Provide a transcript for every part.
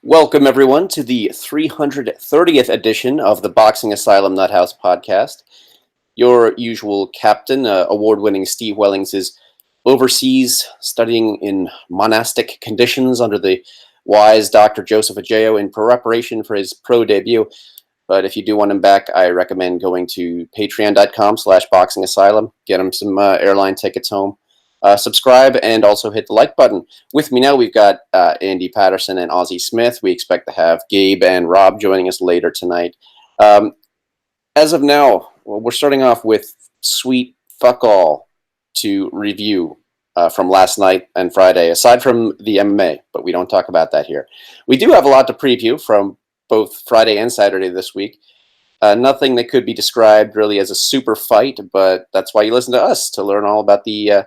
Welcome, everyone, to the 330th edition of the Boxing Asylum Nuthouse podcast. Your usual captain, award-winning Steve Wellings, is overseas studying in monastic conditions under the wise Dr. Joseph Ajayo in preparation for his pro debut. But if you do want him back, I recommend going to patreon.com/boxingasylum. Get him some airline tickets home. Subscribe and also hit the like button. With me now, we've got Andy Patterson and Ozzie Smith. We expect to have Gabe and Rob joining us later tonight. As of now, we're starting off with sweet fuck all to review from last night and Friday, aside from the MMA, but we don't talk about that here. We do have a lot to preview from both Friday and Saturday this week. Nothing that could be described really as a super fight, but that's why you listen to us, to learn all about the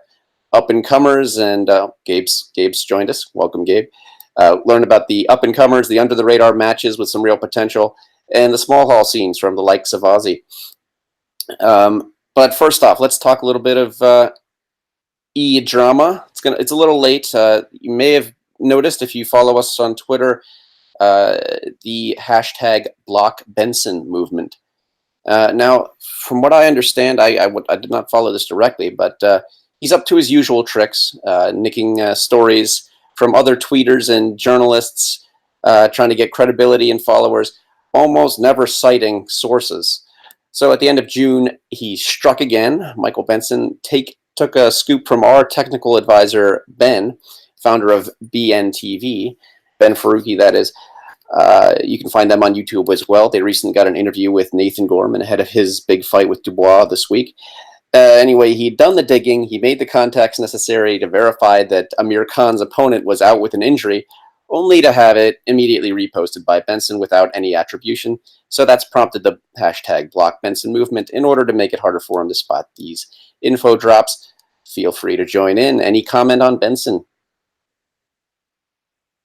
up-and-comers, and Gabe's joined us. Welcome, Gabe. Learn about the up-and-comers, the under-the-radar matches with some real potential, and the small hall scenes from the likes of Ozzy. But first off, let's talk a little bit of e-drama. It's a little late. You may have noticed, if you follow us on Twitter, the hashtag Block Benson movement. Now, from what I understand, I did not follow this directly, but he's up to his usual tricks, nicking stories from other tweeters and journalists, trying to get credibility and followers, almost never citing sources. So at the end of June, he struck again. Michael Benson took a scoop from our technical advisor, Ben, founder of BNTV, Ben Faruqi, that is. You can find them on YouTube as well. They recently got an interview with Nathan Gorman ahead of his big fight with Dubois this week. Anyway, he'd done the digging. He made the contacts necessary to verify that Amir Khan's opponent was out with an injury, only to have it immediately reposted by Benson without any attribution. So that's prompted the hashtag Block Benson movement in order to make it harder for him to spot these info drops. Feel free to join in. Any comment on Benson?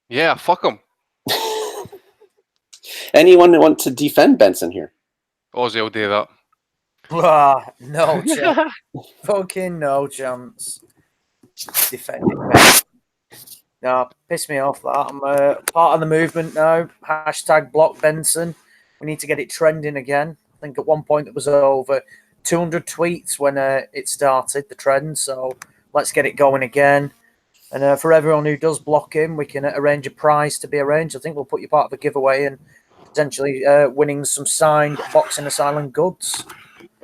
Yeah, fuck him. Anyone want to defend Benson here? Ozzy will do that. No chance. Fucking no chance. Defending Ben. No, piss me off that. I'm part of the movement now. Hashtag Block Benson. We need to get it trending again. I think at one point it was over 200 tweets when it started, the trend. So let's get it going again. And for everyone who does block him, we can arrange a prize to be arranged. I think we'll put you part of a giveaway and potentially winning some signed Boxing Asylum goods.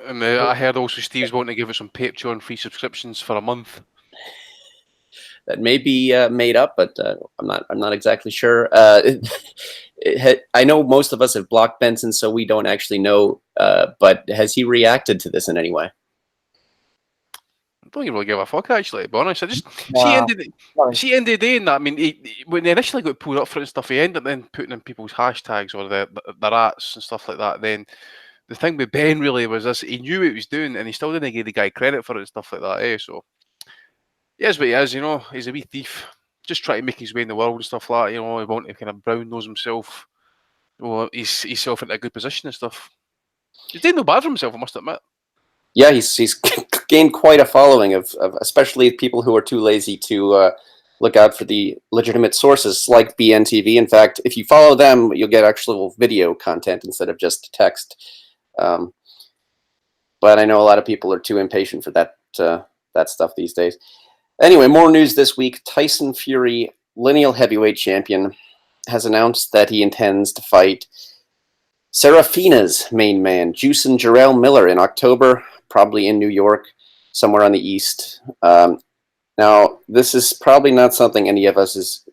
And I heard also Steve's wanting to give us some Patreon free subscriptions for a month. That may be made up, but I'm not exactly sure. I know most of us have blocked Benson, so we don't actually know. But has he reacted to this in any way? I don't even really give a fuck, actually, to be honest. See, end of the day, in that, I mean, when he initially got pulled up for it and stuff, he ended up then putting in people's hashtags or the rats and stuff like that. Then the thing with Ben really was this: he knew what he was doing, and he still didn't give the guy credit for it and stuff like that. So he is what he is, He's a wee thief, just trying to make his way in the world and stuff like that. He wanted to kind of brown nose himself. Well, he's himself into a good position and stuff. He's doing no bad for himself, I must admit. Yeah, he's gained quite a following of especially people who are too lazy to look out for the legitimate sources like BNTV. In fact, if you follow them, you'll get actual video content instead of just text. But I know a lot of people are too impatient for that stuff these days. Anyway, more news this week. Tyson Fury, lineal heavyweight champion, has announced that he intends to fight Serafina's main man, Juicin' Jarrell Miller, in October, probably in New York, somewhere on the East. Now, this is probably not something any of us is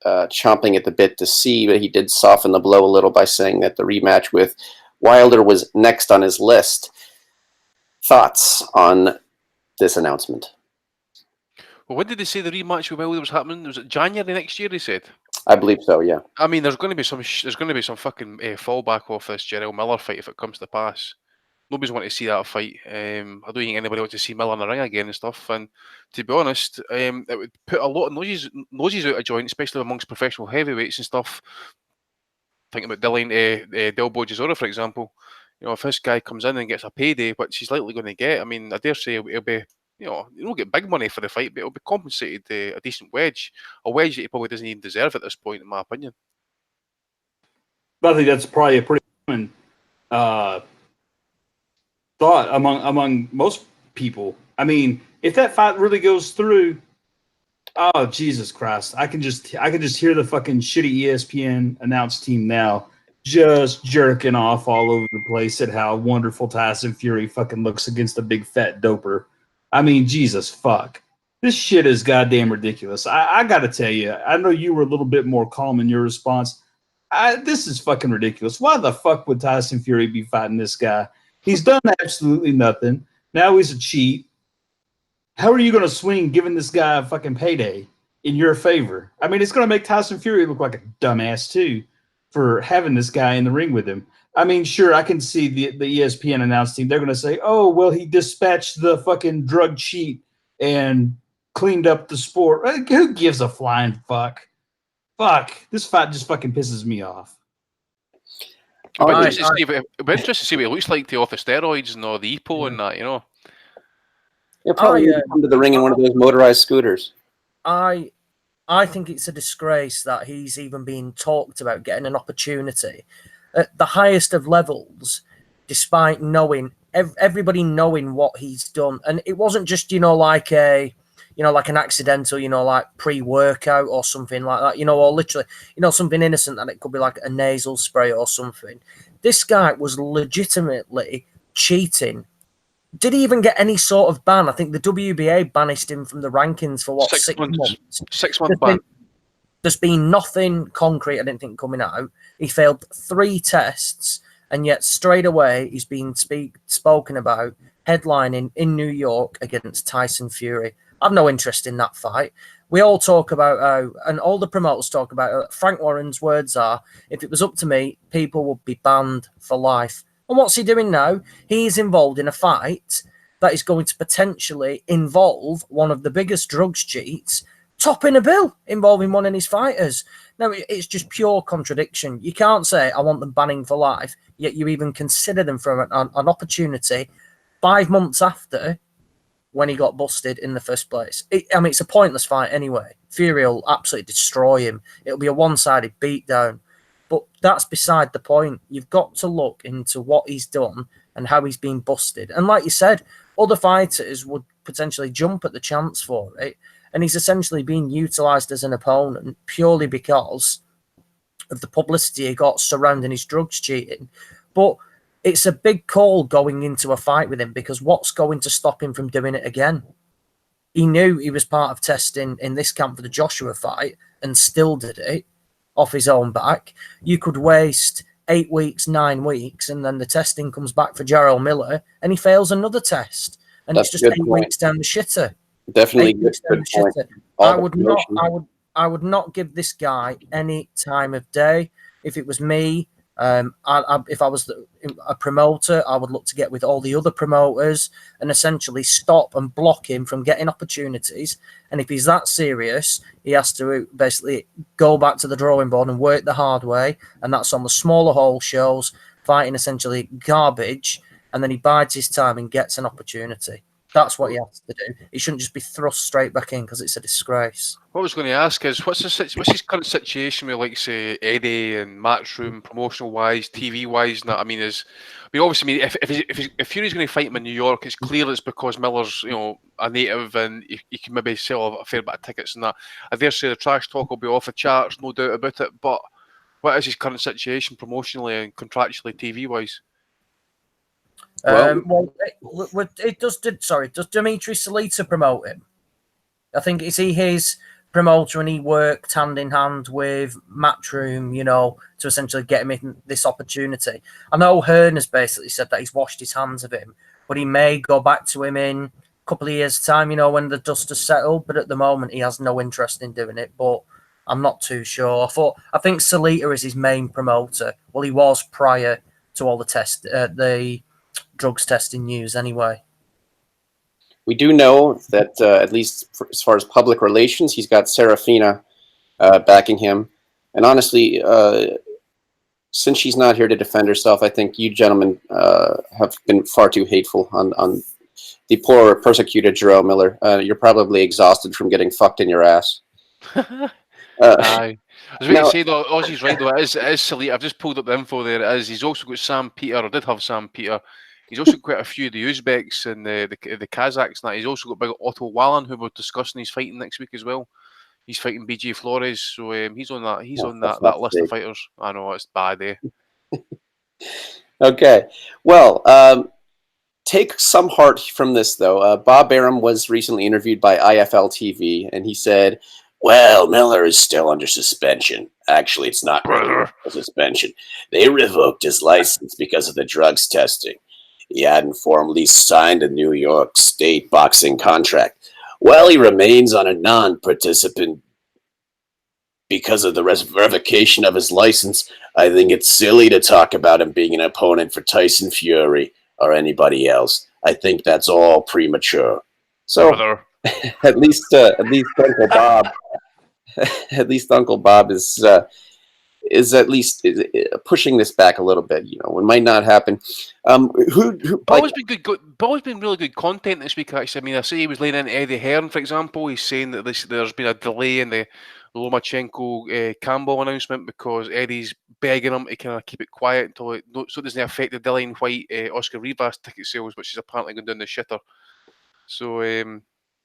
chomping at the bit to see, but he did soften the blow a little by saying that the rematch with Wilder was next on his list. Thoughts on this announcement? Well, when did they say the rematch with Wilder was happening? Was it January next year, he said? I believe so, yeah. I mean, there's going to be some fucking fallback off this Jarrell Miller fight if it comes to pass. Nobody's wanting to see that fight. I don't think anybody wants to see Miller in the ring again and stuff. And to be honest, it would put a lot of noses out of joint, especially amongst professional heavyweights and stuff. Think about Del Bojizora, for example. If this guy comes in and gets a payday, which he's likely going to get, I mean, I dare say he'll be, he'll get big money for the fight, but he'll be compensated a decent wedge, a wedge that he probably doesn't even deserve at this point, in my opinion. But I think that's probably a pretty common thought among most people. I mean, if that fight really goes through, oh Jesus Christ! I can just hear the fucking shitty ESPN announce team now just jerking off all over the place at how wonderful Tyson Fury fucking looks against a big fat doper. I mean, Jesus fuck. This shit is goddamn ridiculous. I got to tell you, I know you were a little bit more calm in your response. This is fucking ridiculous. Why the fuck would Tyson Fury be fighting this guy? He's done absolutely nothing. Now he's a cheat. How are you going to swing giving this guy a fucking payday in your favor? I mean, it's going to make Tyson Fury look like a dumbass, too, for having this guy in the ring with him. I mean, sure, I can see the ESPN announce team. They're going to say, oh, well, he dispatched the fucking drug cheat and cleaned up the sport. Who gives a flying fuck? Fuck. This fight just fucking pisses me off. It'd be interesting to see what it looks like to off the steroids and all the EPO and that, you know. He'll probably come to the ring in one of those motorized scooters. I think it's a disgrace that he's even being talked about getting an opportunity at the highest of levels, despite knowing everybody knowing what he's done. And it wasn't just, like an accidental, like pre-workout or something like that, or literally, something innocent that it could be like a nasal spray or something. This guy was legitimately cheating. Did he even get any sort of ban? I think the WBA banished him from the rankings for 6 months? 6 month ban. There's been nothing concrete, I didn't think, coming out. He failed 3 tests, and yet straight away he's been spoken about headlining in New York against Tyson Fury. I've no interest in that fight. We all talk about and all the promoters talk about Frank Warren's words are, if it was up to me, people would be banned for life. And what's he doing now? He's involved in a fight that is going to potentially involve one of the biggest drugs cheats, topping a bill involving one of his fighters. Now, it's just pure contradiction. You can't say, I want them banning for life, yet you even consider them for an opportunity 5 months after when he got busted in the first place. It's a pointless fight anyway. Fury will absolutely destroy him. It'll be a one-sided beatdown. But that's beside the point. You've got to look into what he's done and how he's been busted. And like you said, other fighters would potentially jump at the chance for it. And he's essentially being utilised as an opponent purely because of the publicity he got surrounding his drugs cheating. But it's a big call going into a fight with him because what's going to stop him from doing it again? He knew he was part of testing in this camp for the Joshua fight and still did it off his own back. You could waste 8 weeks, 9 weeks, and then the testing comes back for Jarrell Miller and he fails another test. And it's just 8 weeks down the shitter. Definitely good point. I would not give this guy any time of day. If it was me, if I was a promoter, I would look to get with all the other promoters and essentially stop and block him from getting opportunities. And if he's that serious, he has to basically go back to the drawing board and work the hard way. And that's on the smaller hole shows, fighting essentially garbage. And then he bides his time and gets an opportunity. That's what he has to do. He shouldn't just be thrust straight back in because it's a disgrace. What I was going to ask is, what's his current situation with, like, say, Eddie and Matchroom, promotional wise, TV wise? And that, if Fury's going to fight him in New York, it's clear it's because Miller's, a native and he can maybe sell a fair bit of tickets and that. I dare say the trash talk will be off the charts, no doubt about it. But what is his current situation promotionally and contractually, TV wise? Does Dimitri Salita promote him? I think is he his promoter and he worked hand in hand with Matchroom, to essentially get him in this opportunity. I know Hearn has basically said that he's washed his hands of him, but he may go back to him in a couple of years' time, when the dust has settled. But at the moment, he has no interest in doing it. But I'm not too sure. I think Salita is his main promoter. Well, he was prior to all the drugs testing news anyway. We do know that at least as far as public relations, he's got Serafina backing him. And honestly, since she's not here to defend herself, I think you gentlemen have been far too hateful on the poor persecuted Jarrell Miller. You're probably exhausted from getting fucked in your ass. Aye. I was going Now- to say, though, Ozzy's right, though. It is silly. I've just pulled up the info there. It is. He's also got Sam Peter, or did have Sam Peter. He's also got quite a few of the Uzbeks and the Kazakhs. And that. He's also got big Otto Wallen, who we're discussing. He's fighting next week as well. He's fighting BJ Flores, so he's on that. He's on that list of fighters. I know it's bad, eh? Okay. Well, take some heart from this, though. Bob Arum was recently interviewed by IFL TV, and he said, well, Miller is still under suspension. Actually, it's not really a suspension. They revoked his license because of the drugs testing. He hadn't formally signed a New York State boxing contract. Well, he remains on a non-participant because of the revocation of his license. I think it's silly to talk about him being an opponent for Tyson Fury or anybody else. I think that's all premature. So at least Uncle Bob, Uncle Bob is at least pushing this back a little bit. You know, it might not happen. Bob's been good. Bob's been really good content this week. Actually, I mean, I say he was laying into Eddie Hearn, for example. He's saying that there's been a delay in the Lomachenko Campbell announcement because Eddie's begging him to kind of keep it quiet until so it doesn't affect the Dillian White Oscar Rivas ticket sales, which is apparently going down the shitter. So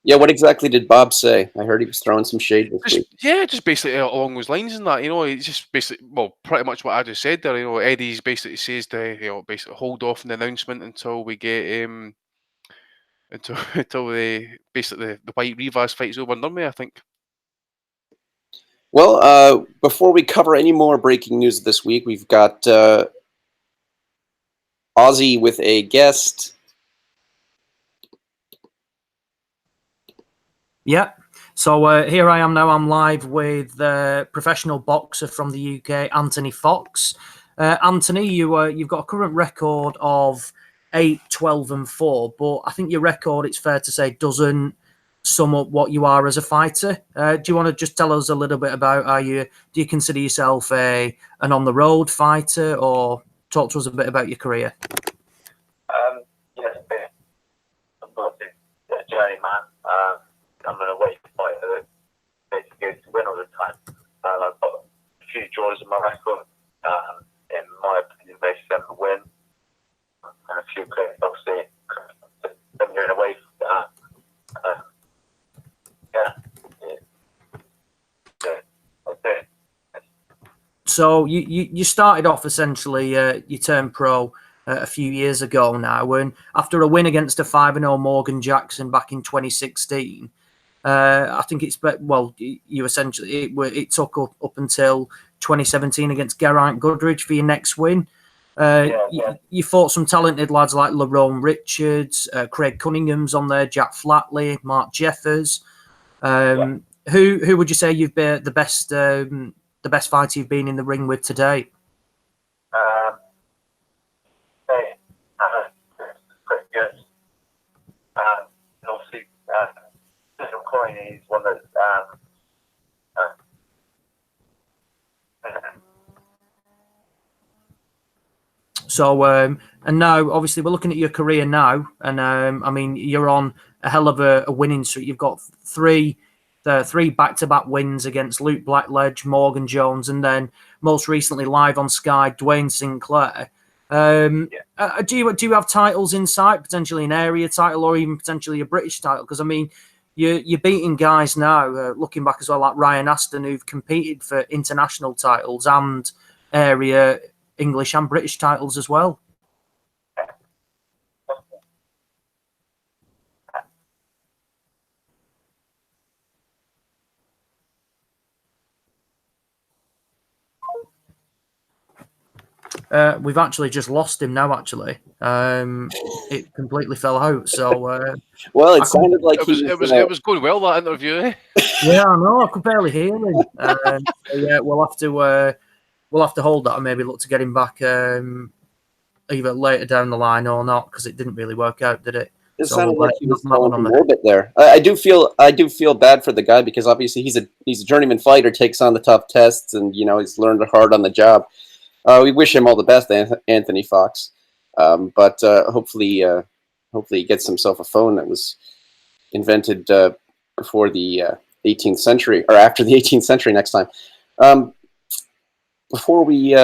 yeah, what exactly did Bob say? I heard he was throwing some shade this week. Yeah, just basically along those lines and that. You know, it's just basically, well, pretty much what I just said there. You know, Eddie's basically says to basically hold off on the announcement until we get until the White Rivas fight's over and done with, I think. Well, before we cover any more breaking news this week, we've got Ozzy with a guest. Yeah. So here I am now. I'm live with professional boxer from the UK, Anthony Fox. Anthony, you've got a current record of 8, 12, and 4, but I think your record, it's fair to say, doesn't sum up what you are as a fighter. Do you want to just tell us a little bit about do you consider yourself an on-the-road fighter, or talk to us a bit about your career? Yes, I'm not a journeyman. I'm an away fighter that basically goes to win all the time. I've got a few draws in my record. In my opinion, they seven win, and a few clear, obviously, when you're away from that. So you started off essentially, you turned pro a few years ago now, and after a win against a 5-0 Morgan Jackson back in 2016, I think you essentially it took up until 2017 against Geraint Goodridge for your next win. You fought some talented lads like Lerone Richards, Craig Cunningham's on there, Jack Flatley, Mark Jeffers. Who would you say you've been the best fighter you've been in the ring with today? Pretty good. Obviously, Coin is one that. So, and now, obviously, we're looking at your career now, and I mean, you're on a hell of a winning streak. You've got three back-to-back wins against Luke Blackledge, Morgan Jones, and then most recently live on Sky, Dwayne Sinclair. Do you have titles in sight, potentially an area title or even potentially a British title? Because I mean, you're beating guys now, looking back as well, like Ryan Aston, who've competed for international titles and area English and British titles as well. We've actually just lost him now. Actually, it completely fell out. So, well, it sounded like it was going well, that interview. Eh? Yeah, I know. I could barely hear him. So yeah, we'll have to hold that and maybe look to get him back either later down the line or not, because it didn't really work out, did it? It sounded like he was falling from orbit there. I do feel bad for the guy, because obviously he's a journeyman fighter, takes on the tough tests, and he's learned hard on the job. We wish him all the best, Anthony Fox. But hopefully he gets himself a phone that was invented before the 18th century, or after the 18th century next time. Before we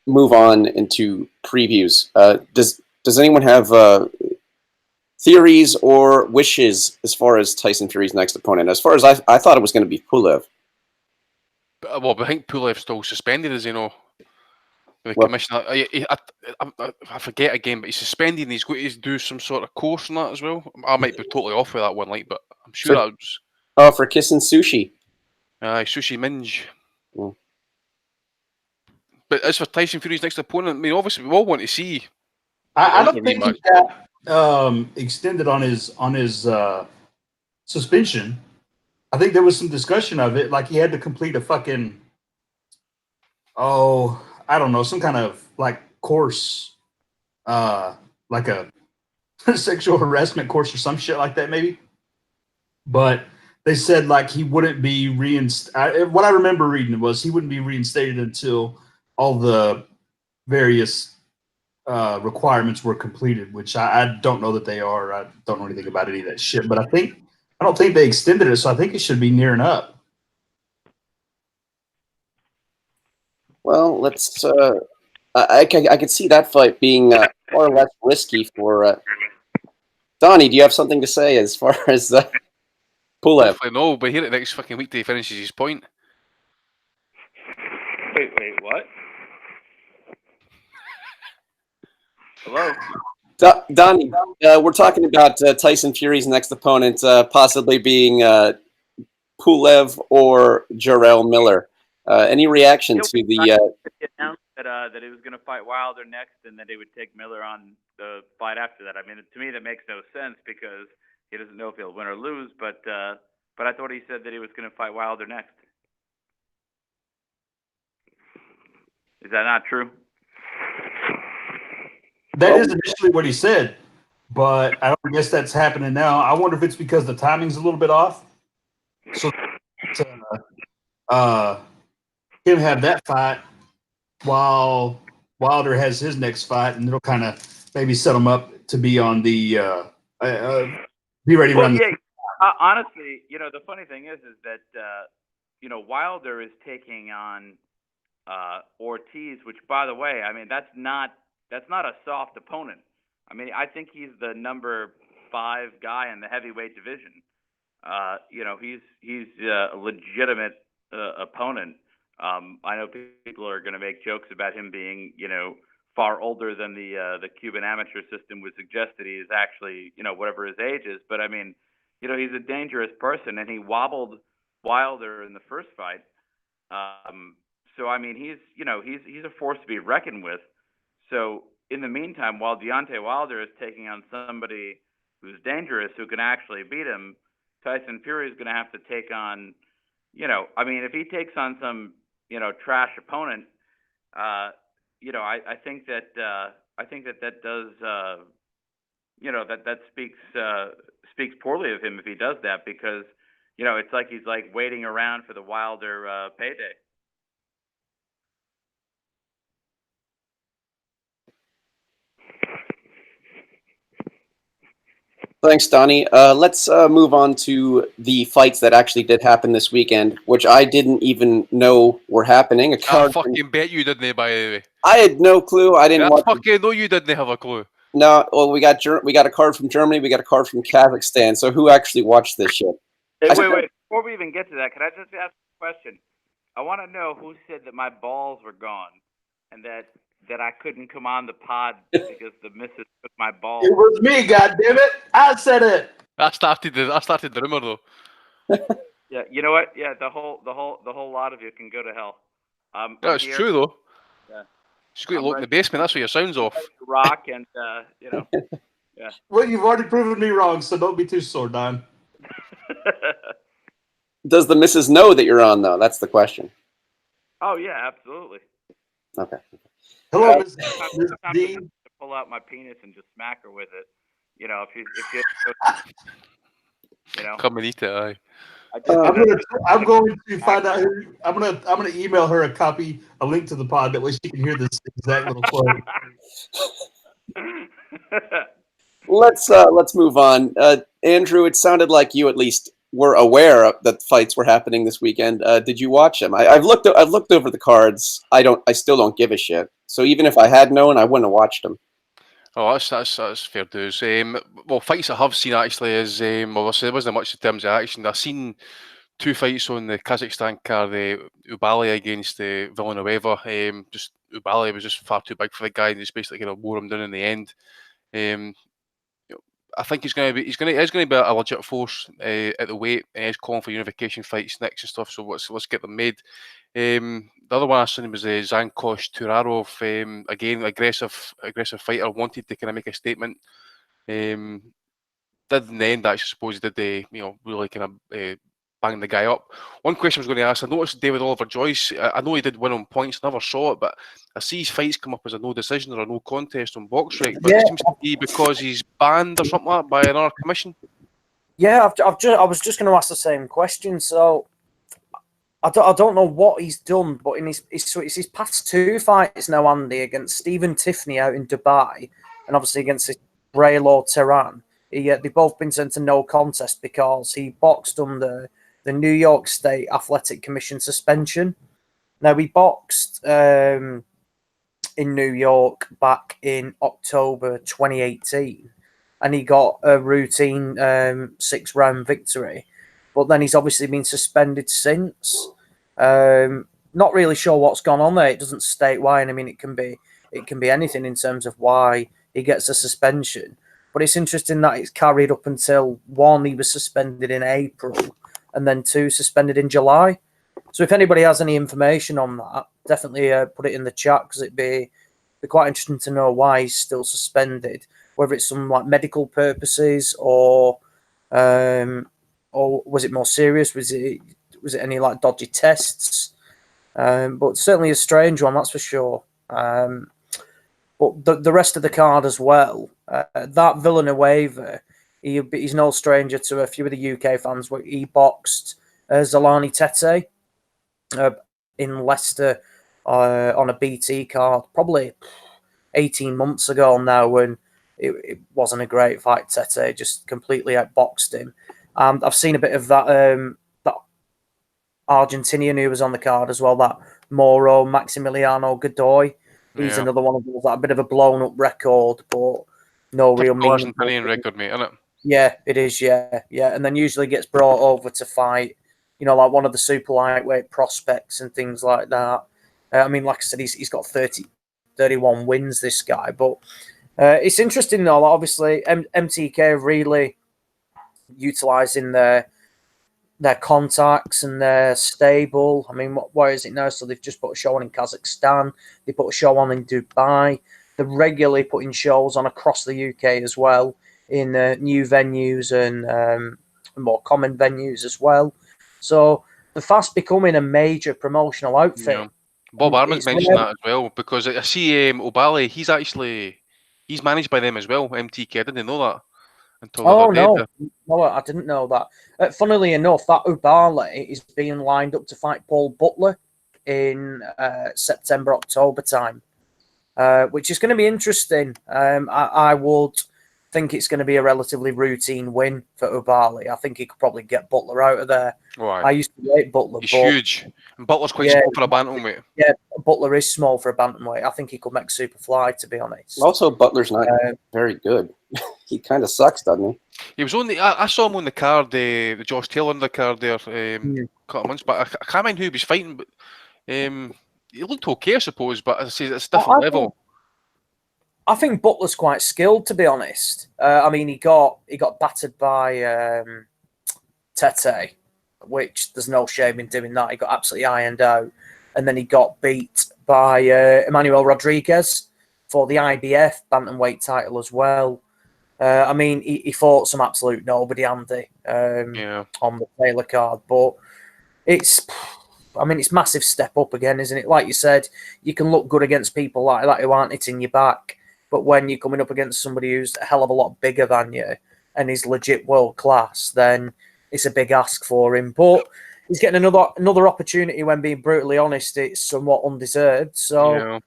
move on into previews, does anyone have theories or wishes as far as Tyson Fury's next opponent? As far as I thought it was going to be Pulev. Well, I think Pulev's still suspended, as you know. The Well, commissioner, I forget again, but he's suspended and he's going to do some sort of course on that as well. I might be totally off with that one, like, but I'm sure that was. Oh, for kissing sushi. Sushi Minge. Mm. But as for Tyson Fury's next opponent, I mean, obviously we all want to see. I don't think he got extended on his suspension. I think there was some discussion of it, like he had to complete a fucking I don't know, some kind of like course, like a sexual harassment course or some shit like that, maybe. But they said like he wouldn't be reinstated. What I remember reading was he wouldn't be reinstated until all the various requirements were completed, which I don't know that they are. I don't know anything about any of that shit, but I don't think they extended it, so I think it should be nearing up. Well, let's. I could see that fight being far less risky for. Donnie, do you have something to say as far as Pulev? Hopefully no, but here at next fucking week till he finishes his point. Wait, what? Hello? Donnie, we're talking about Tyson Fury's next opponent possibly being Pulev or Jarrell Miller. Any reaction to the? He announced that he was going to fight Wilder next, and that he would take Miller on the fight after that. I mean, to me, that makes no sense because he doesn't know if he'll win or lose. But I thought he said that he was going to fight Wilder next. Is that not true? That is initially what he said, but I don't guess that's happening now. I wonder if it's because the timing's a little bit off. So him have that fight while Wilder has his next fight, and it'll kind of maybe set him up to be on the be ready to run. Yeah. Honestly, the funny thing is that Wilder is taking on Ortiz, which, by the way, I mean that's not a soft opponent. I mean, I think he's the number 5 guy in the heavyweight division. He's a legitimate opponent. I know people are going to make jokes about him being, far older than the Cuban amateur system would suggest that he is actually, whatever his age is. But I mean, he's a dangerous person, and he wobbled Wilder in the first fight. So I mean, he's a force to be reckoned with. So in the meantime, while Deontay Wilder is taking on somebody who's dangerous, who can actually beat him, Tyson Fury is going to have to take on, I mean, if he takes on some, trash opponent, I think that does, that speaks poorly of him if he does that, because, it's like he's like waiting around for the Wilder payday. Thanks, Donnie. Let's move on to the fights that actually did happen this weekend, which I didn't even know were happening. I fucking bet you didn't, by the way. I had no clue. I didn't. I fucking know you didn't have a clue. No, well, we got a card from Germany. We got a card from Kazakhstan. So who actually watched this shit? Hey, wait. Before we even get to that, can I just ask a question? I want to know who said that my balls were gone and that I couldn't come on the pod because the missus took my balls. It was me, goddammit. I said it. I started the rumor though. Yeah, you know what? Yeah, the whole lot of you can go to hell. That's true though. Yeah. Just go to look in the basement. That's where your sound's off. Rock and yeah. Well, you've already proven me wrong, so don't be too sore, Don. Does the missus know that you're on though? That's the question. Oh yeah, absolutely. Okay. Hello, Ms. D. To pull out my penis and just smack her with it. If you Come and eat it, aye. I'm going to find out. I'm gonna email her a link to the pod, that way she can hear this exact little quote. Let's move on. Andrew, it sounded like you at least were aware that fights were happening this weekend. Did you watch them? I've looked over the cards. I still don't give a shit. So even if I had known, I wouldn't have watched them. Oh, that's fair dues. Well, fights I have seen actually is obviously there wasn't much in terms of action. I've seen two fights on the Kazakhstan card. Ubali against Villanueva. Just Ubali was just far too big for the guy, and just basically kind of wore him down in the end. I think he's going to be a legit force at the weight. He's calling for unification fights next and stuff. So let's get them made. The other one I seen was Zankosh Turarov. Again, aggressive fighter, wanted to kind of make a statement. Did in the end, actually, suppose he did really kind of bang the guy up. One question I was going to ask, I noticed David Oliver Joyce, I know he did win on points, never saw it, but I see his fights come up as a no decision or a no contest on BoxRec, but it seems to be because he's banned or something like that by another commission. Yeah, I was just going to ask the same question. So I don't know what he's done, but in his past two fights now, Andy, against Stephen Tiffany out in Dubai, and obviously against Braylor Tehran, they've both been sent to no contest because he boxed under the New York State Athletic Commission suspension. Now, he boxed in New York back in October 2018, and he got a routine 6-round victory. But then he's obviously been suspended since. Not really sure what's gone on there. It doesn't state why, and I mean it can be anything in terms of why he gets a suspension. But it's interesting that it's carried up until 1, he was suspended in April, and then 2, suspended in July. So if anybody has any information on that, definitely put it in the chat, because it'd be quite interesting to know why he's still suspended, whether it's some like medical purposes or was it more serious? Was it any like dodgy tests? But certainly a strange one, that's for sure. But the rest of the card as well, that Villanueva, he's no stranger to a few of the UK fans. Where he boxed Zolani Tete in Leicester on a BT card, probably 18 months ago now, when it wasn't a great fight. Tete just completely outboxed him. And I've seen a bit of that that Argentinian who was on the card as well, that Moro Maximiliano Godoy. He's another one of those, like a bit of a blown up record, but no real meaning. Argentinian record, mate, isn't it? Yeah, it is. Yeah. And then usually gets brought over to fight, like one of the super lightweight prospects and things like that. I mean, like I said, he's got 31 wins, this guy. But it's interesting, though. Obviously, MTK really utilising their contacts and their stable. I mean, where is it now? So they've just put a show on in Kazakhstan. They put a show on in Dubai. They're regularly putting shows on across the UK as well, in new venues and more common venues as well. So they're fast becoming a major promotional outfit. Yeah. Bob Armand mentioned that as well, because I see Ubali, he's managed by them as well, MTK. I didn't know that. No, I didn't know that. Funnily enough, that Ubali is being lined up to fight Paul Butler in September, October time, which is going to be interesting. I would think it's going to be a relatively routine win for Ubali. I think he could probably get Butler out of there. Right. I used to rate Butler. He's huge. And Butler's quite small for a bantamweight. Yeah, Butler is small for a bantamweight. I think he could make Superfly, to be honest. Also, Butler's not very good. He kind of sucks, doesn't he? He was on I saw him on the card, the Josh Taylor on the card there, a couple of months back. I can't mind who he was fighting, but he looked okay, I suppose. But as I say, it's a different level. I think Butler's quite skilled, to be honest. I mean, he got battered by Tete, which there's no shame in doing that. He got absolutely ironed out, and then he got beat by Emmanuel Rodriguez for the IBF bantamweight title as well. I mean, he fought some absolute nobody, Andy, on the Taylor card, but it's massive step up again, isn't it? Like you said, you can look good against people like that who aren't hitting your back, but when you're coming up against somebody who's a hell of a lot bigger than you and is legit world class, then it's a big ask for him. But he's getting another opportunity. When being brutally honest, it's somewhat undeserved. So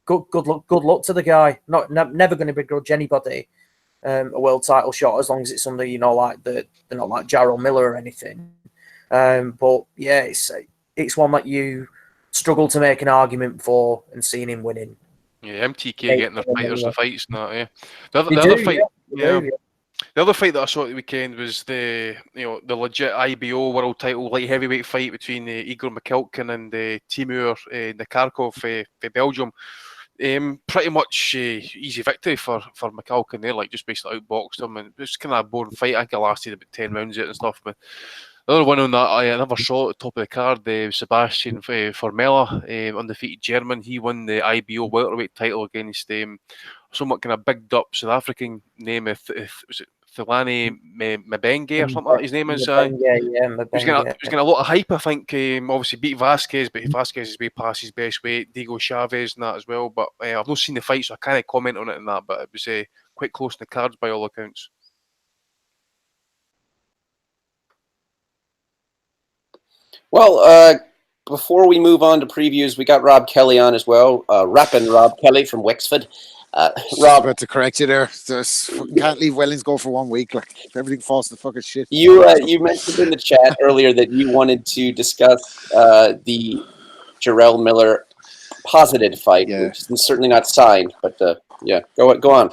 good luck to the guy. Never going to begrudge anybody a world title shot, as long as it's somebody, you know, like they're not like Jarrell Miller or anything. But yeah, it's one that you struggle to make an argument for, and seeing him winning. Yeah, MTK getting their fighters the fights and that. Yeah, the They other do, fight. yeah. The other fight that I saw at the weekend was the legit IBO world title light heavyweight fight between Igor Mikhalkin and Timur Nikarkov for Belgium. Pretty much easy victory for Mikhalkin there, like just basically outboxed him, and it was kind of a boring fight. I think it lasted about 10 rounds and stuff. But the other one on that I never saw at the top of the card, Sebastian Formella, undefeated German. He won the IBO welterweight title against somewhat kind of bigged up South African name. Was it Thulani Mbenge or something like his name is? Mbenge, yeah, He was getting a lot of hype, I think. Obviously beat Vasquez, but Vasquez is way past his best weight. Diego Chavez and that as well. But I've not seen the fight, so I can't comment on it and that. But it was quite close to the cards by all accounts. Well, before we move on to previews, we got Rob Kelly on as well. Rapping Rob Kelly from Wexford. Rob, about to correct you there. Can't leave Wellings go for 1 week. Like everything falls to fucking shit. You mentioned in the chat earlier that you wanted to discuss the Jarrell Miller posited fight, which is certainly not signed. But go on.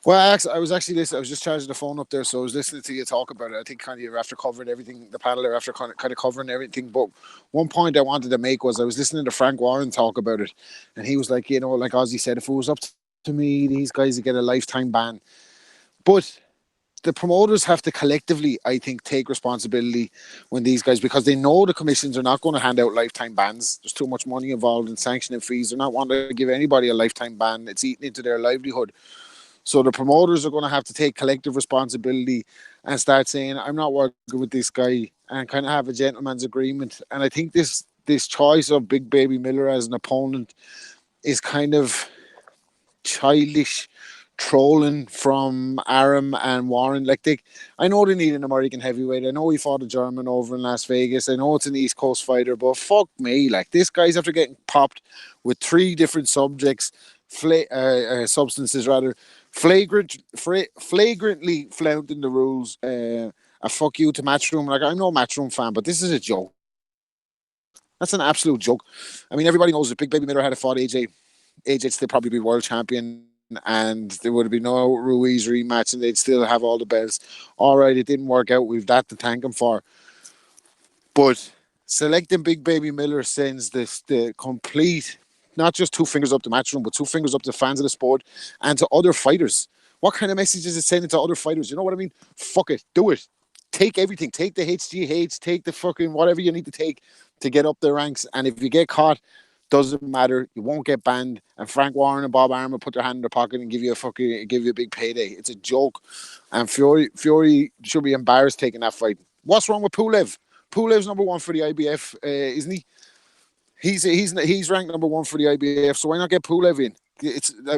Well, I was actually listening. I was just charging the phone up there, so I was listening to you talk about it. I think kind of after covering everything, the panel are after kind of covering everything. But one point I wanted to make was I was listening to Frank Warren talk about it, and he was like, like Ozzy said, if it was up to me, these guys would get a lifetime ban. But the promoters have to collectively, I think, take responsibility when these guys, because they know the commissions are not going to hand out lifetime bans. There's too much money involved in sanctioning fees. They're not wanting to give anybody a lifetime ban. It's eating into their livelihood. So the promoters are going to have to take collective responsibility and start saying, I'm not working with this guy, and kind of have a gentleman's agreement. And I think this choice of Big Baby Miller as an opponent is kind of childish trolling from Aram and Warren. I know they need an American heavyweight. I know he fought a German over in Las Vegas. I know it's an East Coast fighter, but fuck me. This guy's after getting popped with 3 different substances, flagrantly flouting the rules. A fuck you to Matchroom. I'm no Matchroom fan, but this is a joke. That's an absolute joke. I mean, everybody knows that Big Baby Miller had fought AJ. AJ'd still probably be world champion, and there would have been no Ruiz rematch, and they'd still have all the belts. All right, it didn't work out. We've that to thank him for. But selecting Big Baby Miller sends the complete, not just 2 fingers up the Matchroom, but 2 fingers up to fans of the sport and to other fighters. What kind of message is it sending to other fighters? You know what I mean? Fuck it. Do it. Take everything. Take the HGH. Take the fucking whatever you need to take to get up the ranks. And if you get caught, doesn't matter. You won't get banned. And Frank Warren and Bob Arum will put their hand in their pocket and give you a big payday. It's a joke. And Fury should be embarrassed taking that fight. What's wrong with Pulev? Pulev's number 1 for the IBF, isn't he? He's ranked number 1 for the IBF, so why not get Pulev in?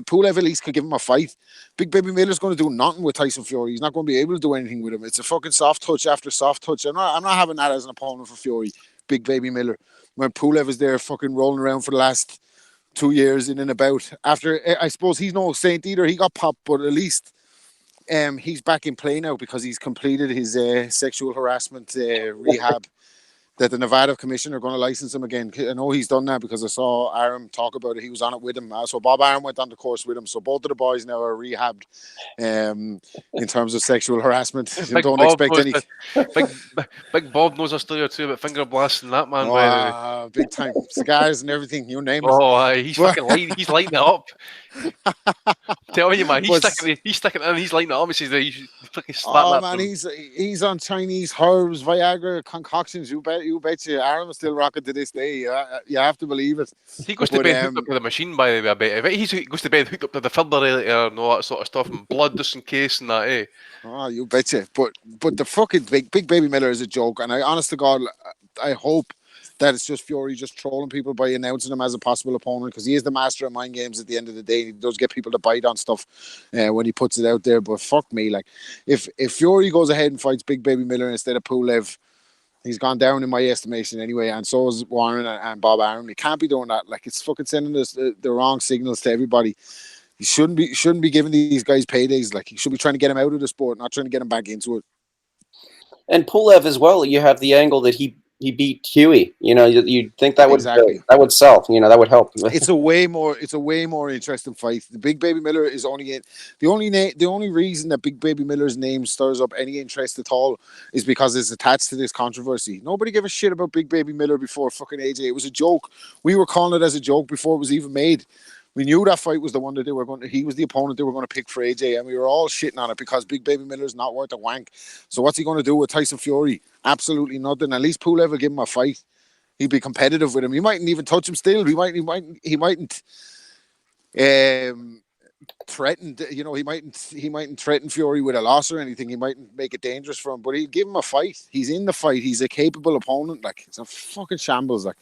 Pulev at least could give him a fight. Big Baby Miller's going to do nothing with Tyson Fury. He's not going to be able to do anything with him. It's a fucking soft touch after soft touch. I'm not having that as an opponent for Fury. Big Baby Miller, when Pulev is there fucking rolling around for the last 2 years in and about. After, I suppose he's no saint either. He got popped, but at least he's back in play now because he's completed his sexual harassment rehab that the Nevada Commission are going to license him again. I know he's done that because I saw Aram talk about it. He was on it with him. So Bob Arum went on the course with him. So both of the boys now are rehabbed in terms of sexual harassment. Don't expect any. Big Bob knows a story or two about finger blasting that man. Big time. Cigars and everything, you name it. Oh, he's fucking lighting. He's lighting it up. Tell you, man, he's sticking it in. He's lighting it up. He says he's fucking slap that. He's on Chinese herbs, Viagra concoctions. You bet you. Aram is still rocking to this day. You have to believe it. He goes to bed hooked up to the machine, by the way. I bet. He goes to bed hooked up to the defibrillator and all that sort of stuff, and blood just in case and that. Eh? Oh, you betcha. But the fucking Big Baby Miller is a joke, and I, honest to God, I hope that it's just Fury just trolling people by announcing him as a possible opponent, because he is the master of mind games at the end of the day. He does get people to bite on stuff when he puts it out there. But fuck me, if Fury goes ahead and fights Big Baby Miller instead of Pulev, he's gone down in my estimation anyway, and so is Warren and Bob Arum. He can't be doing that. It's fucking sending us the wrong signals to everybody. He shouldn't be giving these guys paydays. Like, he should be trying to get them out of the sport, not trying to get them back into it. And Pulev as well. You have the angle that he beat Huey. You know, you'd think that would Exactly. that would sell. You know, that would help. It's a way more interesting fight. The Big Baby Miller is only the only reason that Big Baby Miller's name stirs up any interest at all is because it's attached to this controversy. Nobody gave a shit about Big Baby Miller before fucking AJ. It was a joke. We were calling it as a joke before it was even made. We knew that fight was the one that he was the opponent they were going to pick for AJ, and we were all shitting on it because Big Baby Miller's not worth a wank. So what's he going to do with Tyson Fury? Absolutely nothing. At least Pulev will give him a fight. He'd be competitive with him. He mightn't even touch him still. He mightn't threaten. You know, he mightn't threaten Fury with a loss or anything. He mightn't make it dangerous for him, but he'd give him a fight. He's in the fight. He's a capable opponent. Like, it's a fucking shambles. Like.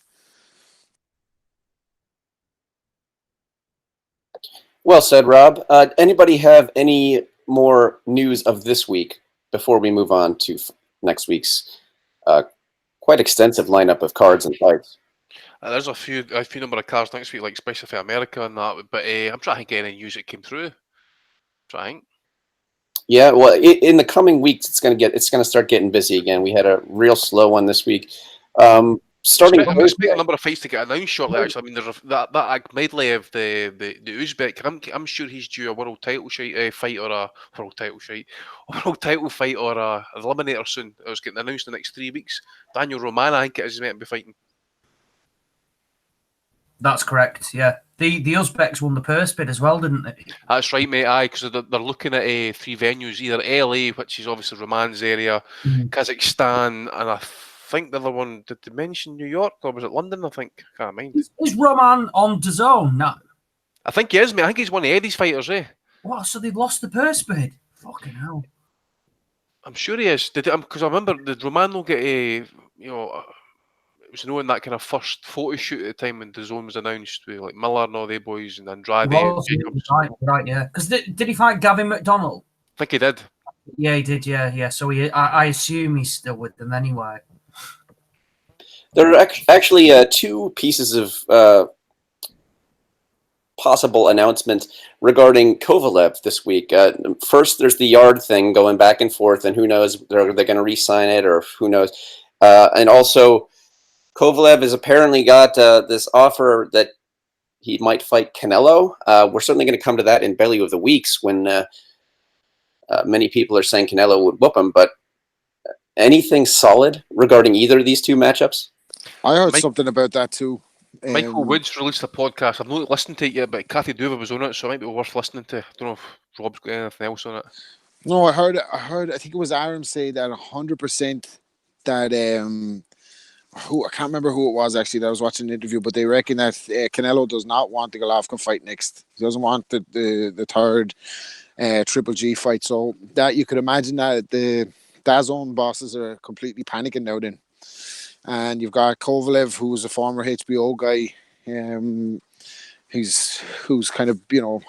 Well said, Rob. Anybody have any more news of this week before we move on to next week's quite extensive lineup of cards and fights? There's a few number of cards next week, like especially for America and that. But I'm trying to get any news that came through. Trying. Yeah, well, in the coming weeks, it's gonna start getting busy again. We had a real slow one this week. I'm expecting a number of fights to get announced shortly. Actually, I mean, there's that Medleyev, the Uzbek. I'm sure he's due a world title fight or a world title fight or a eliminator soon. It was getting announced in the next 3 weeks. Daniel Romano, I think it is meant to be fighting. That's correct. Yeah, the Uzbeks won the purse bid as well, didn't they? That's right, mate. Aye, because they're looking at 3 venues, either LA, which is obviously Roman's area, Kazakhstan, and I think the other one, did they mention New York or was it London? I think. I can't mind. Is Roman on DAZN now? I think he is, mate. I think he's one of Eddie's fighters, eh? What? So they've lost the purse bid? Fucking hell. I'm sure he is. Because I remember did Romano get it was knowing that kind of first photo shoot at the time when DAZN was announced with like Miller and all the boys and Andrade. Right, yeah. Because did he fight Gavin McDonnell? I think he did. Yeah, he did. Yeah. So I assume he's still with them anyway. There are actually 2 pieces of possible announcement regarding Kovalev this week. First, there's the yard thing going back and forth, and who knows, they're going to re-sign it or who knows. And also, Kovalev has apparently got this offer that he might fight Canelo. We're certainly going to come to that in Belly of the Weeks when many people are saying Canelo would whoop him, but anything solid regarding either of these 2 matchups? I heard something about that too. Michael Woods released a podcast. I've not listened to it yet, but Kathy Duva was on it, so it might be worth listening to. I don't know if Rob's got anything else on it. No, I heard. I think it was Aaron say that 100% that I can't remember who it was actually that I was watching the interview, but they reckon that Canelo does not want the Golovkin fight next. He doesn't want the third Triple G fight. So that you could imagine that the DAZN bosses are completely panicking now then. And you've got Kovalev, who's a former HBO guy, who's kind of,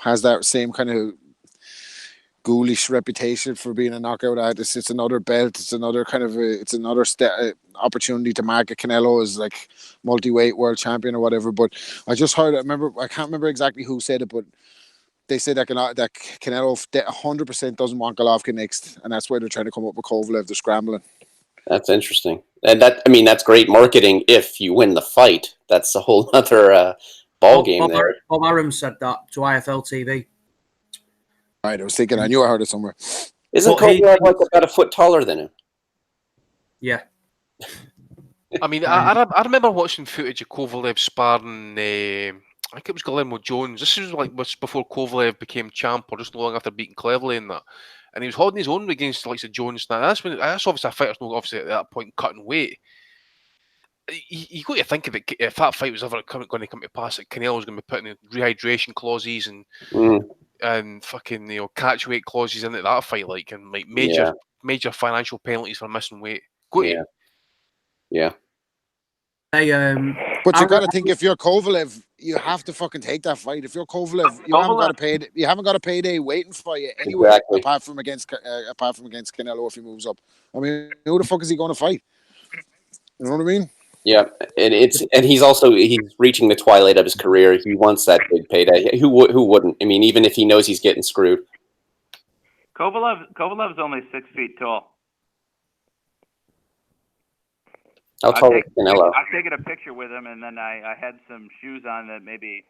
has that same kind of ghoulish reputation for being a knockout artist. It's another belt. It's another kind of opportunity to market Canelo as like multi-weight world champion or whatever. But I just heard, I can't remember exactly who said it, but they said that Canelo 100% doesn't want Golovkin next, and that's why they're trying to come up with Kovalev. They're scrambling. That's interesting. And that's great marketing if you win the fight. That's a whole other ball game there. Bob Arum said that to IFL TV. Right, I was thinking, I knew I heard it somewhere. Isn't Kovalev like about a foot taller than him? Yeah. I mean, I remember watching footage of Kovalev sparring, I think it was Guillermo Jones. This was before Kovalev became champ, or just long after beating Cleverly and that. And he was holding his own against the likes of Jones. Now, that's obviously a fighter's not obviously at that point cutting weight. You got to think of it, if that fight was ever going to come to pass, that Canelo's going to be putting in rehydration clauses and fucking catch weight clauses into that fight, and like major financial penalties for missing weight. Yeah. But you got to think, if you're Kovalev, you have to fucking take that fight. If you're Kovalev, you haven't got a payday waiting for you anyway. Exactly. Apart from against Canelo if he moves up. I mean, who the fuck is he going to fight? You know what I mean? Yeah, and he's reaching the twilight of his career. He wants that big payday. Who wouldn't? I mean, even if he knows he's getting screwed. Kovalev's only 6 feet tall. How tall is Canelo? I've taken a picture with him, and then I had some shoes on that maybe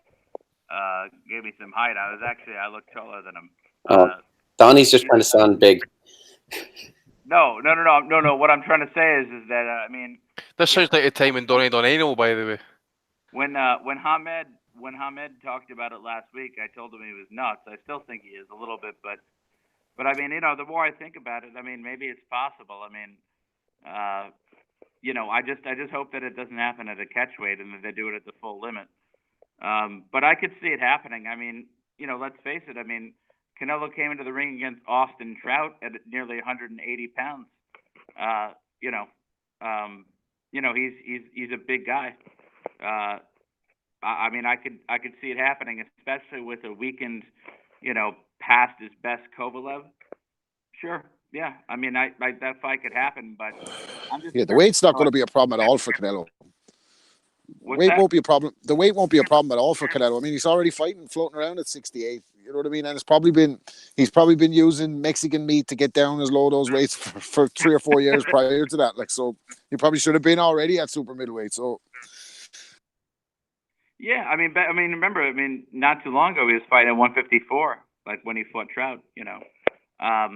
gave me some height. I looked taller than him. Donnie's just trying to sound big. No. What I'm trying to say is that I mean, this sounds like a time when Donnie Donano, by the way. When Hamed talked about it last week, I told him he was nuts. I still think he is a little bit, but I mean, the more I think about it, I mean, maybe it's possible. I mean, I just hope that it doesn't happen at a catch weight and that they do it at the full limit. But I could see it happening. I mean, let's face it. I mean, Canelo came into the ring against Austin Trout at nearly 180 pounds. He's a big guy. I mean, I could see it happening, especially with a weakened, past his best Kovalev. Sure, yeah. I mean, that fight could happen, but I'm just the weight's not going to be a problem at all for Canelo. Weight won't be a problem. The weight won't be a problem at all for Canelo. I mean, he's already floating around at 68. You know what I mean? And he's probably been using Mexican meat to get down as low those weights for 3 or 4 years prior to that. Like, so he probably should have been already at super middleweight. So. Yeah, I mean, remember, not too long ago he was fighting at 154, like when he fought Trout. I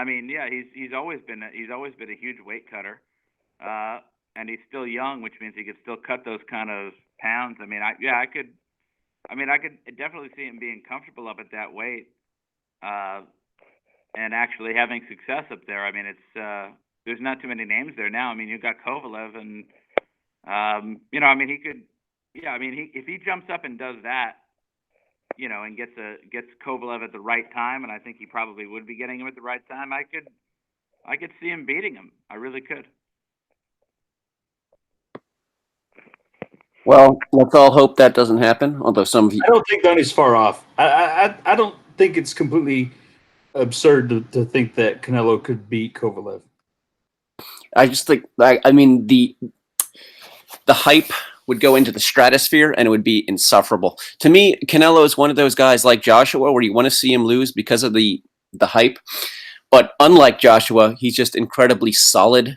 mean, yeah, he's always been a huge weight cutter, and he's still young, which means he could still cut those kind of pounds. I mean, I could definitely see him being comfortable up at that weight, and actually having success up there. I mean, it's there's not too many names there now. I mean, you've got Kovalev, and I mean, he could. Yeah, I mean, if he jumps up and does that, and gets Kovalev at the right time, and I think he probably would be getting him at the right time, I could see him beating him. I really could. Well, let's all hope that doesn't happen. Although some of you, I don't think Donnie's far off. I don't think it's completely absurd to think that Canelo could beat Kovalev. I just think, I mean, the hype would go into the stratosphere and it would be insufferable. To me, Canelo is one of those guys like Joshua where you want to see him lose because of the hype. But unlike Joshua, he's just incredibly solid,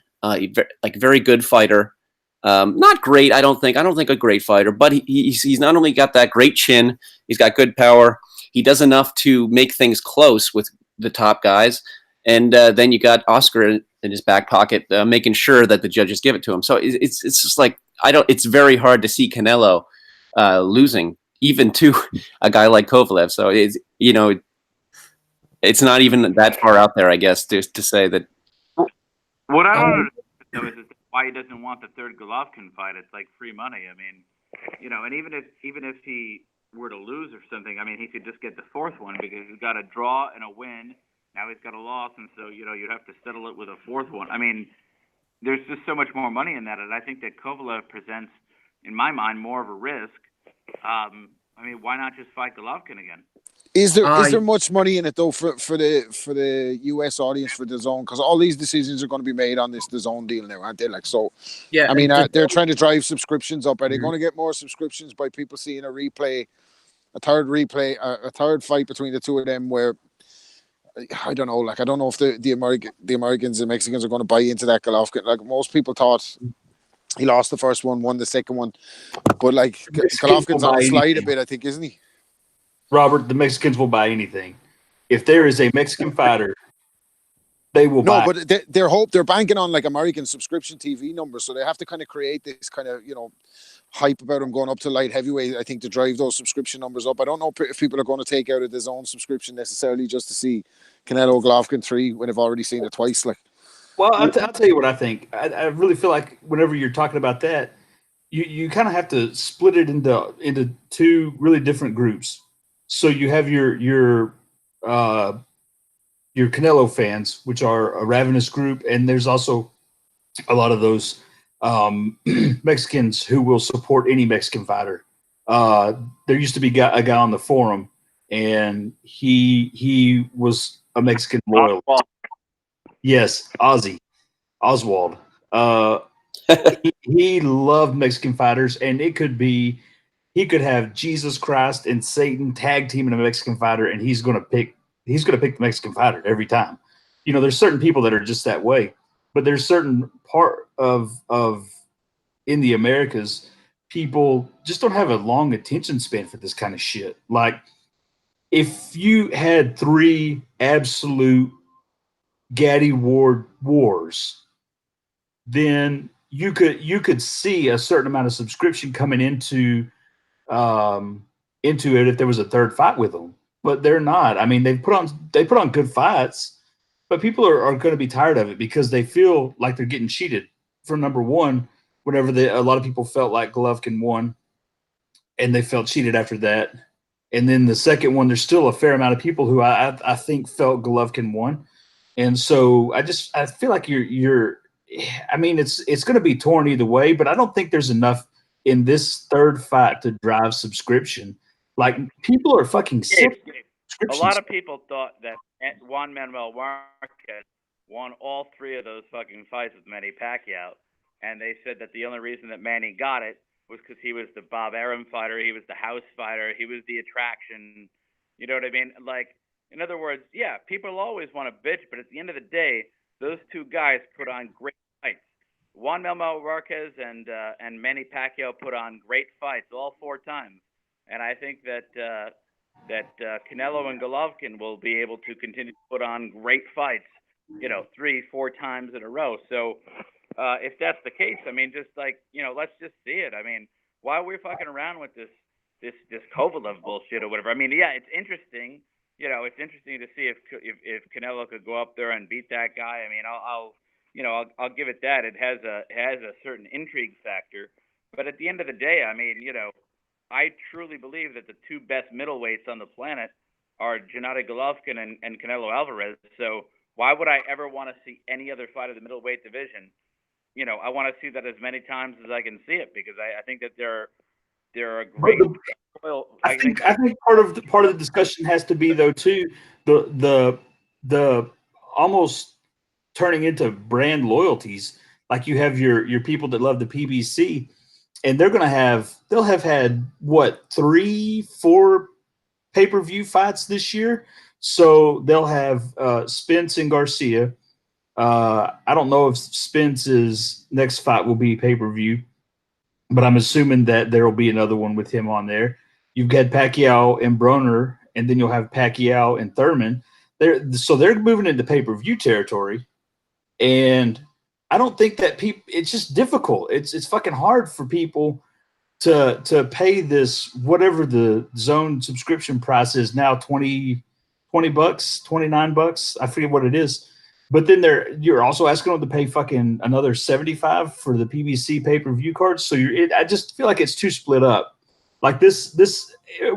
very good fighter. Not great, I don't think a great fighter, but he's not only got that great chin, he's got good power. He does enough to make things close with the top guys. And then you got Oscar in his back pocket, making sure that the judges give it to him. So it's just like, it's very hard to see Canelo losing, even to a guy like Kovalev. So it's not even that far out there, I guess, to say that. What I don't understand is why he doesn't want the third Golovkin fight. It's like free money. I mean, and even if he were to lose or something, I mean, he could just get the fourth one because he's got a draw and a win. Now he's got a loss, and so you'd have to settle it with a fourth one. I mean, there's just so much more money in that, and I think that Kovalev presents, in my mind, more of a risk. I mean, why not just fight Golovkin again? Is there much money in it though for the US audience for DAZN? Because all these decisions are going to be made on this DAZN deal now, aren't they? Like, so. Yeah. I mean, they're trying to drive subscriptions up. Are they going to get more subscriptions by people seeing a third fight between the two of them where? I don't know. Like, I don't know if the Americans and Mexicans are going to buy into that Golovkin. Like, most people thought he lost the first one, won the second one, but like Golovkin's on the slide a bit, I think, isn't he? Robert, the Mexicans will buy anything. If there is a Mexican fighter, they will buy. No, but they're banking on like American subscription TV numbers, so they have to kind of create this kind of hype about him going up to light heavyweight, I think, to drive those subscription numbers up. I don't know if people are going to take out of his own subscription necessarily just to see Canelo Golovkin 3 when they've already seen it twice. Like, well, I'll tell you what I think. I really feel like whenever you're talking about that, you kind of have to split it into two really different groups. So you have your Canelo fans, which are a ravenous group, and there's also a lot of those Mexicans who will support any Mexican fighter. There used to be a guy on the forum, and he was a Mexican loyal. Yes, Oswald. he loved Mexican fighters, and he could have Jesus Christ and Satan tag teaming a Mexican fighter, and he's gonna pick the Mexican fighter every time. There's certain people that are just that way, but there's certain part of in the Americas, people just don't have a long attention span for this kind of shit. Like, if you had 3 absolute Gaddy Ward wars, then you could see a certain amount of subscription coming into it if there was a third fight with them. But they're not. I mean, they put on good fights, but people are going to be tired of it because they feel like they're getting cheated for number one. Whenever a lot of people felt like Golovkin won, and they felt cheated after that. And then the second one, there's still a fair amount of people who I think felt Golovkin won. And so I feel like you're I mean, it's going to be torn either way, but I don't think there's enough in this third fight to drive subscription. Like, people are fucking sick. A lot of people thought that Juan Manuel Marquez won all 3 of those fucking fights with Manny Pacquiao, and they said that the only reason that Manny got it was because he was the Bob Arum fighter, he was the house fighter, he was the attraction. You know what I mean? Like, in other words, yeah, people always want to bitch, but at the end of the day, those 2 guys put on great fights. Juan Manuel Marquez and Manny Pacquiao put on great fights all 4 times, and I think that Canelo and Golovkin will be able to continue to put on great fights, 3-4 times in a row. So if that's the case, I mean, just like, let's just see it. I mean, why are we fucking around with this Kovalev bullshit or whatever? I mean, yeah, it's interesting. It's interesting to see if Canelo could go up there and beat that guy. I mean, I'll give it that. It has a certain intrigue factor. But at the end of the day, I mean, I truly believe that the 2 best middleweights on the planet are Gennady Golovkin and Canelo Alvarez. So why would I ever want to see any other fight of the middleweight division? I want to see that as many times as I can see it, because I think that they're a great. I think part of the discussion has to be, though, too, the almost turning into brand loyalties. Like, you have your people that love the PBC, and they'll have had what, 3-4 pay-per-view fights this year. So they'll have Spence and Garcia. I don't know if Spence's next fight will be pay-per-view, but I'm assuming that there will be another one with him on there. You've got Pacquiao and Broner, and then you'll have Pacquiao and Thurman. They're moving into pay-per-view territory, and I don't think that it's just difficult. It's fucking hard for people to pay this, whatever the zone subscription price is now, $20, $29. I forget what it is. But then you're also asking them to pay fucking another $75 for the PBC pay-per-view cards. So I just feel like it's too split up. Like, this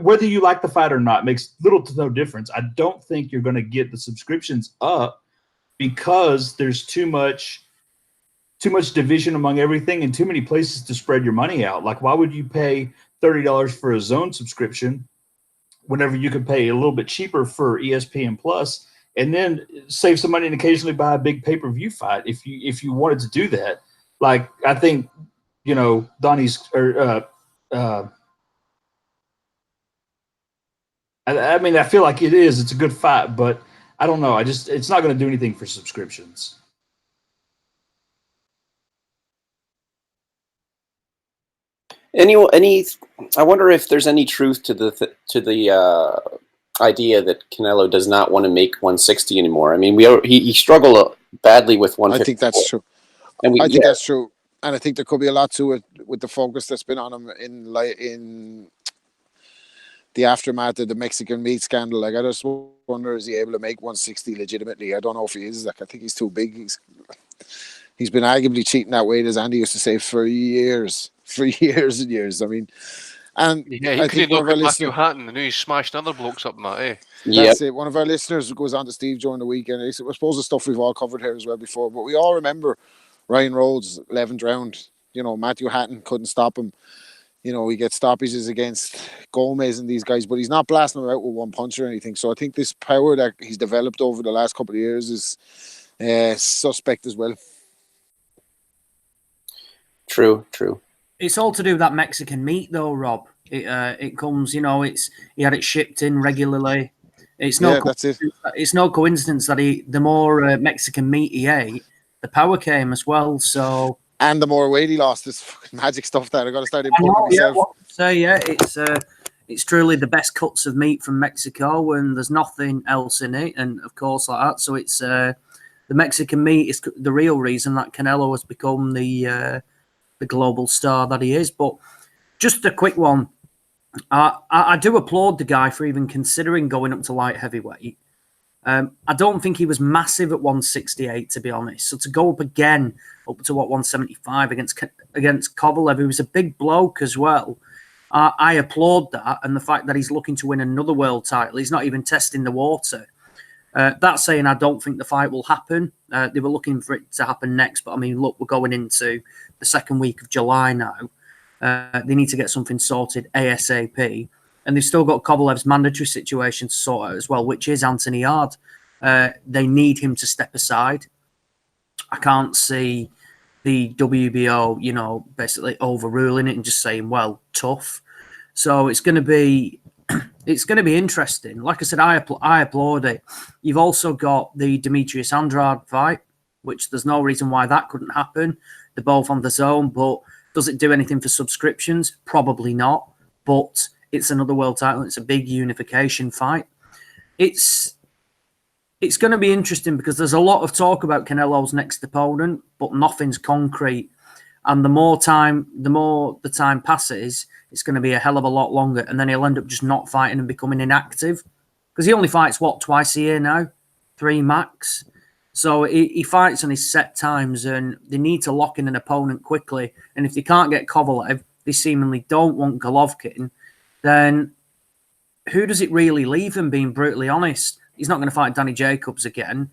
whether you like the fight or not makes little to no difference. I don't think you're going to get the subscriptions up because there's too much division among everything and too many places to spread your money out. Like, why would you pay $30 for a zone subscription whenever you could pay a little bit cheaper for ESPN Plus, and then save some money and occasionally buy a big pay-per-view fight if you wanted to do that? Like, I think, Donnie's I mean, I feel like it's a good fight, but I don't know. It's not going to do anything for subscriptions. I wonder if there's any truth to the idea that Canelo does not want to make 160 anymore. I mean, he struggled badly with 150. I think that's true. I think that's true, and I think there could be a lot to it with the focus that's been on him in the aftermath of the Mexican meat scandal. Like, I just wonder, is he able to make 160 legitimately? I don't know if he is. Like, I think he's too big. He's been arguably cheating that weight, as Andy used to say, for years and years. I mean, and yeah, he couldn't look at Matthew Hatton, and he's smashed other blokes up in that, eh? That's it. One of our listeners goes on to Steve during the weekend. I suppose the stuff we've all covered here as well before, but we all remember Ryan Rhodes, 11th round. Matthew Hatton couldn't stop him. He gets stoppages against Gomez and these guys, but he's not blasting them out with one punch or anything. So I think this power that he's developed over the last couple of years is suspect as well. True. It's all to do with that Mexican meat, though, Rob. It comes, he had it shipped in regularly. It's no, that's it. It's no coincidence that the more Mexican meat he ate, the power came as well. So, and the more weight he lost, this fucking magic stuff that I got to start importing myself. It's truly the best cuts of meat from Mexico, and there's nothing else in it, and of course like that. So it's the Mexican meat is the real reason that Canelo has become the global star that he is. But just a quick one. I do applaud the guy for even considering going up to light heavyweight. I don't think he was massive at 168, to be honest. So to go up again, up to 175 against Kovalev, who was a big bloke as well, I applaud that. And the fact that he's looking to win another world title, he's not even testing the water. That saying, I don't think the fight will happen. They were looking for it to happen next. But I mean, look, we're going into the second week of July now. They need to get something sorted ASAP. And they've still got Kovalev's mandatory situation to sort out as well, which is Anthony Yard. They need him to step aside. I can't see the WBO, basically overruling it and just saying, well, tough. So it's going to be interesting. Like I said, I applaud it. You've also got the Demetrius Andrade fight, which there's no reason why that couldn't happen. They're both on the zone, but does it do anything for subscriptions? Probably not. But it's another world title. It's a big unification fight. It's going to be interesting because there's a lot of talk about Canelo's next opponent, but nothing's concrete. And the more the time passes, it's going to be a hell of a lot longer. And then he'll end up just not fighting and becoming inactive. Because he only fights, twice a year now? 3 max. So he fights on his set times, and they need to lock in an opponent quickly. And if they can't get Kovalev, they seemingly don't want Golovkin, then who does it really leave him, being brutally honest? He's not going to fight Danny Jacobs again.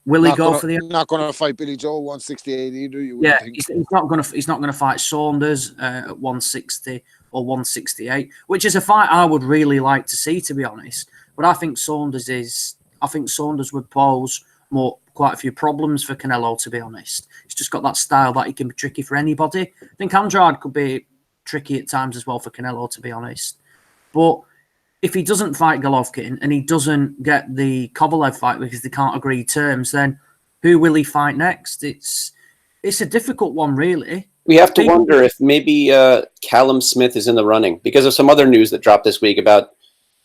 Will he go for the... Not going to fight Billy Joe 168 either, you Yeah, think. he's not going to fight Saunders at 160 or 168, which is a fight I would really like to see, to be honest. But I think Saunders would pose quite a few problems for Canelo, to be honest. He's just got that style that he can be tricky for anybody. I think Andrade could be tricky at times as well for Canelo, to be honest. But if he doesn't fight Golovkin and he doesn't get the Kovalev fight because they can't agree terms, then who will he fight next? It's a difficult one, really. We have to wonder if maybe Callum Smith is in the running because of some other news that dropped this week about,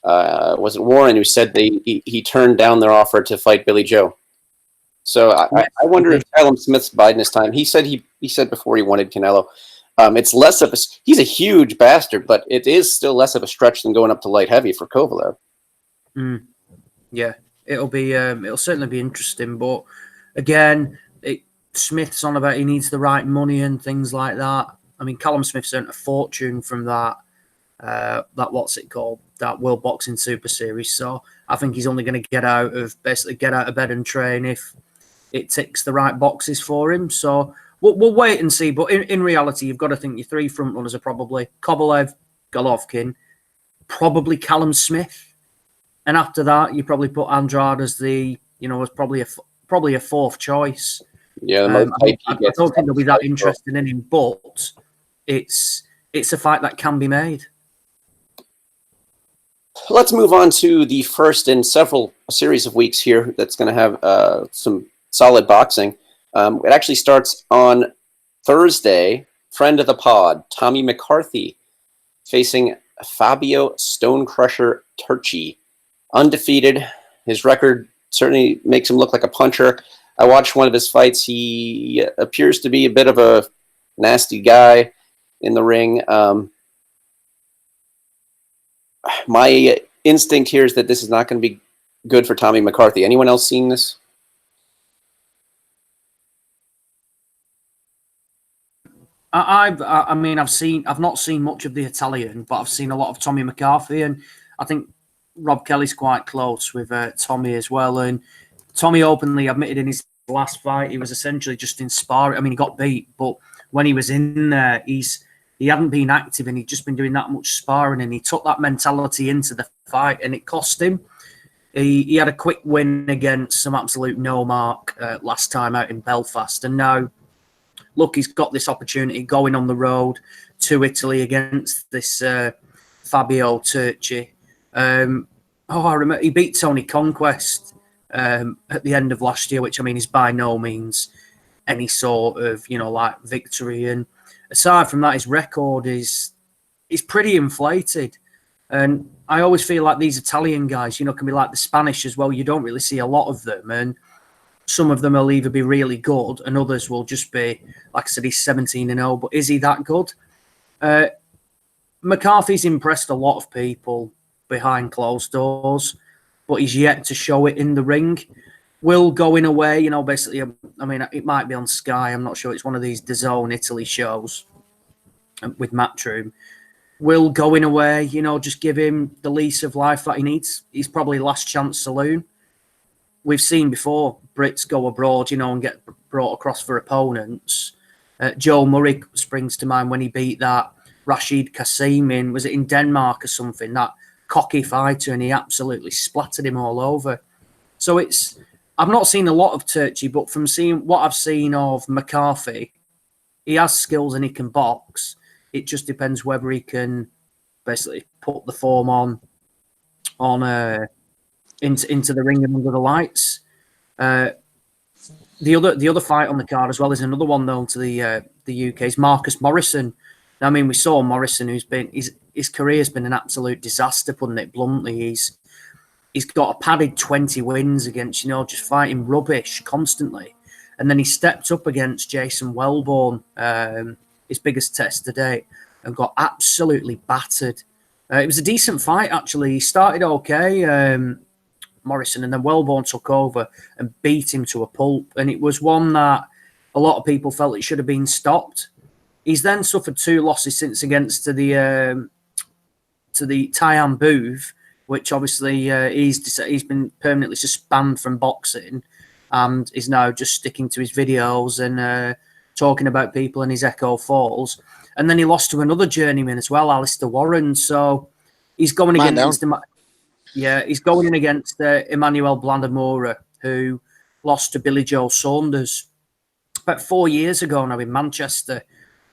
was it Warren who said he turned down their offer to fight Billy Joe? So I wonder if Callum Smith's biding his time. He said before he wanted Canelo. It's less of he's a huge bastard, but it is still less of a stretch than going up to light heavy for Kovalev. Yeah, it'll certainly be interesting. But again, Smith's on about he needs the right money and things like that. I mean, Callum Smith's earned a fortune from that what's it called? That World Boxing Super Series. So I think he's only going to get out of bed and train if it ticks the right boxes for him. So we'll wait and see. But in reality, you've got to think your 3 front runners are probably Kovalev, Golovkin, probably Callum Smith, and after that, you probably put Andrade as as probably a 4th choice. Yeah, I don't think they'll be that interested in him, but it's a fight that can be made. Let's move on to the first in several series of weeks here that's going to have some solid boxing. It actually starts on Thursday. Friend of the pod, Tommy McCarthy, facing Fabio Stonecrusher Turchi. Undefeated. His record certainly makes him look like a puncher. I watched one of his fights. He appears to be a bit of a nasty guy in the ring. My instinct here is that this is not going to be good for Tommy McCarthy. Anyone else seeing this? I've not seen much of the Italian, but I've seen a lot of Tommy McCarthy, and I think Rob Kelly's quite close with Tommy as well. And Tommy openly admitted in his last fight he was essentially just in sparring. I mean, he got beat, but when he was in there, he hadn't been active and he'd just been doing that much sparring, and he took that mentality into the fight, and it cost him. He had a quick win against some absolute no mark last time out in Belfast, and now look, he's got this opportunity going on the road to Italy against this Fabio Turchi. I remember he beat Tony Conquest at the end of last year, which I mean is by no means any sort of like victory. And aside from that, his record is pretty inflated. And I always feel like these Italian guys, can be like the Spanish as well. You don't really see a lot of them, and some of them will either be really good, and others will just be, like I said, he's 17-0. But is he that good? McCarthy's impressed a lot of people behind closed doors, but he's yet to show it in the ring. Will going away, basically, I mean, it might be on Sky. I'm not sure. It's one of these DAZN Italy shows with Matchroom. Will going away, just give him the lease of life that he needs. He's probably last chance saloon. We've seen before Brits go abroad, and get brought across for opponents. Joe Murray springs to mind when he beat that Rashid Kassim was it in Denmark or something, that cocky fighter, and he absolutely splattered him all over. So I've not seen a lot of Turchi, but from seeing what I've seen of McCarthy, he has skills and he can box. It just depends whether he can basically put the form on into the ring and under the lights. The other fight on the card as well is another one known to the UK's Marcus Morrison. Now, I mean, we saw Morrison, his career's been an absolute disaster, putting it bluntly. He's got a padded 20 wins against, just fighting rubbish constantly. And then he stepped up against Jason Wellborn, his biggest test to date, and got absolutely battered. It was a decent fight, actually. He started okay, Morrison, and then Wellborn took over and beat him to a pulp. And it was one that a lot of people felt it should have been stopped. He's then suffered 2 losses since against to the Tyan Booth, which obviously he's been permanently banned from boxing, and is now just sticking to his videos and talking about people in his Echo Falls. And then he lost to another journeyman as well, Alistair Warren. So he's going against he's going in against Emmanuel Blandamura, who lost to Billy Joe Saunders about 4 years ago now in Manchester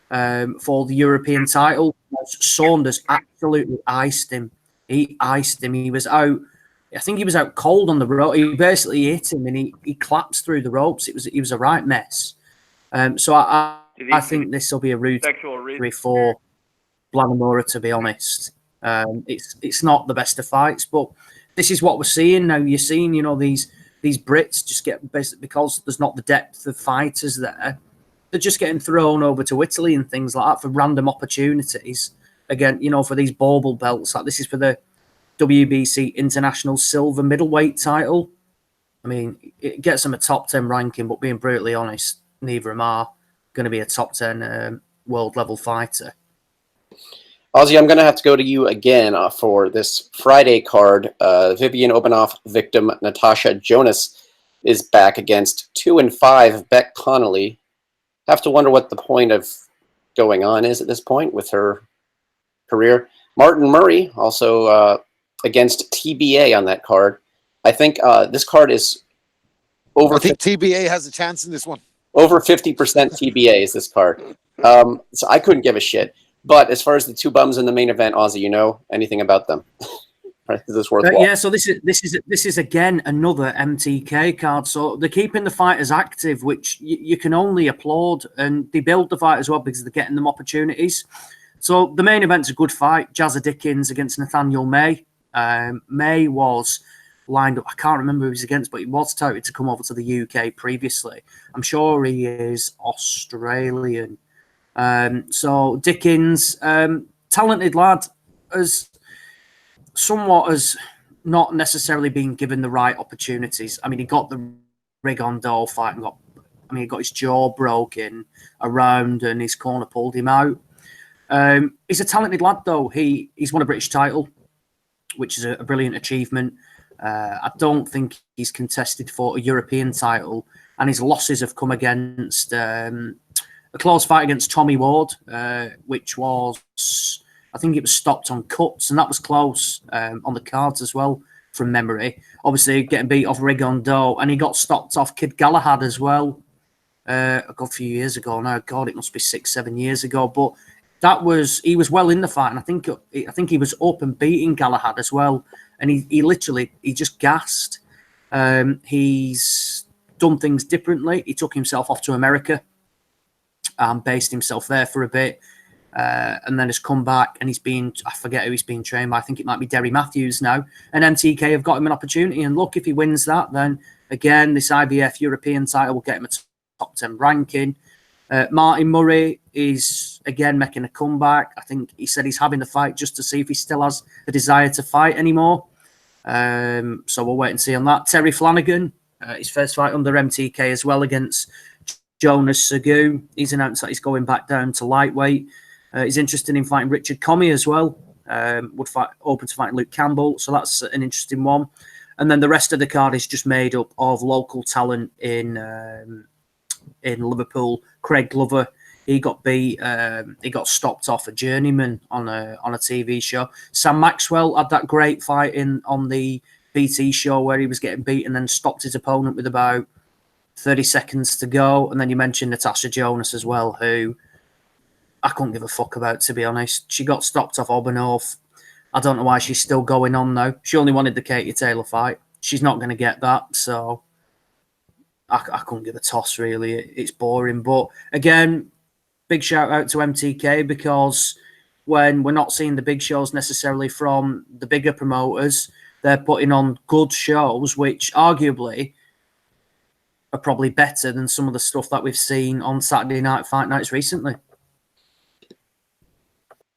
for the European title. Saunders absolutely iced him. He iced him. He was out. I think he was out cold on the rope. He basically hit him and he collapsed through the ropes. It was a right mess. So I think this will be a rude victory for Blandamura, to be honest. It's not the best of fights, but this is what we're seeing now. You're seeing, these Brits just get, basically, because there's not the depth of fighters there, they're just getting thrown over to Italy and things like that for random opportunities. Again, for these bauble belts, like this is for the WBC International Silver Middleweight title. I mean, it gets them a top 10 ranking, but being brutally honest, neither of them are going to be a top 10 world level fighter. Ozzy, I'm going to have to go to you again for this Friday card. Vivian Obanoff victim Natasha Jonas is back against 2-5 Beck Connolly. Have to wonder what the point of going on is at this point with her career. Martin Murray also against TBA on that card. I think this card is over. I think TBA has a chance in this one. Over 50% TBA is this card. So I couldn't give a shit. But as far as the 2 bums in the main event, Ozzy, anything about them? Is this worthwhile? Yeah, so this is again another MTK card. So they're keeping the fighters active, which you can only applaud, and they build the fight as well because they're getting them opportunities. So the main event's a good fight. Jazza Dickens against Nathaniel May. May was lined up. I can't remember who he was against, but he was touted to come over to the UK previously. I'm sure he is Australian. So Dickens, talented lad, has not necessarily been given the right opportunities. I mean, he got the Rigondeaux fight and he got his jaw broken around and his corner pulled him out. He's a talented lad, though. He's won a British title, which is a brilliant achievement. I don't think he's contested for a European title, and his losses have come against a close fight against Tommy Ward, which was, I think it was stopped on cuts, and that was close on the cards as well, from memory. Obviously, getting beat off Rigondeaux, and he got stopped off Kid Galahad as well. a good few years ago now. God, it must be 6-7 years ago. But he was well in the fight, and I think he was up and beating Galahad as well. And he literally just gassed. He's done things differently. He took himself off to America and based himself there for a bit. And then has come back and I forget who he's been trained by. I think it might be Derry Matthews now. And MTK have got him an opportunity. And look, if he wins that, then again, this IBF European title will get him a top 10 ranking. Martin Murray is again making a comeback. I think he said he's having the fight just to see if he still has the desire to fight anymore. So we'll wait and see on that. Terry Flanagan, his first fight under MTK as well against Jonas Sagu. He's announced that he's going back down to lightweight. He's interested in fighting Richard Comey as well. Open to fighting Luke Campbell. So that's an interesting one. And then the rest of the card is just made up of local talent in Liverpool. Craig Glover, he got beat. He got stopped off a journeyman on a TV show. Sam Maxwell had that great fight on the BT show where he was getting beat and then stopped his opponent with about 30 seconds to go. And then you mentioned Natasha Jonas as well, who I couldn't give a fuck about, to be honest. She got stopped off Obernoff. I don't know why she's still going on now. She only wanted the Katie Taylor fight. She's not going to get that, so I couldn't give a toss, really. It's boring. But again, big shout out to MTK, because when we're not seeing the big shows necessarily from the bigger promoters, they're putting on good shows, which arguably are probably better than some of the stuff that we've seen on Saturday night fight nights recently.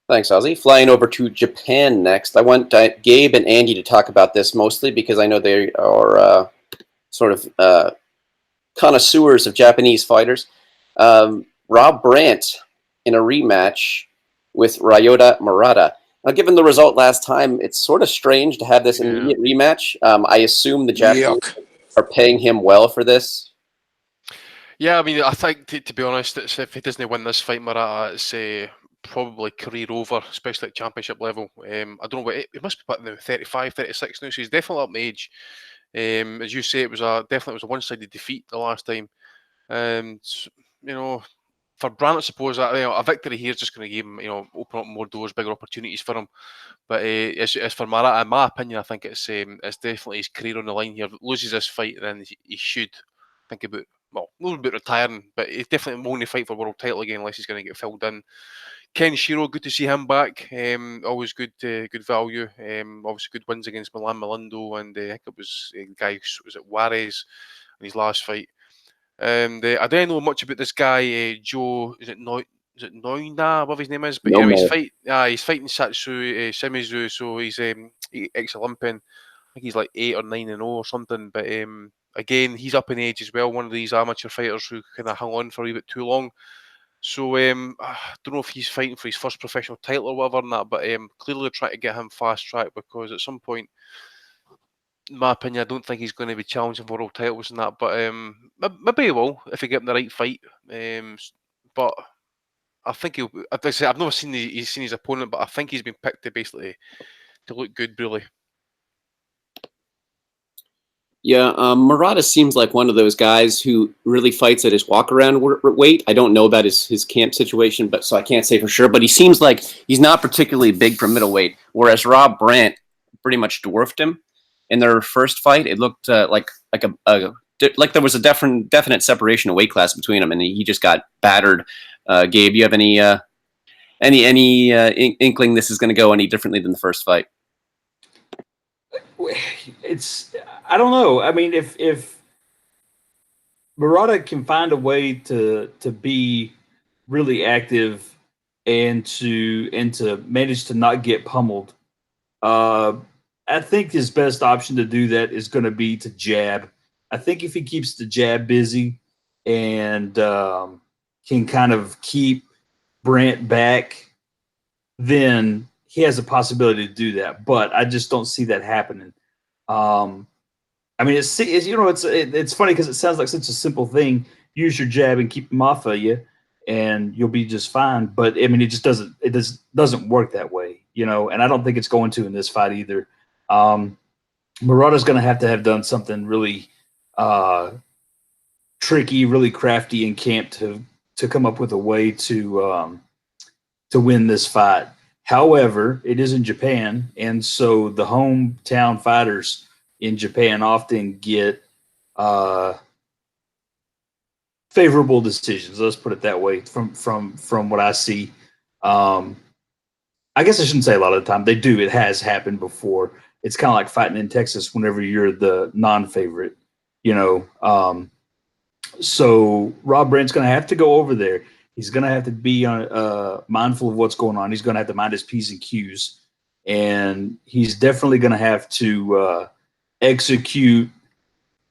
Thanks, Ozzy. Flying over to Japan next. I want Gabe and Andy to talk about this mostly because I know they are sort of connoisseurs of Japanese fighters. Rob Brandt in a rematch with Ryota Murata. Now, given the result last time, it's sort of strange to have this immediate rematch. I assume the Japanese are paying him well for this. Yeah, I mean, I think, to be honest, if he doesn't win this fight, Murata, it's probably career over, especially at championship level. I don't know what it must be putting now, 35, 36 now, so he's definitely up in age. As you say, it was definitely a one-sided defeat the last time. And for Brandt, I suppose that a victory here is just going to give him, open up more doors, bigger opportunities for him. But as for Murata, in my opinion, I think it's definitely his career on the line here. If he loses this fight, then he should think about, not about retiring, but he definitely won't fight for world title again unless he's going to get filled in. Ken Shiro, good to see him back. Always good value. Obviously good wins against Milan Melindo, and I think it was the guy, was it Juarez in his last fight. And I don't know much about this guy, Joe. Is it Noina? Whatever his name is, but he's fighting Satsu Shimizu, so he's ex-Olympian. I think he's like 8 or 9-0 or something. But again, he's up in age as well. One of these amateur fighters who kind of hung on for a wee bit too long. So I don't know if he's fighting for his first professional title or whatever and that, but clearly they're trying to get him fast track, because at some point, in my opinion, I don't think he's going to be challenging for world titles and that. But maybe he will if he get him the right fight. But I think he'll. I've never seen his opponent, but I think he's been picked to look good, really. Yeah, Murata seems like one of those guys who really fights at his walk-around weight. I don't know about his camp situation, but so I can't say for sure. But he seems like he's not particularly big for middleweight, whereas Rob Brandt pretty much dwarfed him in their first fight. It looked like there was a definite separation of weight class between them, and he just got battered. Gabe, you have any inkling this is going to go any differently than the first fight? I don't know. I mean, if Murata can find a way to be really active and to manage to not get pummeled, I think his best option to do that is going to be to jab. I think if he keeps the jab busy and can kind of keep Brandt back, then he has a possibility to do that. But I just don't see that happening. I mean, it's funny because it sounds like such a simple thing. Use your jab and keep them off of you, and you'll be just fine. But I mean, it doesn't work that way, And I don't think it's going to in this fight either. Murata's going to have done something really tricky, really crafty in camp to come up with a way to win this fight. However, it is in Japan, and so the hometown fighters in Japan often get favorable decisions. Let's put it that way. From what I see, I guess I shouldn't say a lot of the time. They do. It has happened before. It's kind of like fighting in Texas whenever you're the non-favorite, you know. So Rob Brant's going to have to go over there. He's going to have to be mindful of what's going on. He's going to have to mind his P's and Q's. And he's definitely going to have to execute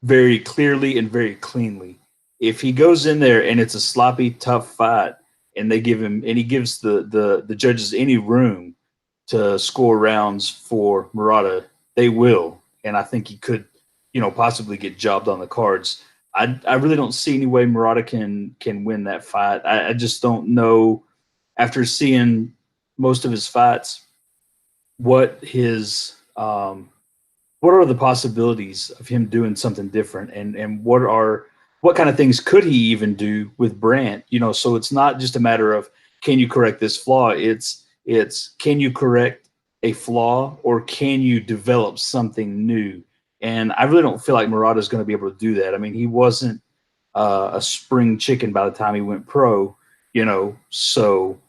very clearly and very cleanly. If he goes in there and it's a sloppy, tough fight, and they give him, and he gives the judges any room to score rounds for Murata, they will. And I think he could, you know, possibly get jobbed on the cards. I really don't see any way Murata can win that fight. I just don't know, after seeing most of his fights, what are the possibilities of him doing something different, and what kind of things could he even do with Brandt? You know, so it's not just a matter of can you correct this flaw. It's can you correct a flaw, or can you develop something new? And I really don't feel like Murata is going to be able to do that. I mean, he wasn't a spring chicken by the time he went pro, you know, so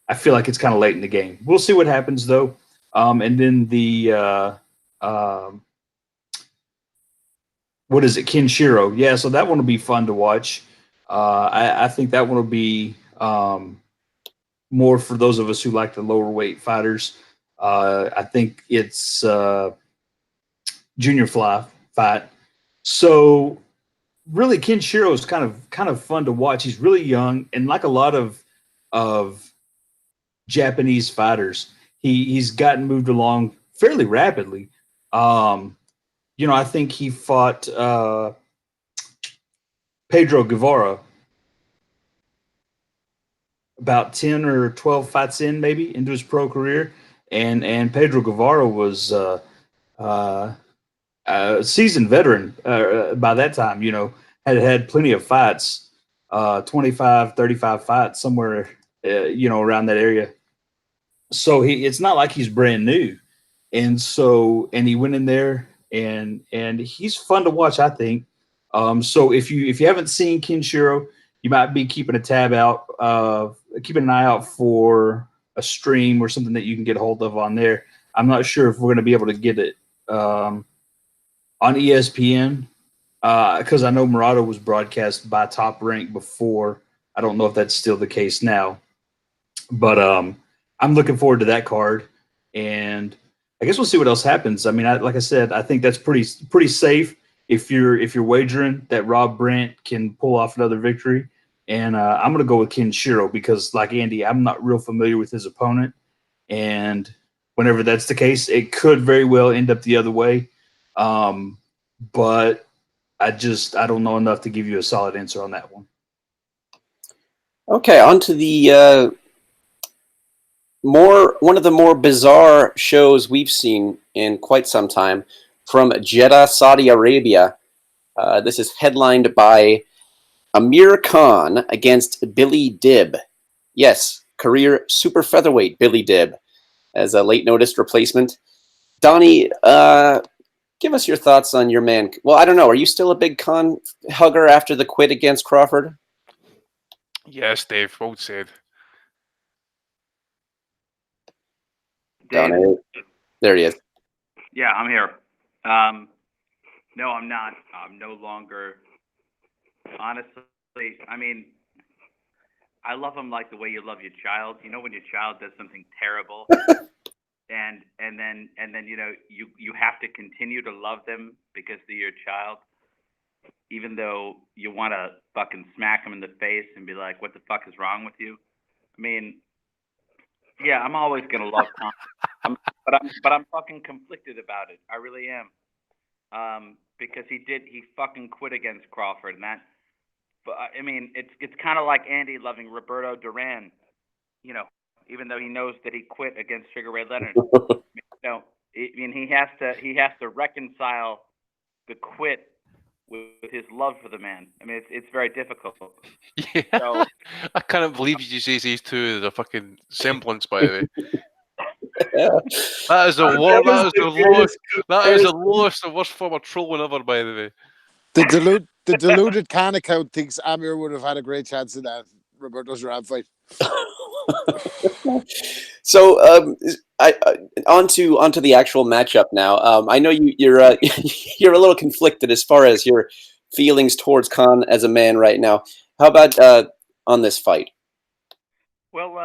I feel like it's kind of late in the game. We'll see what happens, though. And then what is it, Kenshiro? Yeah, so that one will be fun to watch. I think that one will be more for those of us who like the lower weight fighters. I think it's junior fly fight. So really, Kenshiro is kind of fun to watch. He's really young, and like a lot of Japanese fighters, he's gotten moved along fairly rapidly. You know, I think he fought Pedro Guevara about 10 or 12 fights in, maybe, into his pro career. And Pedro Guevara was a seasoned veteran by that time, you know, had plenty of fights, 25, 35 fights, somewhere, you know, around that area. So it's not like he's brand new. And he went in there, and he's fun to watch, I think. So if you haven't seen Kenshiro, you might be keeping an eye out for a stream or something that you can get a hold of on there. I'm not sure if we're going to be able to get it on ESPN, because I know Murata was broadcast by Top Rank before. I don't know if that's still the case now, but I'm looking forward to that card, and I guess we'll see what else happens. I mean, like I said, I think that's pretty safe if you're wagering that Rob Brandt can pull off another victory. And I'm going to go with Kenshiro because, like Andy, I'm not real familiar with his opponent, and whenever that's the case, it could very well end up the other way. But I don't know enough to give you a solid answer on that one. Okay, on to the one of the more bizarre shows we've seen in quite some time, from Jeddah, Saudi Arabia. This is headlined by Amir Khan against Billy Dibb. Yes, career super featherweight Billy Dibb as a late notice replacement. Donnie, give us your thoughts on your man. Well, I don't know. Are you still a big Khan hugger after the quit against Crawford? Yes, Dave. Well said. Dave, Donnie, there he is. yeah, I'm here. No, I'm not. I'm no longer. Honestly, I mean, I love him like the way you love your child. You know, when your child does something terrible, and then you know you have to continue to love them because they're your child, even though you want to fucking smack them in the face and be like, "What the fuck is wrong with you?" I mean, yeah, I'm always gonna love Tom, but I'm fucking conflicted about it. I really am, because he fucking quit against Crawford, and that. But I mean, it's kind of like Andy loving Roberto Duran, you know, even though he knows that he quit against Sugar Ray Leonard. You know, I mean, he has to reconcile the quit with his love for the man. I mean, it's very difficult. Yeah. So, I can't believe you say these two as a fucking semblance, by the way. Yeah. That is the worst. That is the lowest. greatest That is the comparison. lowest and worst form of trolling ever, by the way. The deluded can account thinks Amir would have had a great chance in that Roberto's Rab fight. So, onto the actual matchup now. I know you're you're a little conflicted as far as your feelings towards Khan as a man right now. How about on this fight? well,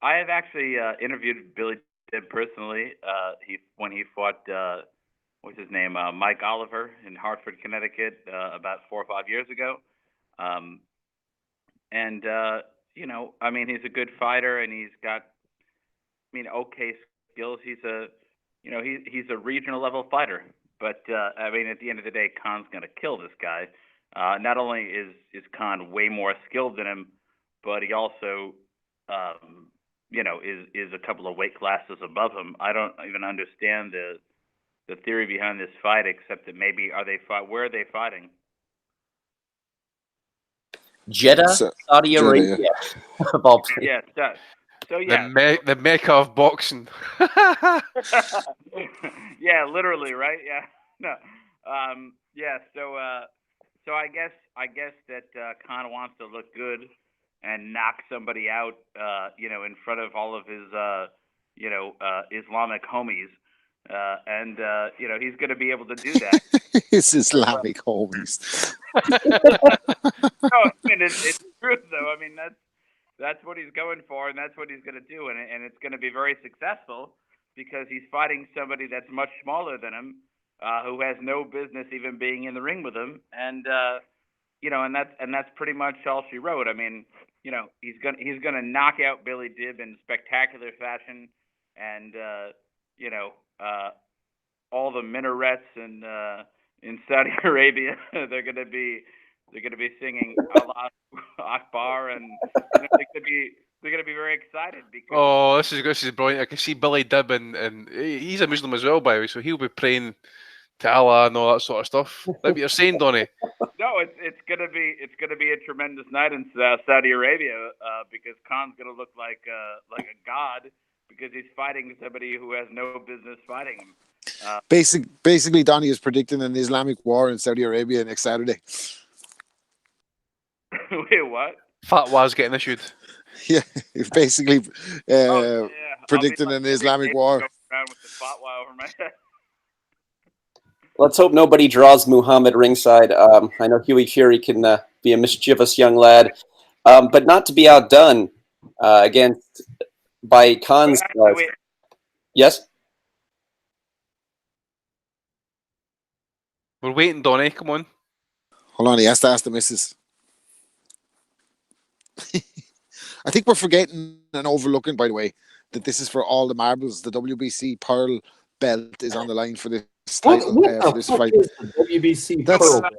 I have actually interviewed Billy Dib personally. When he fought what's his name, Mike Oliver in Hartford, Connecticut, about 4 or 5 years ago. And you know, I mean, he's a good fighter, and he's got, I mean, okay skills. He's a, you know, he's a regional level fighter. But I mean, at the end of the day, Khan's gonna kill this guy. Not only is Khan way more skilled than him, but he also, you know, is a couple of weight classes above him. I don't even understand the theory behind this fight, except that maybe where are they fighting? Jeddah, Saudi Jeddah, Arabia. Of all places. Yeah, so yeah, The mecca of boxing. yeah, literally, right? Yeah, no, yeah. So I guess that Khan wants to look good and knock somebody out, you know, in front of all of his, you know, Islamic homies, and you know, he's going to be able to do that. His Islamic homies. No, I mean it's true though. I mean that's what he's going for, and that's what he's going to do, and it's going to be very successful because he's fighting somebody that's much smaller than him, who has no business even being in the ring with him, and you know, and that's pretty much all she wrote. I mean, you know, he's gonna knock out Billy Dib in spectacular fashion, and you know, all the minarets and in Saudi Arabia, they're gonna be singing Allah Akbar, and you know, they're gonna be very excited because. Oh, this is brilliant. I can see Billy Dib, and he's a Muslim as well, by the way, so he'll be praying to Allah and all that sort of stuff. Like what you're saying, Donnie. No, it's gonna be a tremendous night in Saudi Arabia because Khan's gonna look like a god because he's fighting somebody who has no business fighting him. Basically, Donnie is predicting an Islamic war in Saudi Arabia next Saturday. Wait, what? Fatwa's getting issued. Yeah, he's basically predicting an Islamic war. Go around with the fatwa over my head. Let's hope nobody draws Muhammad ringside. I know Huey Fury can be a mischievous young lad, but not to be outdone against by Khan's. Yes. We're waiting, Donnie. Come on. Hold on, he has to ask the missus. I think we're forgetting and overlooking, by the way, that this is for all the marbles. The WBC Pearl belt is on the line for this title, for this fight. WBC That's- Pearl.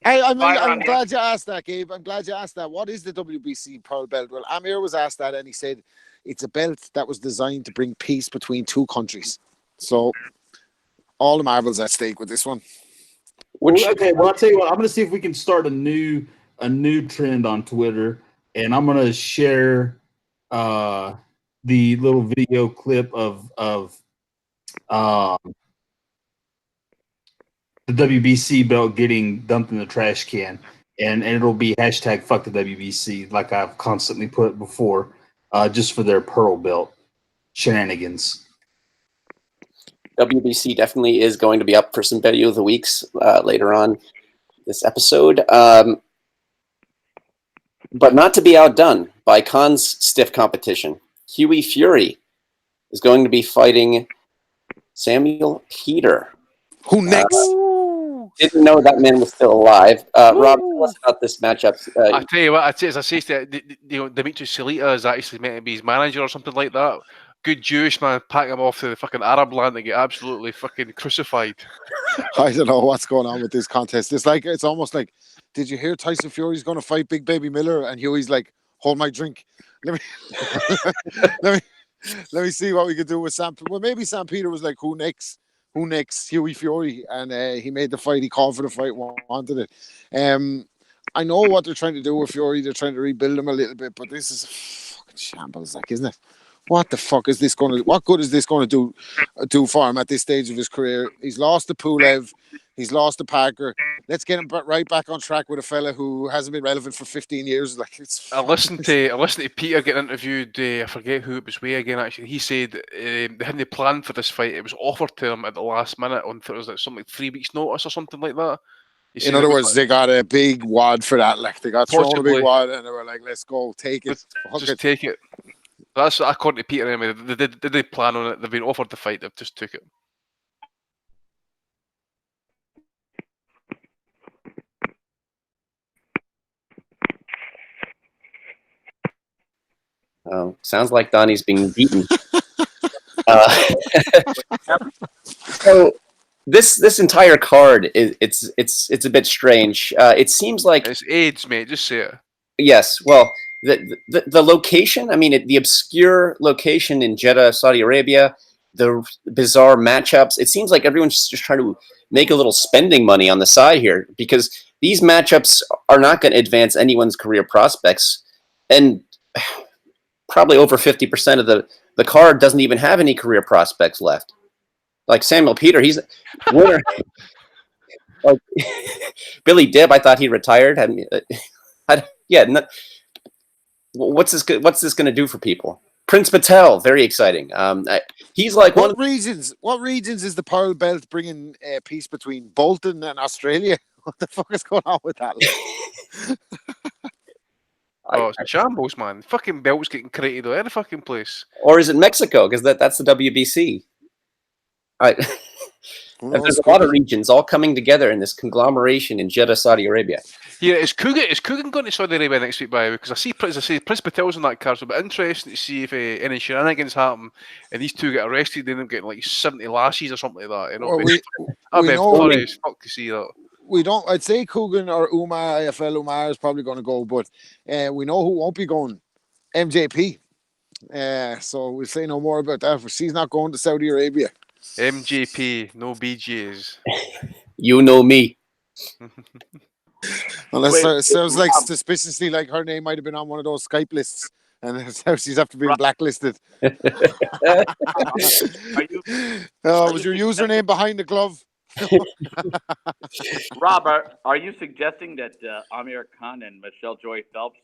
I'm glad you asked that, Gabe. I'm glad you asked that. What is the WBC Pearl belt? Well, Amir was asked that, and he said it's a belt that was designed to bring peace between two countries. So, all the marbles at stake with this one. Okay, well, I'll tell you what. I'm going to see if we can start a new trend on Twitter, and I'm going to share the little video clip of the WBC belt getting dumped in the trash can, and it'll be hashtag fuck the WBC, like I've constantly put before, just for their Pearl belt shenanigans. WBC definitely is going to be up for some video of the weeks later on this episode. But not to be outdone by Khan's stiff competition. Huey Fury is going to be fighting Samuel Peter. Who next? Didn't know that man was still alive. Rob, tell us about this matchup. I tell you what, as I say, you know, Demetrius Salita is actually meant to be his manager or something like that. Good Jewish man, pack him off to the fucking Arab land and get absolutely fucking crucified. I don't know what's going on with this contest. It's almost like, did you hear Tyson Fury's going to fight Big Baby Miller? And Huey's like, hold my drink. Let me see what we could do with Sam. Well, maybe Sam Peter was like, who next? who next? Huey Fury, and he made the fight. He called for the fight, wanted it. I know what they're trying to do with Fury. They're trying to rebuild him a little bit, but this is fucking shambles, like, isn't it? What the fuck is this going to? What good is this going to do for him at this stage of his career? He's lost to Pulev, he's lost to Parker. Let's get him right back on track with a fella who hasn't been relevant for 15 years. Like, it's. I listened to Peter getting interviewed. I forget who it was with again. Actually, he said they hadn't planned for this fight. It was offered to him at the last minute on it was like something like 3 weeks' notice or something like that. In other words, they got a big wad for that. Like, they got thrown a big wad, and they were like, "Let's go, take it, just take it." That's according to Peter. Anyway, they plan on it. They've been offered the fight. They've just took it. Oh, sounds like Donnie's being beaten. So this entire card it's a bit strange. It seems like It's AIDS, mate. Just say it. yes. Well, the location. I mean, the obscure location in Jeddah, Saudi Arabia. The bizarre matchups. It seems like everyone's just trying to make a little spending money on the side here because these matchups are not going to advance anyone's career prospects, and probably over 50% of the card doesn't even have any career prospects left. Like Samuel Peter, he's a winner. Like, Billy Dibb, I thought he retired. What's this going to do for people? Prince Patel, very exciting. He's like What regions is the Pearl Belt bringing peace between Bolton and Australia? What the fuck is going on with that? It's a shambles, man. Fucking belts getting created all over the fucking place. Or is it Mexico? Because that's the WBC. There's a lot of regions all coming together in this conglomeration in Jeddah, Saudi Arabia. Yeah, is Coogan going to Saudi Arabia next week, by the way? Because I see Prince Patel's on that card, so it'll be interesting to see if any shenanigans happen and these two get arrested, they end up getting like 70 lashes or something like that. You know, Well, that'd be funny as fuck to see that. We don't. I'd say Coogan or Umar, AFL Umar is probably going to go, but we know who won't be going. MJP. So we'll say no more about that. She's not going to Saudi Arabia. MJP, no BJs. You know me. Unless it sounds like suspiciously like her name might have been on one of those Skype lists, and that's how she's after being blacklisted. Was your username behind the glove? Robert, are you suggesting that Amir Khan and Michelle Joy Phelps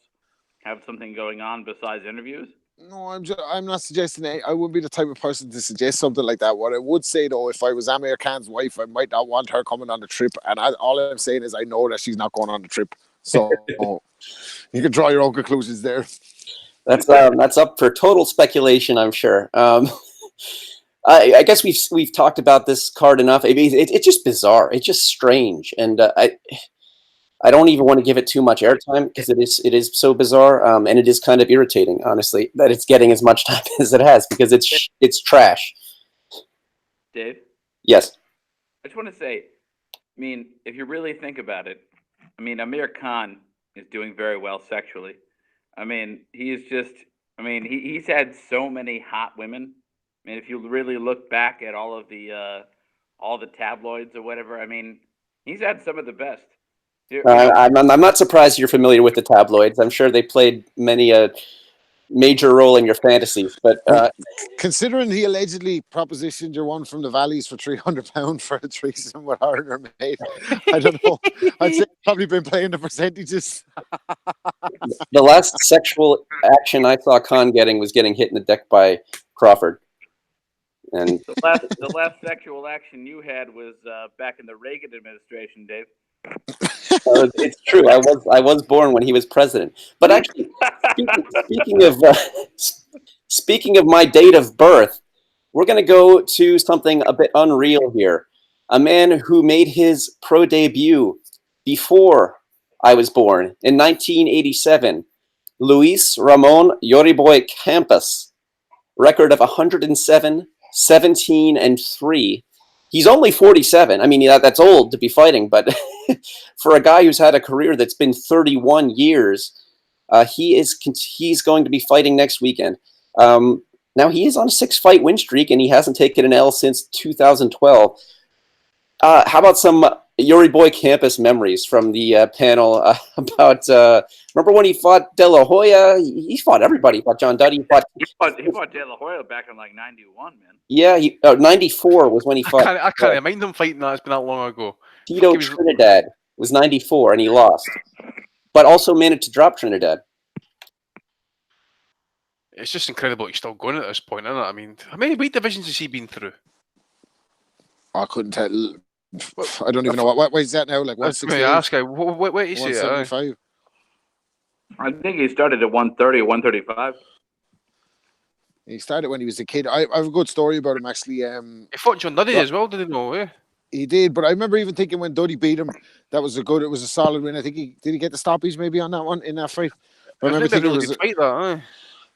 have something going on besides interviews? No, I'm not suggesting it. I wouldn't be the type of person to suggest something like that. What I would say, though, if I was Amir Khan's wife, I might not want her coming on the trip. And all I'm saying is I know that she's not going on the trip. So you can draw your own conclusions there. That's up for total speculation, I'm sure. I guess we've talked about this card enough. It's just bizarre. It's just strange, and I don't even want to give it too much airtime because it is so bizarre, and it is kind of irritating, honestly, that it's getting as much time as it has because it's trash. Dave? Yes. I just want to say, I mean, if you really think about it, I mean, Amir Khan is doing very well sexually. I mean, he's had so many hot women. I mean, if you really look back at all the tabloids or whatever, I mean, he's had some of the best. I'm not surprised you're familiar with the tabloids. I'm sure they played many a major role in your fantasies. But considering he allegedly propositioned your one from the Valleys for £300 for a threesome with her and her mate, I don't know. I'd say he's probably been playing the percentages. The last sexual action I saw Khan getting was getting hit in the deck by Crawford. And the last sexual action you had was back in the Reagan administration, Dave. It's true. I was born when he was president. But actually, speaking of my date of birth, we're going to go to something a bit unreal here. A man who made his pro debut before I was born in 1987, Luis Ramon Yoriboy Campas, record of 107, 17, and 3. He's only 47. I mean, that's old to be fighting, but for a guy who's had a career that's been 31 years, he's going to be fighting next weekend. Now he is on a 6-fight win streak, and he hasn't taken an L since 2012. How about some Yuri Boy Campas memories from the panel about? Remember when he fought De La Hoya? He fought everybody. He fought John Duddy. He fought De La Hoya back in like '91, man. Yeah, 94 was when he fought. I can't mind him fighting that. It's been that long ago. Tito Trinidad was 94, and he lost, but also managed to drop Trinidad. It's just incredible he's still going at this point, isn't it? I mean, how many weight divisions has he been through? I couldn't tell. I don't even know what is that now. Like 160. Ask what is it? 175. I think he started at 130 or 135. He started when he was a kid. I have a good story about him actually. He fought John Duddy as well, did he know? Yeah. He did, but I remember even thinking when Duddy beat him, it was a solid win. I think did he get the stoppies maybe on that one in that fight? I remember thinking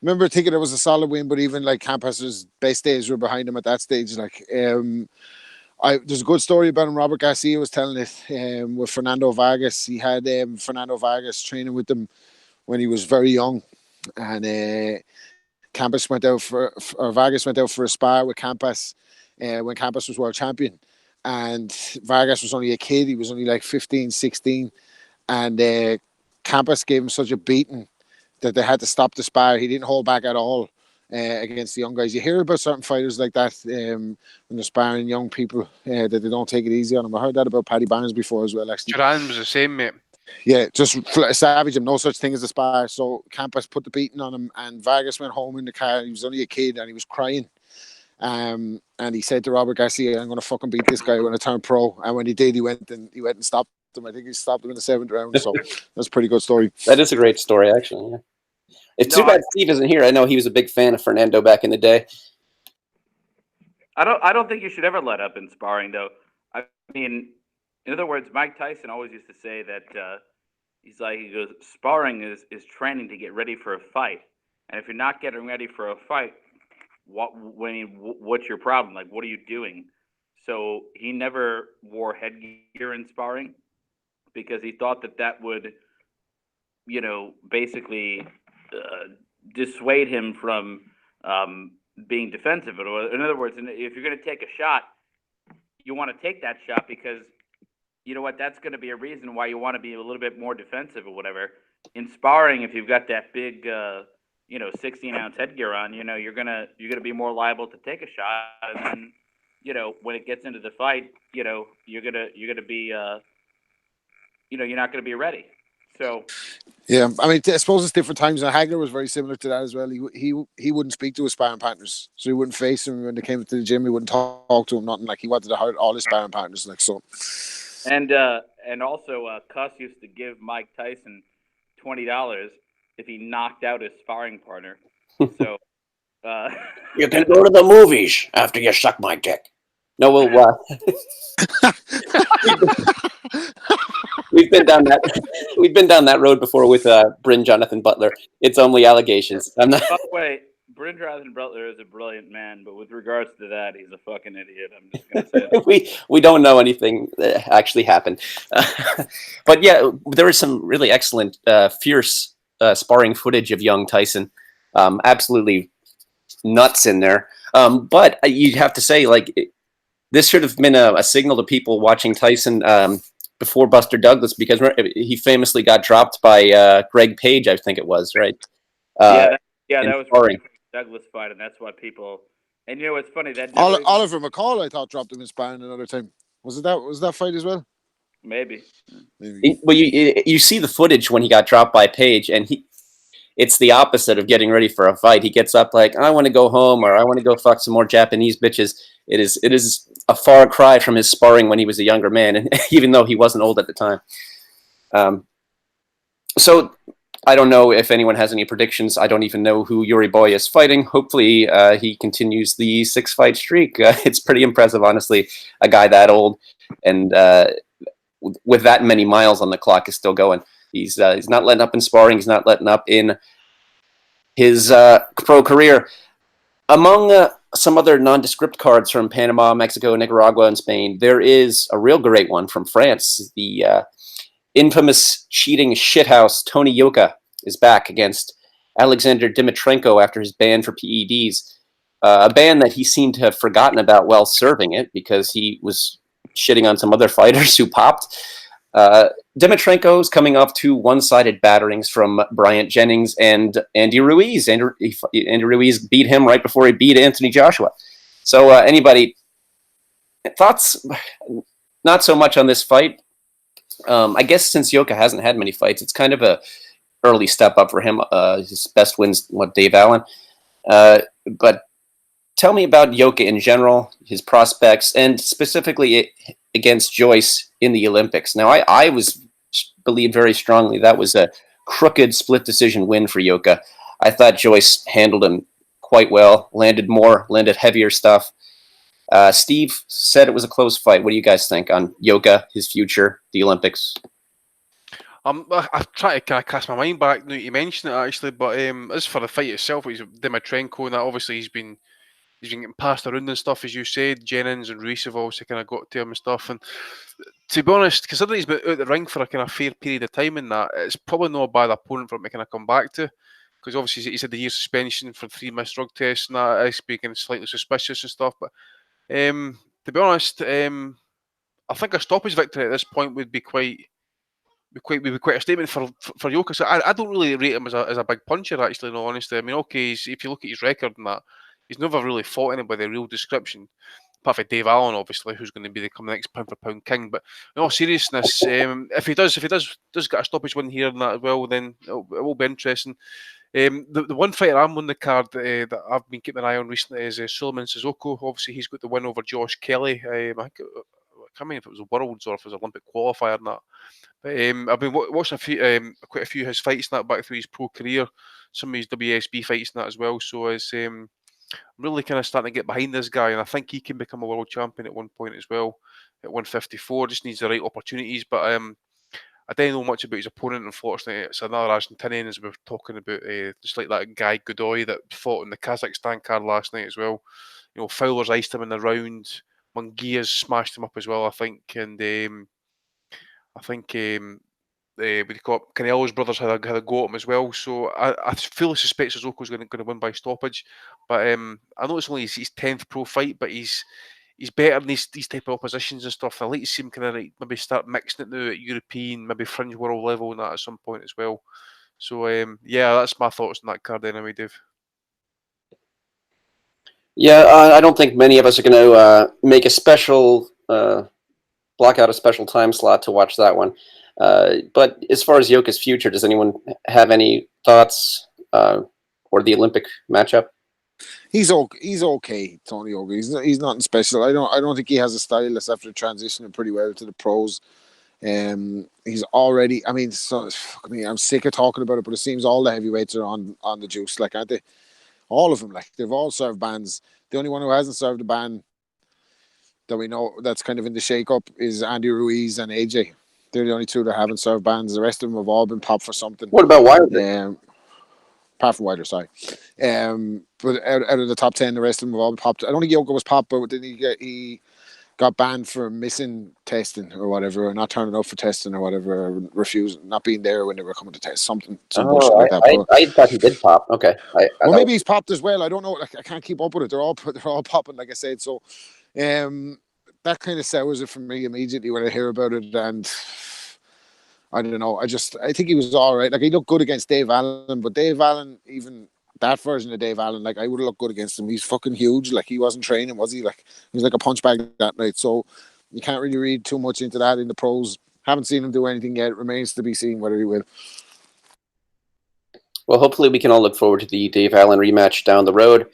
remember thinking it was a solid win, but even like Campas's best days were behind him at that stage. Like, there's a good story about him. Robert Garcia was telling it with Fernando Vargas. He had Fernando Vargas training with them when he was very young, and Vargas went out for a spar with Campas when Campas was world champion, and Vargas was only a kid. He was only like 15, 16, and Campas gave him such a beating that they had to stop the spar. He didn't hold back at all against the young guys. You hear about certain fighters like that when they're sparring young people that they don't take it easy on them. I heard that about Paddy Barnes before as well, actually. Duran was the same, mate. Yeah, just savage him. No such thing as a spar. So Campas put the beating on him, and Vargas went home in the car. He was only a kid, and he was crying. And he said to Robert Garcia, "I'm going to fucking beat this guy when I turn pro." And when he did, he went and stopped him. I think he stopped him in the 7th round. So that's a pretty good story. That is a great story, actually. Yeah. It's too bad Steve isn't here. I know he was a big fan of Fernando back in the day. I don't think you should ever let up in sparring, though. I mean, in other words, Mike Tyson always used to say that he goes, sparring is training to get ready for a fight, and if you're not getting ready for a fight, what's your problem? Like, what are you doing? So he never wore headgear in sparring because he thought that would, basically dissuade him from being defensive. In other words, if you're going to take a shot, you want to take that shot because you know what, that's going to be a reason why you want to be a little bit more defensive or whatever. In sparring, if you've got that big 16-ounce headgear on, you're gonna be more liable to take a shot, and then when it gets into the fight, you're gonna be you're not gonna be ready. So yeah, I mean, I suppose it's different times. And Hagler was very similar to that as well. He wouldn't speak to his sparring partners, so he wouldn't face them when they came to the gym. He wouldn't talk to them, nothing. Like, he wanted to hurt all his sparring partners, like so. And also, Cuss used to give Mike Tyson $20 if he knocked out his sparring partner. So you can go to the movies after you suck my dick. No, we'll. We've been down that road before with Bryn Jonathan Butler. It's only allegations. I'm not. By the way, Bryn Jonathan Butler is a brilliant man, but with regards to that, he's a fucking idiot. I'm just gonna say that. we don't know anything that actually happened, but yeah, there is some really excellent, fierce sparring footage of young Tyson. Absolutely nuts in there. But you'd have to say, like, this should have been a signal to people watching Tyson before Buster Douglas, because he famously got dropped by Greg Page, I think it was, right? That was the Douglas fight, and that's what people. And it's funny that Oliver McCall, I thought, dropped him in sparring another time. Was that fight as well? Maybe. Well, you see the footage when he got dropped by Page, and it's the opposite of getting ready for a fight. He gets up like, I want to go home, or I want to go fuck some more Japanese bitches. It is a far cry from his sparring when he was a younger man, and even though he wasn't old at the time. So I don't know if anyone has any predictions. I don't even know who Yuri Boy is fighting. Hopefully he continues the 6-fight streak. It's pretty impressive, honestly. A guy that old and with that many miles on the clock is still going. He's not letting up in sparring. He's not letting up in his pro career. Among some other nondescript cards from Panama, Mexico, Nicaragua, and Spain, there is a real great one from France. The infamous cheating shithouse Tony Yoka is back against Alexander Dimitrenko after his ban for PEDs. a ban that he seemed to have forgotten about while serving it because he was shitting on some other fighters who popped. Dimitrenko's coming off 2 one-sided batterings from Bryant Jennings and Andy Ruiz. Andy Ruiz beat him right before he beat Anthony Joshua. So anybody, thoughts? Not so much on this fight. I guess since Yoka hasn't had many fights, it's kind of a early step up for him. His best win's, Dave Allen. But tell me about Yoka in general, his prospects, and specifically against Joyce in the Olympics. Now, I believe very strongly that was a crooked split decision win for Yoka. I thought Joyce handled him quite well, landed heavier stuff. Steve said it was a close fight. What do you guys think on Yoka, his future, the Olympics? I've tried to kind of cast my mind back now you mentioned it actually, but as for the fight itself, he's Dimitrenko, and that obviously he's been getting passed around and stuff, as you said. Jennings and Ruiz have also kind of got to him and stuff. And to be honest, considering he's been out the ring for a kind of fair period of time in that, it's probably not a bad opponent for him to kind of come back to. Because obviously he's had the year suspension for 3 missed drug tests, and that is being slightly suspicious and stuff. But to be honest, I think a stoppage victory at this point would be quite a statement for Yoka. So I don't really rate him as a big puncher, actually, in all honesty. I mean, okay, if you look at his record and that, he's never really fought anybody of real description, apart from Dave Allen, obviously, who's going to be the next pound-for-pound king. But in all seriousness, if he does get a stoppage win here and that as well, then it will be interesting. The one fighter I'm on the card that I've been keeping an eye on recently is Suleiman Sissoko. Obviously, he's got the win over Josh Kelly. I can't remember if it was a Worlds or if it was an Olympic qualifier and that. But I've been watching quite a few of his fights and that back through his pro career, some of his WSB fights and that as well. So it's I'm really kind of starting to get behind this guy, and I think he can become a world champion at one point as well at 154. Just needs the right opportunities, but I don't know much about his opponent, unfortunately. It's another Argentinian, as we were talking about, just like that guy Godoy that fought in the Kazakhstan card last night as well. You know, Fowler's iced him in the round. Munguia's smashed him up as well, I think. And I think Canelo's brothers had a go at him as well. So I fully suspect Sissoko's going to win by stoppage. But I know it's only his 10th pro fight, but he's better in these type of oppositions and stuff. I like to see him kind of like maybe start mixing it now at European, maybe fringe world level and that at some point as well. So yeah, that's my thoughts on that card anyway, Dave. Yeah, I don't think many of us are going to make a special block out a special time slot to watch that one. But as far as Yoka's future, does anyone have any thoughts or the Olympic matchup? He's okay, Tony Yoka. He's nothing special. I don't think he has a style that's after transitioning pretty well to the pros. He's already. I mean, I'm sick of talking about it, but it seems all the heavyweights are on the juice, like, aren't they? All of them, like, they've all served bans. The only one who hasn't served a ban that we know that's kind of in the shake-up is Andy Ruiz and AJ. They're the only two that haven't served bans. The rest of them have all been popped for something. What about Wilder? Apart from Wilder, sorry. But out of the top 10, the rest of them have all been popped. I don't think Yoka was popped, but didn't he got banned for missing testing or whatever, or not turning up for testing or whatever, or refusing, not being there when they were coming to test, some bullshit like that. I thought he did pop. Okay. Well, maybe he's popped as well. I don't know. Like, I can't keep up with it. They're all popping, like I said. So, that kind of sours it for me immediately when I hear about it. And I don't know. I think he was all right. Like, he looked good against Dave Allen, but Dave Allen, even that version of Dave Allen, like, I would have looked good against him. He's fucking huge. Like, he wasn't training, was he? Like, he was like a punch bag that night. So you can't really read too much into that in the pros. Haven't seen him do anything yet. It remains to be seen whether he will. Well, hopefully we can all look forward to the Dave Allen rematch down the road.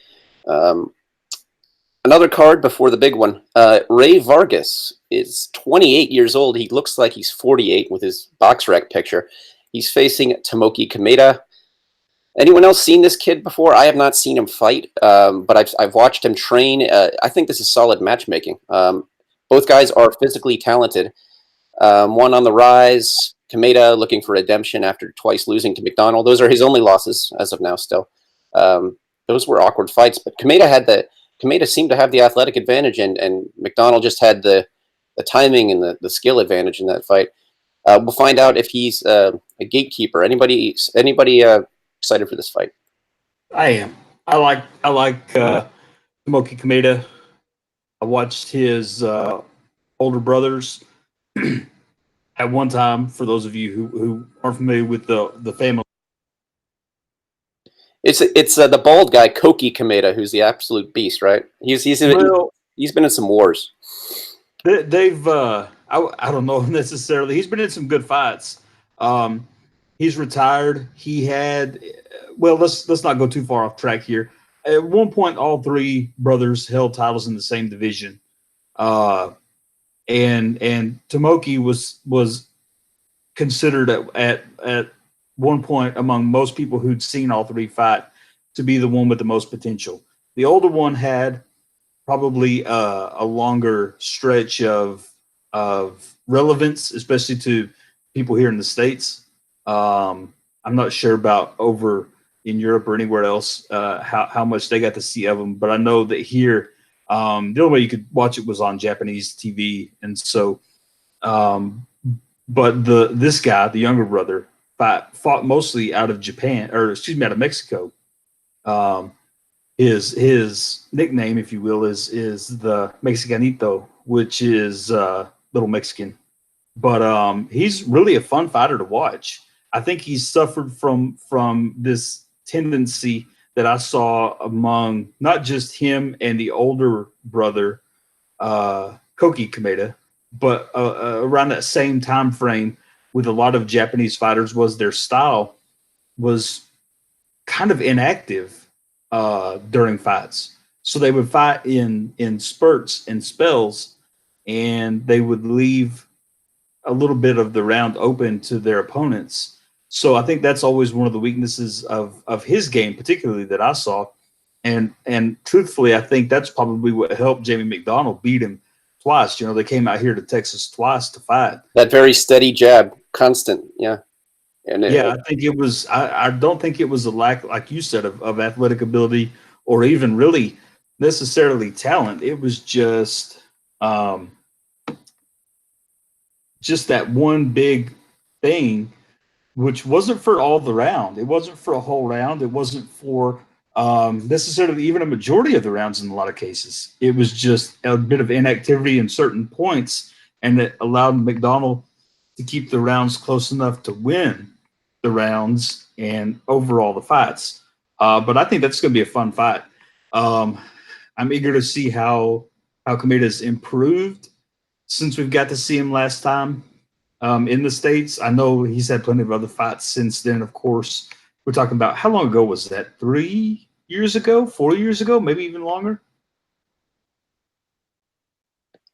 Another card before the big one. Ray Vargas is 28 years old. He looks like he's 48 with his BoxRec picture. He's facing Tomoki Kameda. Anyone else seen this kid before? I have not seen him fight, but I've watched him train. I think this is solid matchmaking. Both guys are physically talented. One on the rise. Kameda looking for redemption after twice losing to McDonald. Those are his only losses as of now still. Those were awkward fights, but Kameda seemed to have the athletic advantage, and McDonald just had the timing and the skill advantage in that fight. We'll find out if he's a gatekeeper. Anybody excited for this fight? I am. I like Tomoki Kameda. I watched his older brothers at one time. For those of you who aren't familiar with the family, It's the bald guy Koki Kameda, who's the absolute beast, right? He's been in some wars. they've I don't know necessarily. He's been in some good fights. He's retired. He had let's not go too far off track here. At one point, all three brothers held titles in the same division. And Tomoki was considered at one point among most people who'd seen all three fight to be the one with the most potential. The older one had probably a longer stretch of relevance, especially to people here in the States. I'm not sure about over in Europe or anywhere else how much they got to see of him, but I know that here the only way you could watch it was on Japanese TV, and so. But this guy, the younger brother, fought mostly out of Japan, or excuse me, out of Mexico. His nickname, if you will, is the Mexicanito, which is little Mexican. But he's really a fun fighter to watch. I think he's suffered from this tendency that I saw among not just him and the older brother, Koki Kameda, but around that same time frame with a lot of Japanese fighters was their style was kind of inactive during fights. So they would fight in spurts and spells, and they would leave a little bit of the round open to their opponents. So I think that's always one of the weaknesses of his game, particularly that I saw. And truthfully, I think that's probably what helped Jamie McDonald beat him twice. They came out here to Texas twice to fight. That very steady jab, constant, yeah. I think it was. I don't think it was a lack, like you said, of athletic ability or even really necessarily talent. It was just that one big thing, which wasn't for all the round. It wasn't for a whole round. It wasn't for necessarily even a majority of the rounds in a lot of cases. It was just a bit of inactivity in certain points, and it allowed McDonald to keep the rounds close enough to win the rounds and overall the fights. But I think that's going to be a fun fight. I'm eager to see how Kameda's improved since we've got to see him last time in the States. I know he's had plenty of other fights since then, of course. We're talking about, how long ago was that? 3 years ago? 4 years ago? Maybe even longer?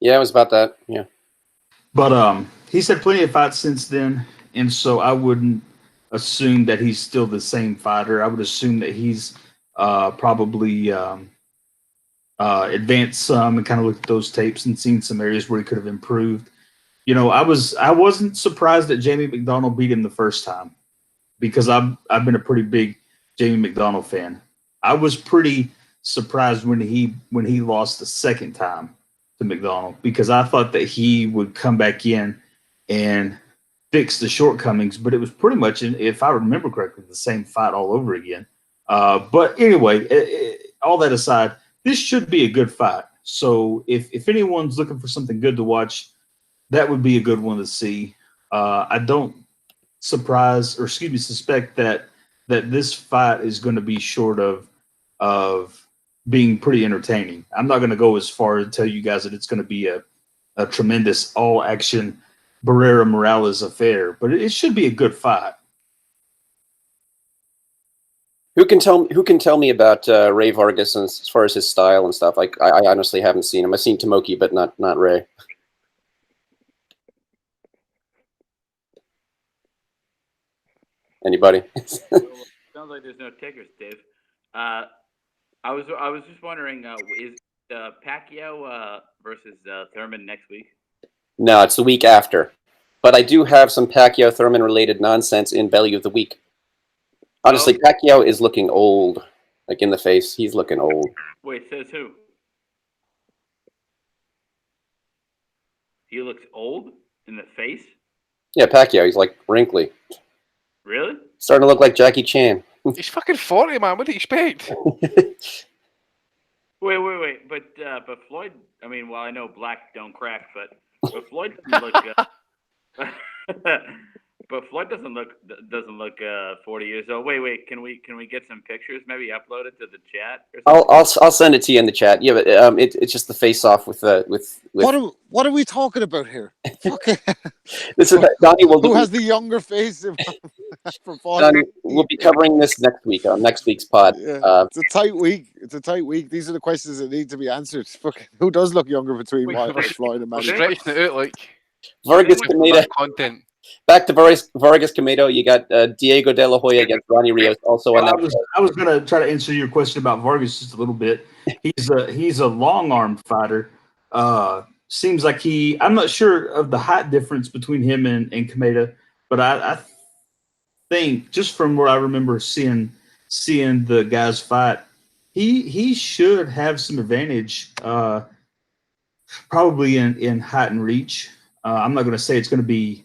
Yeah, it was about that, yeah. But he's had plenty of fights since then, and so I wouldn't assume that he's still the same fighter. I would assume that he's probably advanced some and kind of looked at those tapes and seen some areas where he could have improved. I wasn't surprised that Jamie McDonald beat him the first time, because I've been a pretty big Jamie McDonald fan. I was pretty surprised when he lost the second time to McDonald, because I thought that he would come back in and fix the shortcomings, but it was pretty much, if I remember correctly, the same fight all over again. But anyway, all that aside, this should be a good fight. So if anyone's looking for something good to watch, that would be a good one to see. I don't suspect that this fight is going to be short of being pretty entertaining. I'm not going to go as far as tell you guys that it's going to be a tremendous all-action Barrera Morales affair, but it should be a good fight. Who can tell me about Ray Vargas as far as his style and stuff? I honestly haven't seen him. I've seen Tomoki, but not Ray. Anybody? Sounds like there's no takers, Dave. I was just wondering, is Pacquiao versus Thurman next week? No, it's the week after. But I do have some Pacquiao Thurman related nonsense in Belly of the Week. Honestly, Pacquiao is looking old, like in the face. He's looking old. Wait, says who? He looks old in the face? Yeah, Pacquiao. He's like wrinkly. Really? Starting to look like Jackie Chan. He's fucking 40, man. What do you expect? Wait. But Floyd. I mean, well, I know black don't crack, but Floyd doesn't look. But Floyd doesn't look 40 years old. Wait. Can we get some pictures? Maybe upload it to the chat. Or I'll send it to you in the chat. Yeah, but it's just the face off with. What are we talking about here? This is Donnie. Who has the younger face? Donnie, we'll be covering this next week on next week's pod. Yeah, it's a tight week. These are the questions that need to be answered. Who does look younger between Floyd and Manny? Stretching it out like Vargas Cameda. Content. Back to Vargas Cameda. You got Diego De La Hoya against Ronnie Rios. Also on that. I was going to try to answer your question about Vargas just a little bit. He's a long arm fighter. Seems like I'm not sure of the height difference between him and Cameda, but I think just from what I remember seeing the guys fight, he should have some advantage, probably in height and reach. I'm not going to say it's going to be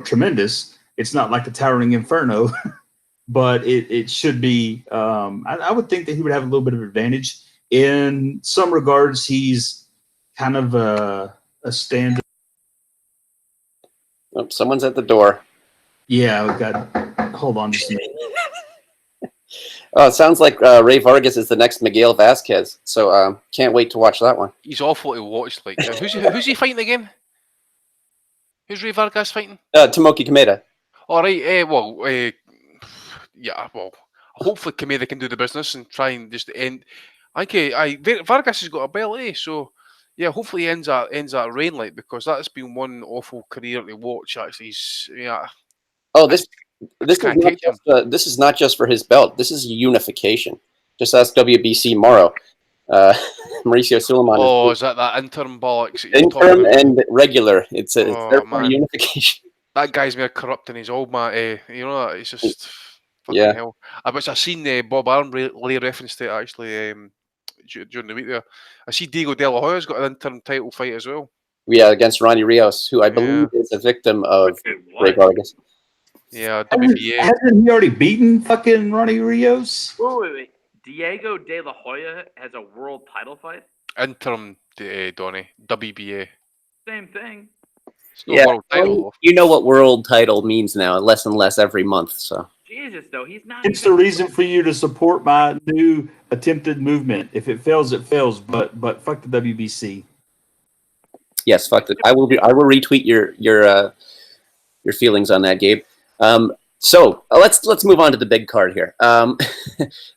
tremendous. It's not like the Towering Inferno, but it should be. I would think that he would have a little bit of advantage in some regards. He's kind of a standard. Oh, someone's at the door. Yeah, we got. Hold on just a minute. Oh, it sounds like Ray Vargas is the next Miguel Vasquez. So can't wait to watch that one. He's awful to watch. Like, who's he fighting again? Who's Ray Vargas fighting? Tomoki Kameda. All right. Yeah. Well, hopefully Kameda can do the business and try and just end. Vargas has got a belt, so yeah. Hopefully he ends that reign, like, because that's been one awful career to watch. Actually, Oh, this is not just for his belt. This is unification. Just ask WBC Morrow. Mauricio Suleiman. Oh, is that interim bollocks? Interim and regular. It's there for unification. That guy's more corrupt than his old man. It's just fucking hell. I seen Bob Arum lay reference to it actually during the week there. I see Diego De La Hoya's got an interim title fight as well. Yeah, against Ronnie Rios, who I believe is a victim of Ray Vargas. Yeah, WBA. Hasn't he already beaten fucking Ronnie Rios? Wait. Diego De La Hoya has a world title fight? Interim, Donnie. WBA. Same thing. It's no world title. You know what world title means now, less and less every month. So Jesus, though, he's not. It's the reason for you to support my new attempted movement. If it fails, it fails. But fuck the WBC. Yes, fuck it. I will retweet your feelings on that, Gabe. So let's move on to the big card here.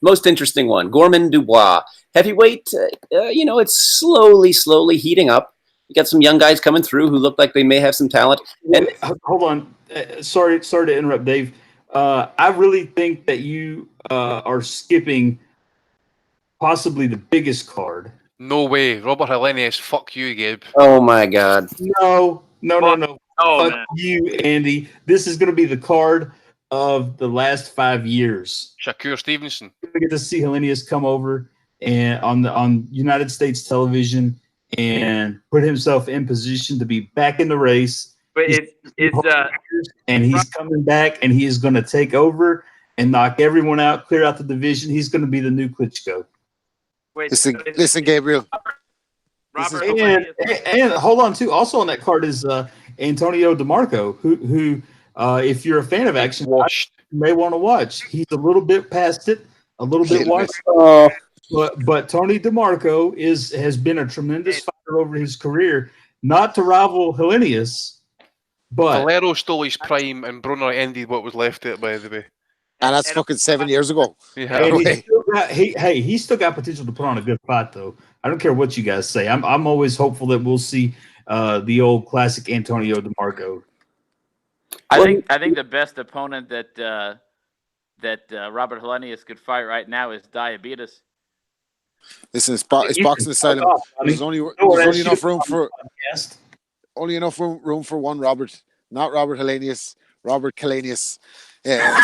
Most interesting one, Gorman Dubois, heavyweight. It's slowly heating up. You got some young guys coming through who look like they may have some talent. And hold on, sorry to interrupt, Dave. I really think that you are skipping possibly the biggest card. No way, Robert Helenius. Fuck you, Gabe. Oh my God. No. Oh, fuck you, Andy. This is going to be the card of the last 5 years. Shakur Stevenson. We get to see Helenius come over and on United States television and put himself in position to be back in the race. But he's coming back and he is going to take over and knock everyone out, clear out the division. He's going to be the new Klitschko. Listen, Gabriel. Robert and hold on too. Also on that card is Antonio DeMarco, who if you're a fan of action, you may want to watch. He's a little bit past it, a little bit washed. But Tony DeMarco has been a tremendous fighter over his career. Not to rival Helenius, but Valero stole his prime and Brunner ended what was left of it, by the way. And that's fucking 7 years ago. Yeah. He's still got potential to put on a good fight, though. I don't care what you guys say. I'm always hopeful that we'll see the old classic Antonio DeMarco. I think the best opponent that Robert Helenius could fight right now is Diabetes. Listen, it's boxing asylum. There's only enough room for one Robert, not Robert Helenius, Robert Kalenius. Yeah.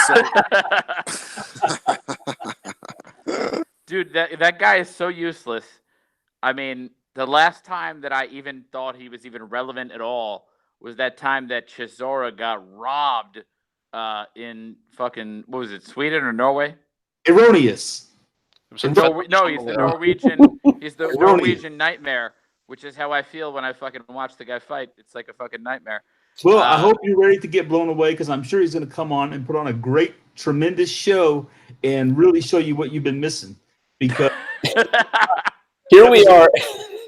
Dude, that guy is so useless. I mean, the last time that I even thought he was even relevant at all was that time that Chisora got robbed in fucking, what was it, Sweden or Norway? Erroneous. was a No, trip. he's the Norwegian. He's the Norwegian nightmare, which is how I feel when I fucking watch the guy fight. It's like a fucking nightmare. Well, I hope you're ready to get blown away because I'm sure he's going to come on and put on a great, tremendous show and really show you what you've been missing. Because here we are.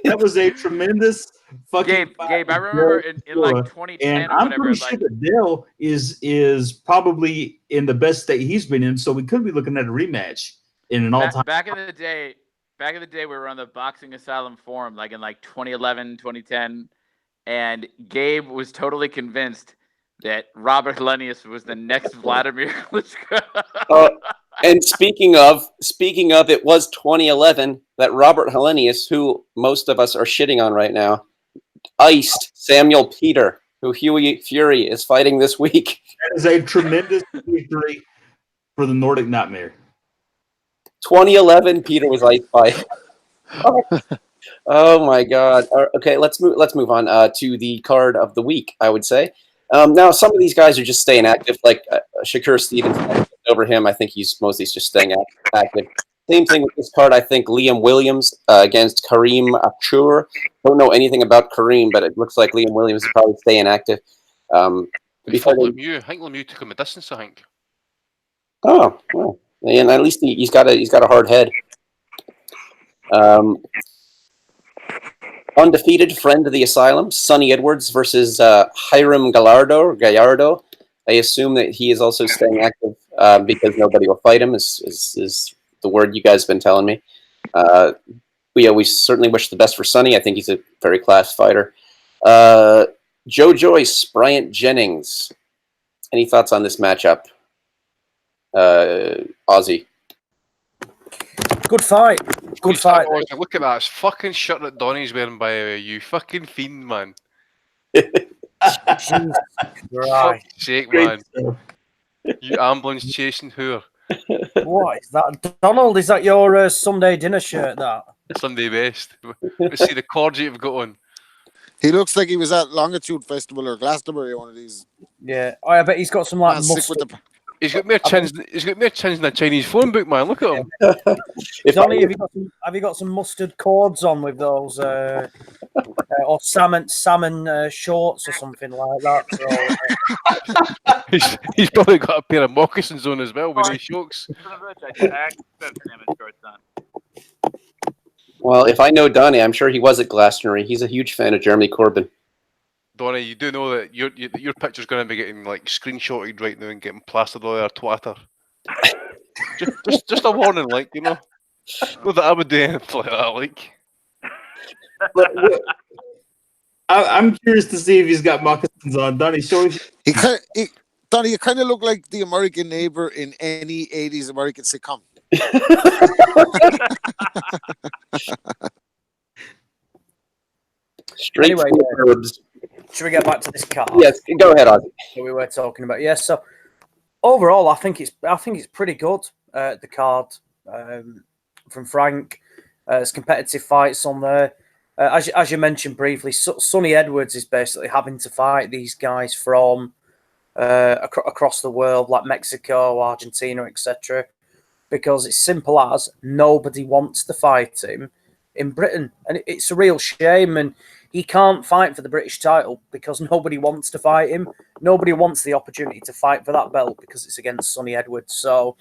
That was a tremendous fucking Gabe, I remember in like 2010 and or I'm whatever. pretty sure that Dale is probably in the best state he's been in, so we could be looking at a rematch in an all-time. Back in the day, we were on the Boxing Asylum forum, like in 2011, 2010, and Gabe was totally convinced that Robert Helenius was the next Vladimir Klitschko. And speaking of, it was 2011 that Robert Helenius, who most of us are shitting on right now, iced Samuel Peter, who Huey Fury is fighting this week. That is a tremendous victory for the Nordic Nightmare. 2011, Peter was iced by. Oh my God! Okay, let's move on to the card of the week. I would say. Now, some of these guys are just staying active, like Shakur Stevens. Over him, I think he's mostly just staying active. Same thing with this card. I think Liam Williams against Kareem Achur. Don't know anything about Kareem, but it looks like Liam Williams is probably staying active. I think Lemieux took him a distance. I think. Oh, well, and at least he's got a hard head. Undefeated friend of the asylum, Sonny Edwards versus Hiram Gallardo. I assume that he is also staying active because nobody will fight him. Is the word you guys have been telling me? We certainly wish the best for Sonny. I think he's a very class fighter. Joe Joyce, Bryant Jennings. Any thoughts on this matchup? Ozzy. Good fight. Good fight. Look at that fucking shirt that Donnie's wearing, by the way. You fucking fiend, man. Jesus Christ. Sake, man. You ambulance chasing whore. What is that? Donald, is that your Sunday dinner shirt, that? Sunday best. Let's see the cords you've got on. He looks like he was at Longitude Festival or Glastonbury, one of these. Yeah. Oh, I bet he's got some like mustard. He's got more chins than a Chinese phone book, man. Look at him. Donnie, have you got some mustard cords on with those, or salmon shorts or something like that? He's probably got a pair of moccasins on as well with his shocks. Well, if I know Donnie, I'm sure he was at Glastonbury. He's a huge fan of Jeremy Corbyn. Donnie, you do know that your picture's going to be getting like screenshotted right now and getting plastered all over Twitter. just a warning, like, you know. Not that I would do anything like that, like. I'm curious to see if he's got moccasins on. Donnie, show me. Donnie, you kind of look like the American neighbor in any 80s American sitcom. Straight anyway, to the verbs. Should we get back to this card? Yes, go ahead, Ozzy. That we were talking about. Yes. So overall, I think it's pretty good. The card from Frank, there's competitive fights on there. As you mentioned briefly, Sonny Edwards is basically having to fight these guys from across the world, like Mexico, Argentina, etc. Because it's simple as nobody wants to fight him in Britain, and it's a real shame. And he can't fight for the British title because nobody wants to fight him. Nobody wants the opportunity to fight for that belt because it's against Sonny Edwards. So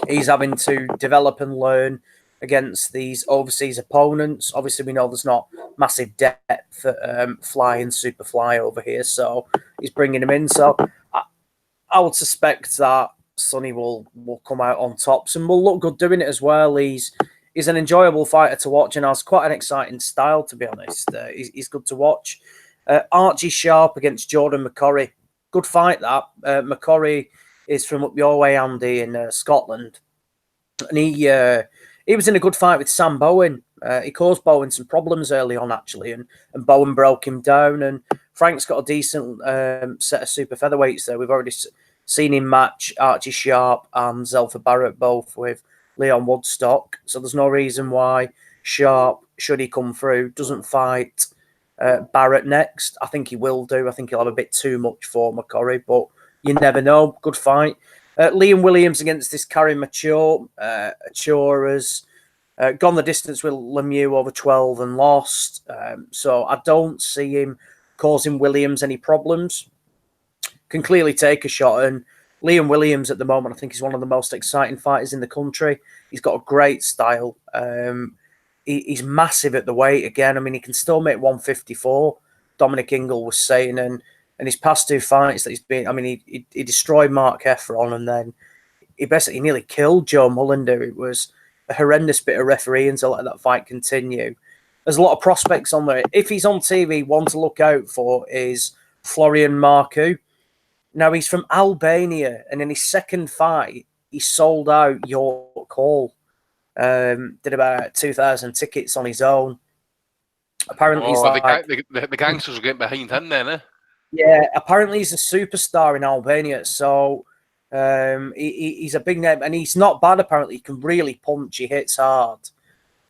he's having to develop and learn against these overseas opponents. Obviously, we know there's not massive depth at Fly and Superfly over here, so he's bringing him in. So I would suspect that Sonny will come out on tops and will look good doing it as well. He's an enjoyable fighter to watch and has quite an exciting style, to be honest. He's good to watch. Archie Sharp against Jordan McCorry. Good fight, that. McCorry is from up your way, Andy, in Scotland. And he was in a good fight with Sam Bowen. He caused Bowen some problems early on, actually, and Bowen broke him down. And Frank's got a decent set of super featherweights there. We've already seen him match Archie Sharp and Zelfa Barrett, both with Leon Woodstock. So there's no reason why Sharp, should he come through, doesn't fight Barrett next. I think he will do. I think he'll have a bit too much for McCorry, but you never know. Good fight. Liam Williams against this Karim Mature. Mature has gone the distance with Lemieux over 12 and lost. So I don't see him causing Williams any problems. Can clearly take a shot. And Liam Williams at the moment, I think, is one of the most exciting fighters in the country. He's got a great style. He's massive at the weight again. I mean, he can still make 154. Dominic Ingle was saying, and his past 2 fights that he's been, I mean, he destroyed Mark Heffron, and then he basically nearly killed Joe Mullender. It was a horrendous bit of refereeing to let that fight continue. There's a lot of prospects on there. If he's on TV, one to look out for is Florian Marku. Now, he's from Albania, and in his second fight, he sold out York Hall. Did about 2,000 tickets on his own. Apparently, he's like, the gangsters are getting behind him then, eh? Yeah, apparently he's a superstar in Albania. So he's a big name, and he's not bad. Apparently, he can really punch. He hits hard.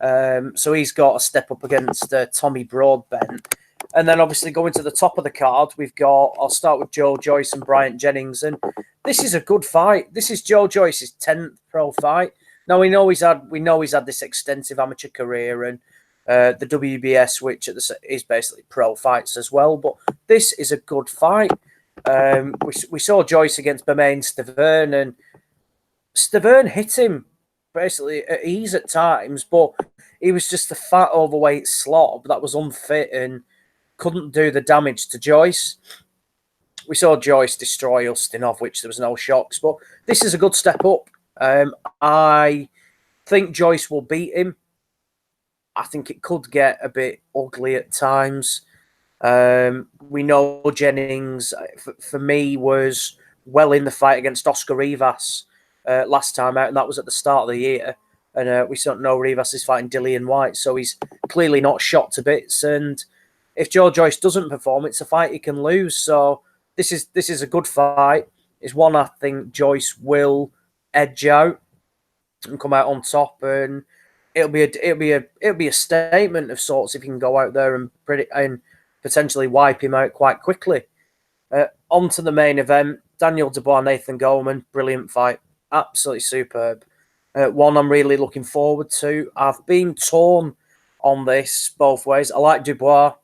So he's got a step up against Tommy Broadbent. And then obviously going to the top of the card, I'll start with Joe Joyce and Bryant Jennings. And this is a good fight. This is Joe Joyce's 10th pro fight. Now we know he's had this extensive amateur career and the WBS, which is basically pro fights as well. But this is a good fight. We saw Joyce against Bermain Stavern, and Stavern hit him basically at ease at times, but he was just a fat, overweight slob that was unfit and couldn't do the damage to Joyce. We saw Joyce destroy Ustinov, which there was no shocks, but this is a good step up. I think Joyce will beat him. I think it could get a bit ugly at times. We know Jennings, for me, was well in the fight against Oscar Rivas last time out, and that was at the start of the year. And we don't know Rivas is fighting Dillian White, so he's clearly not shot to bits. And if Joe Joyce doesn't perform, it's a fight he can lose. So this is a good fight. It's one I think Joyce will edge out and come out on top, and it'll be a statement of sorts if he can go out there and potentially wipe him out quite quickly. On to the main event: Daniel Dubois, Nathan Gorman, brilliant fight, absolutely superb. One I'm really looking forward to. I've been torn on this both ways. I like Dubois.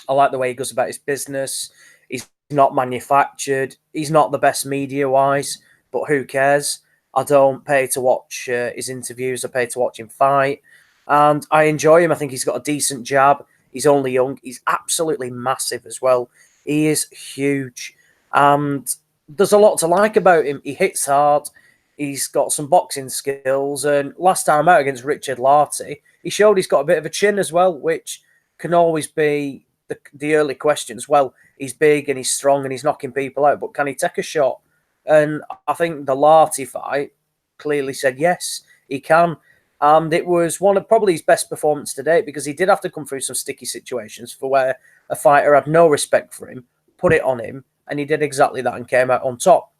I like the way he goes about his business. He's not manufactured. He's not the best media-wise, but who cares? I don't pay to watch his interviews. I pay to watch him fight. And I enjoy him. I think he's got a decent jab. He's only young. He's absolutely massive as well. He is huge. And there's a lot to like about him. He hits hard. He's got some boxing skills. And last time out against Richard Larty, he showed he's got a bit of a chin as well, which can always be the early questions. Well, he's big and he's strong and he's knocking people out, but can he take a shot? And I think the Larty fight clearly said yes, he can. And it was one of probably his best performance to date, because he did have to come through some sticky situations for where a fighter had no respect for him, put it on him, and he did exactly that and came out on top.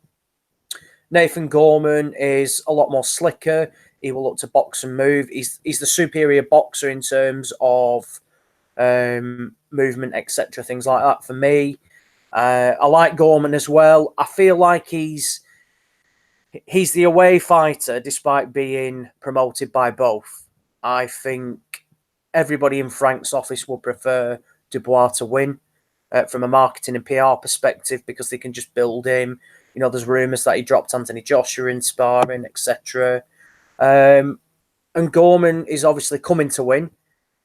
Nathan Gorman is a lot more slicker. He will look to box and move. He's the superior boxer in terms of movement, etc., things like that for me. I like Gorman as well. I feel like he's the away fighter, despite being promoted by both. I think everybody in Frank's office will prefer Dubois to win from a marketing and PR perspective, because they can just build him. You know, there's rumours that he dropped Anthony Joshua in sparring, etc. And Gorman is obviously coming to win.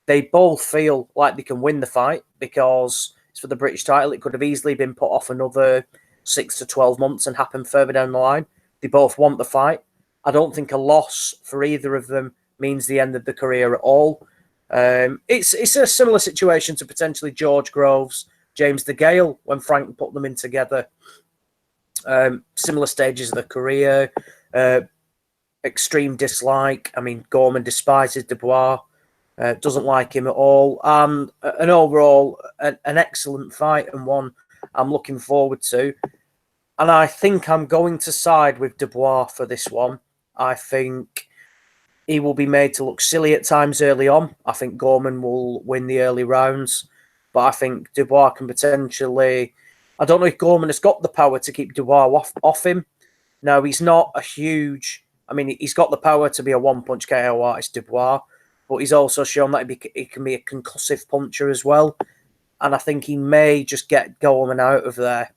They both feel like they can win the fight because it's for the British title. It could have easily been put off another 6 to 12 months and happen further down the line. They both want the fight. I don't think a loss for either of them means the end of the career at all. It's a similar situation to potentially George Groves, James DeGale, when Frank put them in together. Similar stages of the career. Extreme dislike. I mean, Gorman despises Dubois. Doesn't like him at all. And an overall, an excellent fight, and one I'm looking forward to. And I think I'm going to side with Dubois for this one. I think he will be made to look silly at times early on. I think Gorman will win the early rounds. But I think Dubois can potentially... I don't know if Gorman has got the power to keep Dubois off him. No, he's not a huge. I mean, he's got the power to be a one-punch KO artist, Dubois, but he's also shown that he can be a concussive puncher as well. And I think he may just get Gorman out of there,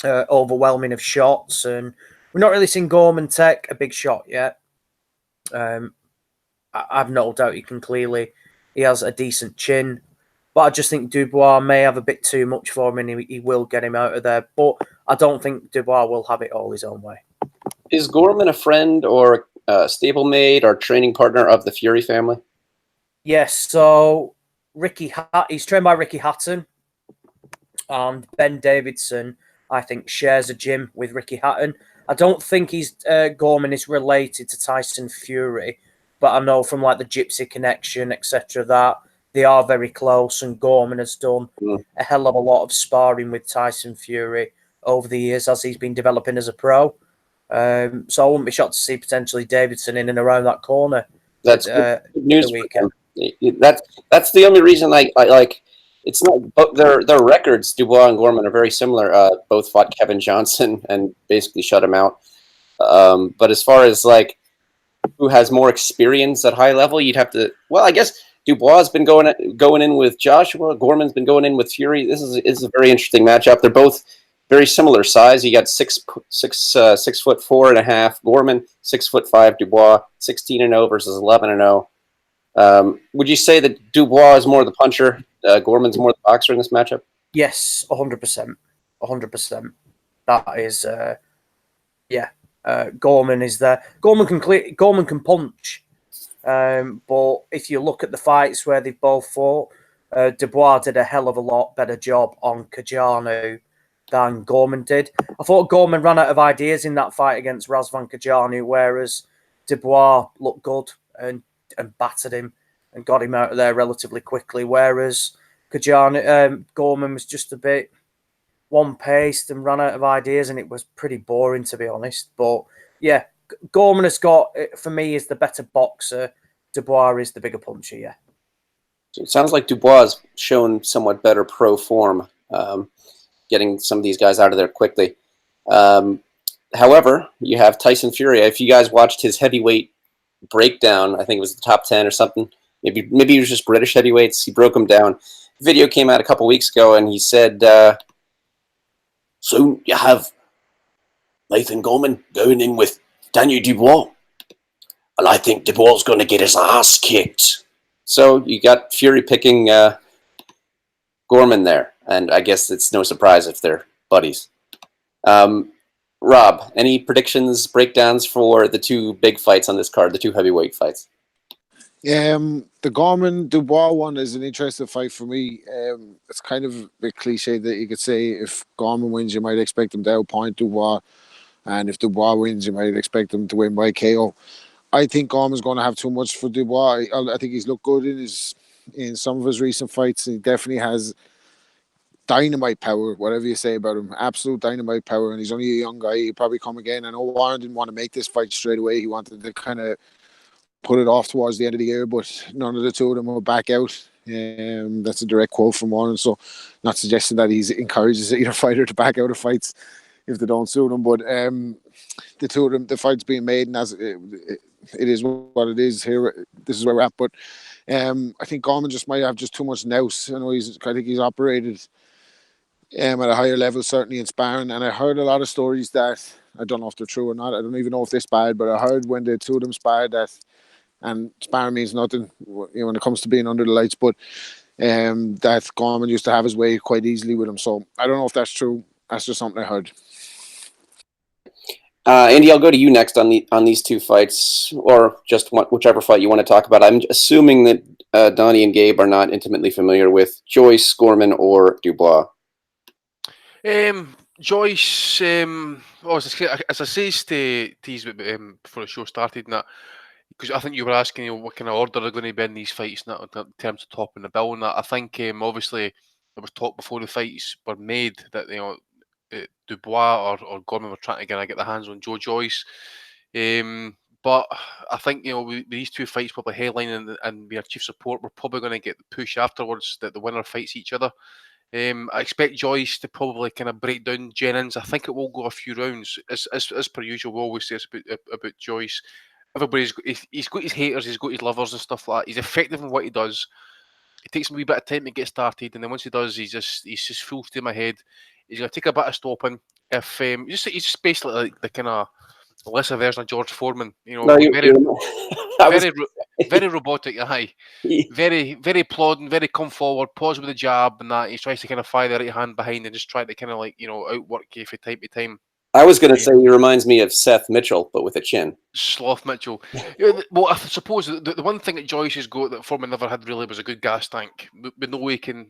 overwhelming of shots. And we've not really seen Gorman take a big shot yet. I've no doubt he has a decent chin. But I just think Dubois may have a bit too much for him, and he will get him out of there. But I don't think Dubois will have it all his own way. Is Gorman a friend or stablemate or training partner of the Fury family? Yes, so he's trained by Ricky Hatton, and Ben Davidson, I think, shares a gym with Ricky Hatton. I don't think Gorman is related to Tyson Fury, but I know from like the Gypsy connection, etc., that they are very close, and Gorman has done a hell of a lot of sparring with Tyson Fury over the years as he's been developing as a pro. So I wouldn't be shocked to see potentially Davidson in and around that corner. That's good news. Weekend. That's the only reason I like. It's not, but their records, Dubois and Gorman, are very similar. Both fought Kevin Johnson and basically shut him out. But as far as like who has more experience at high level, you'd have to. Well, I guess Dubois has been going in with Joshua. Gorman's been going in with Fury. This is a very interesting matchup. They're both very similar size. You got 6'4.5" Gorman, 6'5" Dubois, 16-0 versus 11-0. Would you say that Dubois is more the puncher, Gorman's more the boxer in this matchup? Yes, 100%. 100%. That is, Gorman is there. Gorman can punch. But if you look at the fights where they've both fought, Dubois did a hell of a lot better job on Kajanu than Gorman did. I thought Gorman ran out of ideas in that fight against Razvan Kajanu, whereas Dubois looked good and battered him and got him out of there relatively quickly, whereas Gorman was just a bit one-paced and ran out of ideas, and it was pretty boring, to be honest. But yeah, Gorman has got, for me, is the better boxer. Dubois is the bigger puncher, yeah. So it sounds like Dubois has shown somewhat better pro form, getting some of these guys out of there quickly. However, you have Tyson Fury. If you guys watched his heavyweight breakdown, I think it was the top 10 or something. Maybe it was just British heavyweights. He broke them down. The video came out a couple weeks ago, and he said, "Soon you have Nathan Gorman going in with Daniel Dubois, and I think Dubois is going to get his ass kicked." So you got Fury picking Gorman there, and I guess it's no surprise if they're buddies. Rob, any predictions, breakdowns for the two big fights on this card, the two heavyweight fights? The Gorman Dubois one is an interesting fight for me. It's kind of a bit cliche that you could say if Gorman wins, you might expect him to outpoint Dubois, and if Dubois wins, you might expect him to win by KO. I think Gorman's going to have too much for Dubois. I think he's looked good in some of his recent fights. He definitely has dynamite power, whatever you say about him. Absolute dynamite power, and he's only a young guy. He'll probably come again. I know Warren didn't want to make this fight straight away. He wanted to kind of put it off towards the end of the year, but none of the two of them will back out. That's a direct quote from Warren, so not suggesting that he encourages either fighter to back out of fights if they don't suit him, but the two of them, the fight's being made, and as it is what it is here. This is where we're at, but I think Gorman just might have just too much nous. I think he's operated at a higher level, certainly in sparring, and I heard a lot of stories that, I don't know if they're true or not, I don't even know if they're sparred, but I heard when the two of them sparred that, and sparring means nothing, when it comes to being under the lights, but that Gorman used to have his way quite easily with him. So I don't know if that's true. That's just something I heard. Andy, I'll go to you next on these two fights, or just whichever fight you want to talk about. I'm assuming that Donnie and Gabe are not intimately familiar with Joyce, Gorman, or Dubois. Joyce, as I says to tease before the show started, and that, because I think you were asking what kind of order they're going to be in these fights, in terms of topping the bill, and that I think obviously there was talk before the fights were made that Dubois or Gorman were trying to get their hands on Joe Joyce, but I think with these two fights probably headlining and being a chief support, we're probably going to get the push afterwards that the winner fights each other. I expect Joyce to probably kind of break down Jennings. I think it will go a few rounds, as per usual. We always say about Joyce. Everybody's got, he's got his haters, he's got his lovers and stuff like that. He's effective in what he does. It takes him a wee bit of time to get started, and then once he does, he's just full steam ahead. He's going to take a bit of stopping. If he's just basically like the kind of lesser version of George Foreman, No, very robotic, very plodding, very come forward, pause with the jab, and that he tries to kind of fire the right hand behind and just try to kind of like outwork you from time to time. I was going to say he reminds me of Seth Mitchell, but with a chin. Sloth Mitchell. Well, I suppose the one thing that Joyce has got that Foreman never had really was a good gas tank. We know he can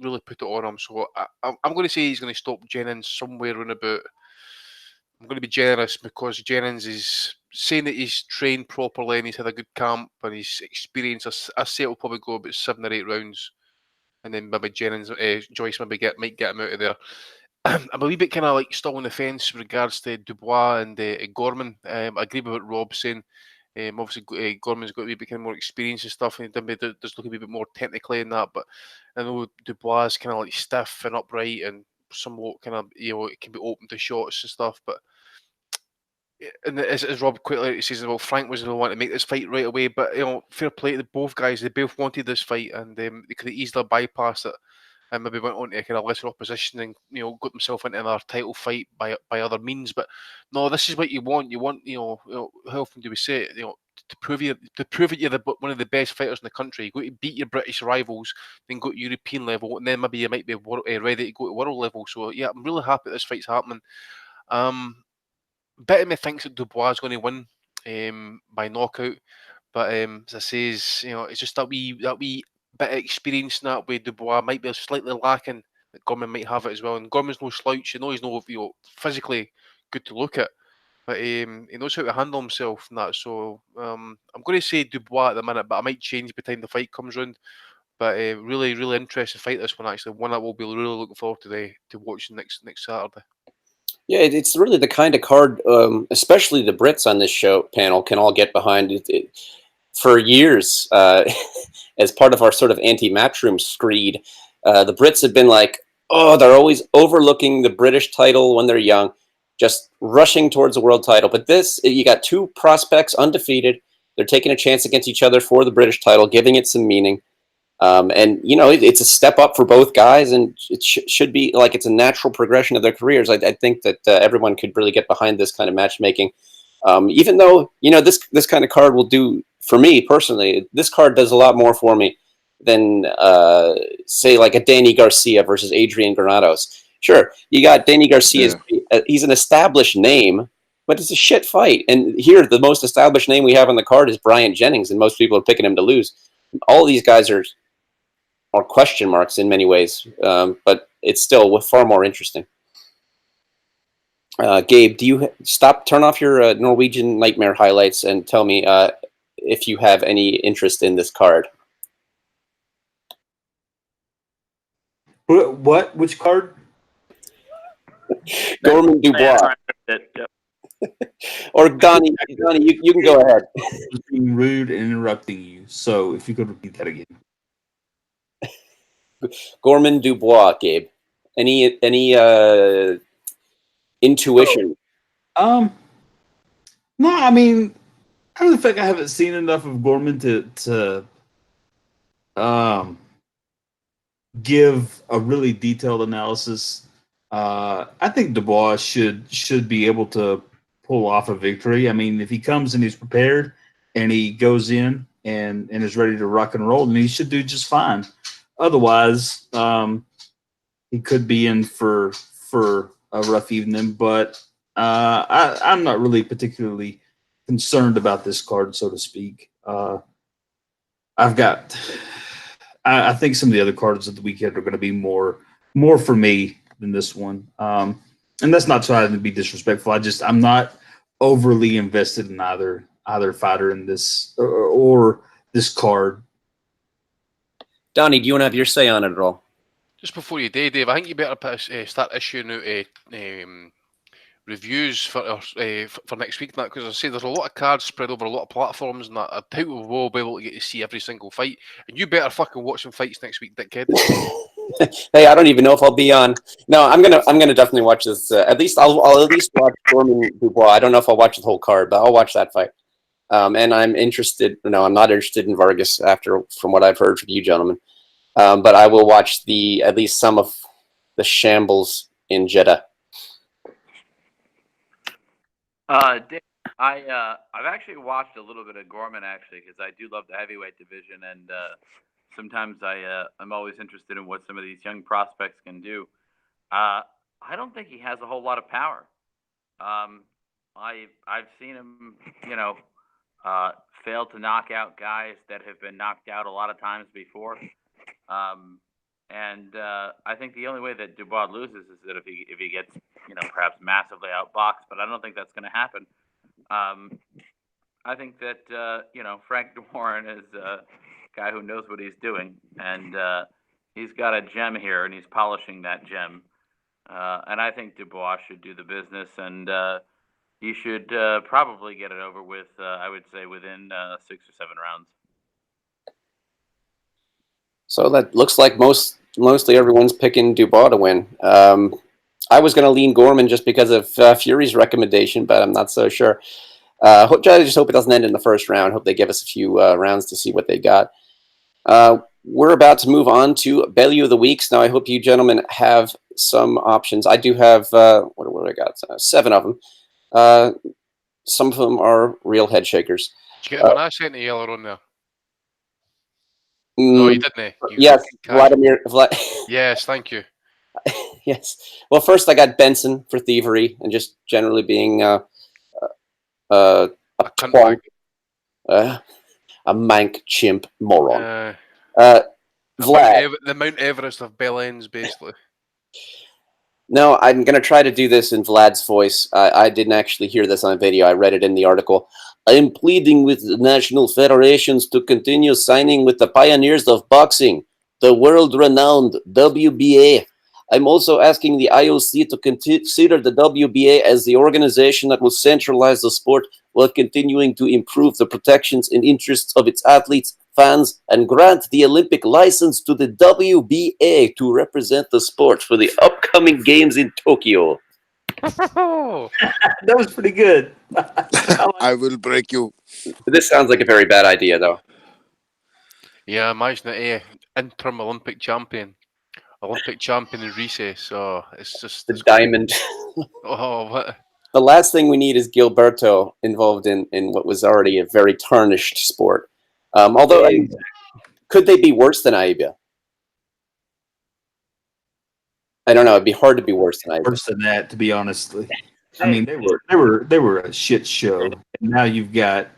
really put it on him. So I'm going to say he's going to stop Jennings somewhere around about. I'm going to be generous because Jennings is saying that he's trained properly and he's had a good camp and he's experienced. I say it'll probably go about 7 or 8 rounds, and then maybe Joyce maybe might get him out of there. I'm a wee bit kind of like still on the fence with regards to Dubois and Gorman. I agree with what Rob's saying. Obviously, Gorman's got a wee bit kind of more experience and stuff, and does look a wee bit more technically in that. But I know Dubois is kind of like stiff and upright and somewhat kind of it can be open to shots and stuff. But and as Rob quickly says, well, Frank was the one to make this fight right away. But fair play to both guys. They both wanted this fight, and they could have easily bypassed it. And maybe went on to kind of lesser opposition and got themselves into another title fight by other means. But no, this is what you want. You want how often do we say it? To prove that you're one of the best fighters in the country. You got to beat your British rivals, then go to European level, and then maybe you might be ready to go to world level. So yeah, I'm really happy this fight's happening. Bit of me thinks that Dubois is going to win by knockout, but as I say, it's just that wee bit of experience in that way. Dubois might be slightly lacking. That Gorman might have it as well. And Gorman's no slouch. He's no physically good to look at, but he knows how to handle himself and that. So I'm going to say Dubois at the minute, but I might change by the time the fight comes round. But really, really interesting fight this one actually. One that we'll be really looking forward to watching next Saturday. Yeah, it's really the kind of card, especially the Brits on this show panel can all get behind. For years, as part of our sort of anti-matchroom screed, the Brits have been like, they're always overlooking the British title when they're young, just rushing towards the world title. But you got 2 prospects undefeated. They're taking a chance against each other for the British title, giving it some meaning. And it's a step up for both guys, and it should be like it's a natural progression of their careers. I think that everyone could really get behind this kind of matchmaking. Even though this kind of card will do for me personally, this card does a lot more for me than say like a Danny Garcia versus Adrian Granados. Sure, you got Danny Garcia. Yeah. He's an established name, but it's a shit fight. And here, the most established name we have on the card is Bryant Jennings, and most people are picking him to lose. All these guys are question marks in many ways, but it's still far more interesting. Gabe, do you turn off your Norwegian Nightmare highlights and tell me if you have any interest in this card? What? Which card? Gorman Dubois. Or Donnie, you can go ahead. I was being rude and interrupting you, so if you could repeat that again. Gorman Dubois, Gabe. Any intuition? No, I mean, I really think I haven't seen enough of Gorman to give a really detailed analysis. I think Dubois should be able to pull off a victory. I mean, if he comes and he's prepared and he goes in and is ready to rock and roll, then he should do just fine. Otherwise, he could be in for a rough evening. But I'm not really particularly concerned about this card, so to speak. I think some of the other cards of the weekend are going to be more for me than this one. And that's not trying to be disrespectful. I'm not overly invested in either fighter in this or this card. Donnie, do you want to have your say on it at all? Just before you do, Dave, I think you better start issuing out reviews for next week, because I say there's a lot of cards spread over a lot of platforms, and that I doubt we will be able to get to see every single fight. And you better fucking watch some fights next week, dickhead. Hey, I don't even know if I'll be on. No, I'm gonna definitely watch this. At least I'll at least watch Gorman Dubois. I don't know if I'll watch the whole card, but I'll watch that fight. And I'm interested. No, I'm not interested in Vargas from what I've heard from you gentlemen. But I will watch at least some of the shambles in Jeddah. Dave, I've actually watched a little bit of Gorman actually because I do love the heavyweight division, and sometimes I'm always interested in what some of these young prospects can do. I don't think he has a whole lot of power. I've seen him, fail to knock out guys that have been knocked out a lot of times before. And I think the only way that Dubois loses is that if he gets, perhaps massively outboxed, but I don't think that's going to happen. I think that, Frank Warren is a guy who knows what he's doing, and he's got a gem here, and he's polishing that gem. And I think Dubois should do the business, and he should probably get it over with, I would say, within 6 or 7 rounds. So that looks like mostly everyone's picking Dubois to win. I was going to lean Gorman just because of Fury's recommendation, but I'm not so sure. I just hope it doesn't end in the first round. Hope they give us a few rounds to see what they got. We're about to move on to Belly of the Weeks. Now, I hope you gentlemen have some options. I do have, what do I got? 7 of them. Some of them are real head shakers. Did you get an accent in the yellow on there? No, you didn't. Yes, Vladimir. Yes, thank you. Yes. Well, first I got Benson for thievery and just generally being a twonk, a mank, chimp, moron. Vlad. The Mount Everest of Bell Ends, basically. No, I'm going to try to do this in Vlad's voice. I didn't actually hear this on video. I read it in the article. I am pleading with the national federations to continue signing with the pioneers of boxing, the world-renowned WBA. I'm also asking the IOC to consider the WBA as the organization that will centralize the sport while continuing to improve the protections and interests of its athletes, fans, and grant the Olympic license to the WBA to represent the sport for the upcoming games in Tokyo. That was pretty good. I will break you. This sounds like a very bad idea, though. Yeah, imagine it, interim Olympic champion in recess. Oh, it's just the diamond. Oh, what? The last thing we need is Gilberto involved in what was already a very tarnished sport. Although, could they be worse than AIBA? I don't know. It'd be hard to be worse than AIBA. Worse than that, to be honest. I mean, they were a shit show. And now you've got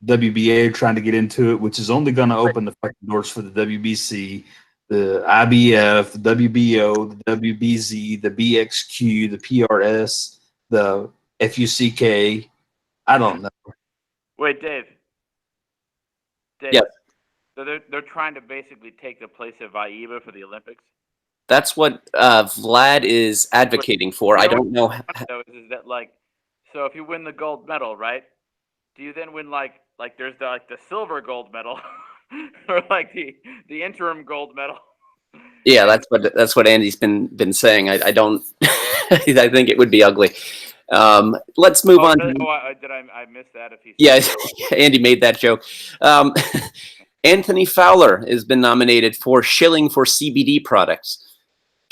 WBA trying to get into it, which is only going to open the fucking doors for the WBC, the IBF, the WBO, the WBZ, the BXQ, the PRS, the FUCK. I don't know. Wait, Dave. Yes. So they're trying to basically take the place of AIBA for the Olympics? That's what Vlad is advocating for. I don't know. Is that so if you win the gold medal, right? Do you then win there's the silver gold medal or the interim gold medal? Yeah, that's what Andy's been saying. I don't. I think it would be ugly. Let's move on. Did I miss that? Andy made that joke. Anthony Fowler has been nominated for shilling for CBD products.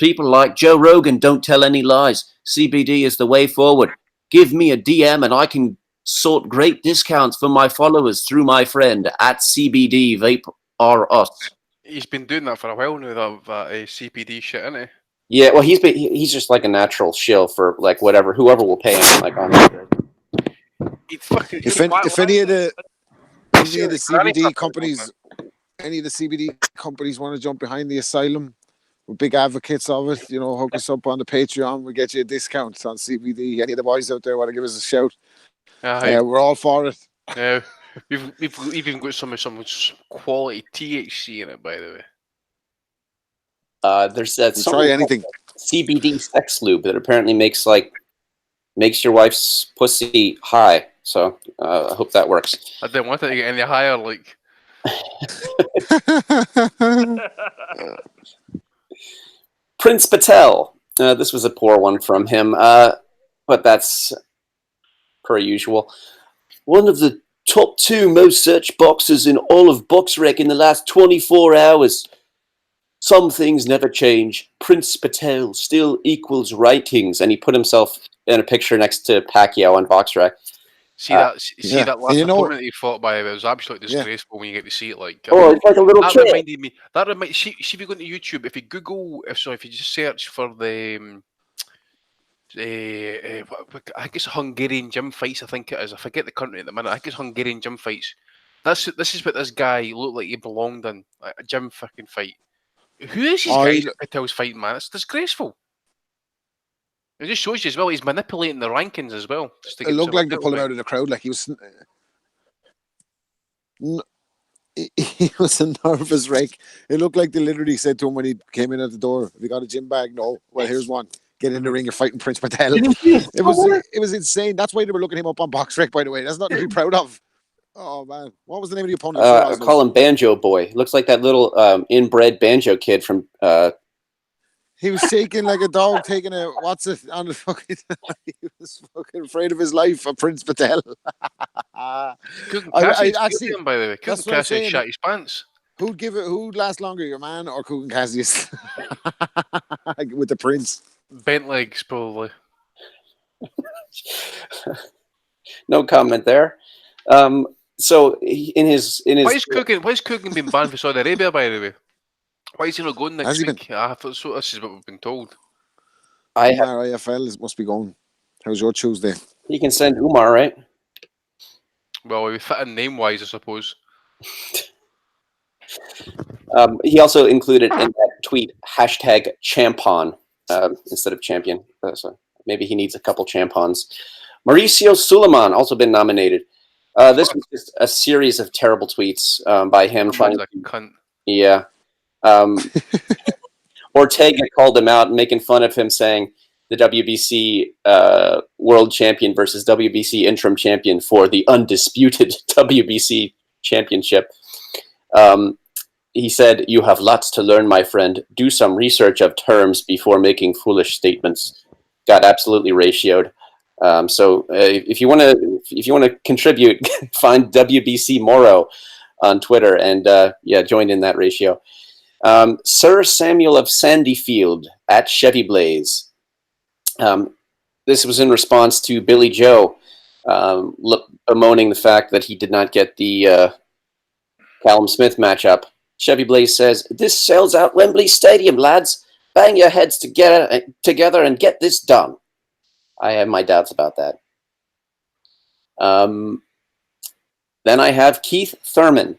People like Joe Rogan don't tell any lies. CBD is the way forward. Give me a DM and I can sort great discounts for my followers through my friend at CBD Vape R Us. He's been doing that for a while now. That CBD shit, isn't he? Yeah, well, he's just like a natural shill for whoever will pay him. If any of the CBD companies, want to jump behind the asylum, we're big advocates of it. Hook us up on the Patreon. We'll get you a discount on CBD. Any of the boys out there want to give us a shout? We're all for it. Yeah, we've even got some quality THC in it, by the way. There's that try anything CBD sex lube that apparently makes your wife's pussy high. So I hope that works. I didn't want it to get any higher. Prince Patel. This was a poor one from him, but that's per usual. One of the top 2 most searched boxers in all of BoxRec in the last 24 hours. Some things never change. Prince Patel still equals rankings. And he put himself in a picture next to Pacquiao on BoxRec. See that last You know- opponent he fought by, it was absolutely disgraceful when you get to see it. Like, It's like a little that kid. reminded me. See if you go to YouTube, if you Google, if you just search for the, I think it's Hungarian gym fights. I think it is. I forget the country at the minute. I think it's Hungarian gym fights. This is what this guy looked like he belonged in, like a gym fucking fight. Who is this guy Patel's fighting, man? It's disgraceful. It just shows you as well. He's manipulating the rankings as well. Just to It get looked like they himself pulled him out. out of the crowd. Like he was. He was a nervous wreck. It looked like they literally said to him when he came in at the door, "Have you got a gym bag?" No. Well, here's one. Get in the ring. You're fighting Prince Patel. It was insane. That's why they were looking him up on BoxRec. By the way, that's nothing to be proud of. Oh man, what was the name of the opponent? I call him Banjo Boy. Looks like that little inbred banjo kid from. He was shaking like a dog taking a on the fucking. He was fucking afraid of his life for Prince Patel. Kugan I Cassidy's actually- him, by the way. that's Kugan what I'm Cassidy saying. shot his pants. Who'd last longer, your man or Kugan Cassius? With the Prince. Bent legs, probably. No comment there. So in his Why is Kugan been banned for Saudi Arabia, by the way? Why is he not going Has next he week? I thought so. This is what we've been told. Umar IFL must be going. How's your Tuesday? You can send Umar, right? Well, we fit in name-wise, I suppose. He also included in that tweet #champon instead of champion. So maybe he needs a couple champons. Mauricio Suleiman also been nominated. This was just a series of terrible tweets by him trying a to. cunt. Yeah. Ortega called him out, making fun of him, saying the WBC world champion versus WBC interim champion for the undisputed WBC championship. He said, "You have lots to learn, my friend. Do some research of terms before making foolish statements." Got absolutely ratioed. So if you want to contribute, find WBC Moro on Twitter and join in that ratio. Sir Samuel of Sandyfield at Chevy Blaze. This was in response to Billy Joe bemoaning the fact that he did not get the Callum Smith matchup. Chevy Blaze says, "This sells out Wembley Stadium, lads. Bang your heads together and get this done." I have my doubts about that. Then I have Keith Thurman.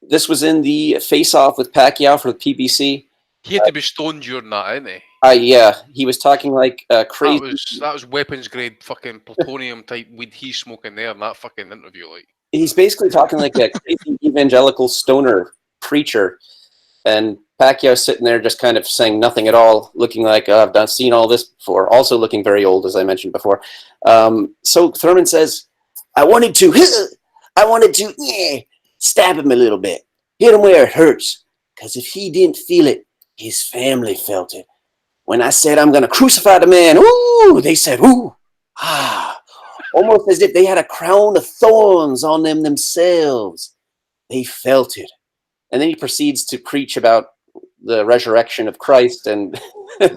This was in the face-off with Pacquiao for the PBC. He had to be stoned during that, didn't he? Yeah, he was talking like crazy. That was weapons grade fucking plutonium type weed he's smoking there in that fucking interview. Like, He's basically talking like a crazy evangelical stoner preacher, and Pacquiao's sitting there just kind of saying nothing at all, looking like I've seen all this before. Also looking very old, as I mentioned before. So Thurman says, I wanted to stab him a little bit, hit him where it hurts, because if he didn't feel it, his family felt it. When I said I'm going to crucify the man, ooh, they said, ooh, almost as if they had a crown of thorns on them themselves. They felt it. And then he proceeds to preach about the resurrection of Christ and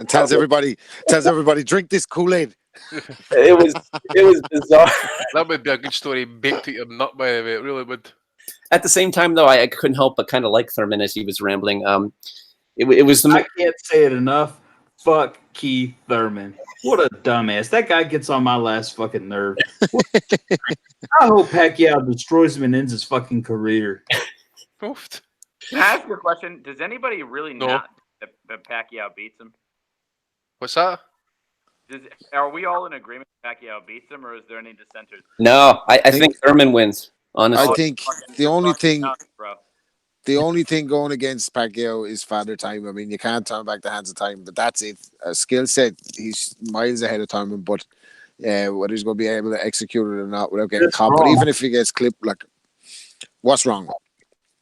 tells everybody, drink this Kool-Aid. It was bizarre. that would be a good story baked to your nut, by the way. It really would. At the same time, though, I couldn't help but kind of like Thurman as he was rambling. It was the. I can't say it enough. Fuck Keith Thurman. What a dumbass. That guy gets on my last fucking nerve. I hope Pacquiao destroys him and ends his fucking career. Oofed. Can I ask you a question? Does anybody really No. not that Pacquiao beats him? What's that? Are we all in agreement Pacquiao beats him, or is there any dissenters? No, I think Thurman wins. Honestly, I think the only thing Nuts, bro. The only thing going against Pacquiao is father time. I mean, you can't turn back the hands of time, but that's it. A skill set, he's miles ahead of time, but whether he's going to be able to execute it or not without getting caught. But even if he gets clipped, like, what's wrong?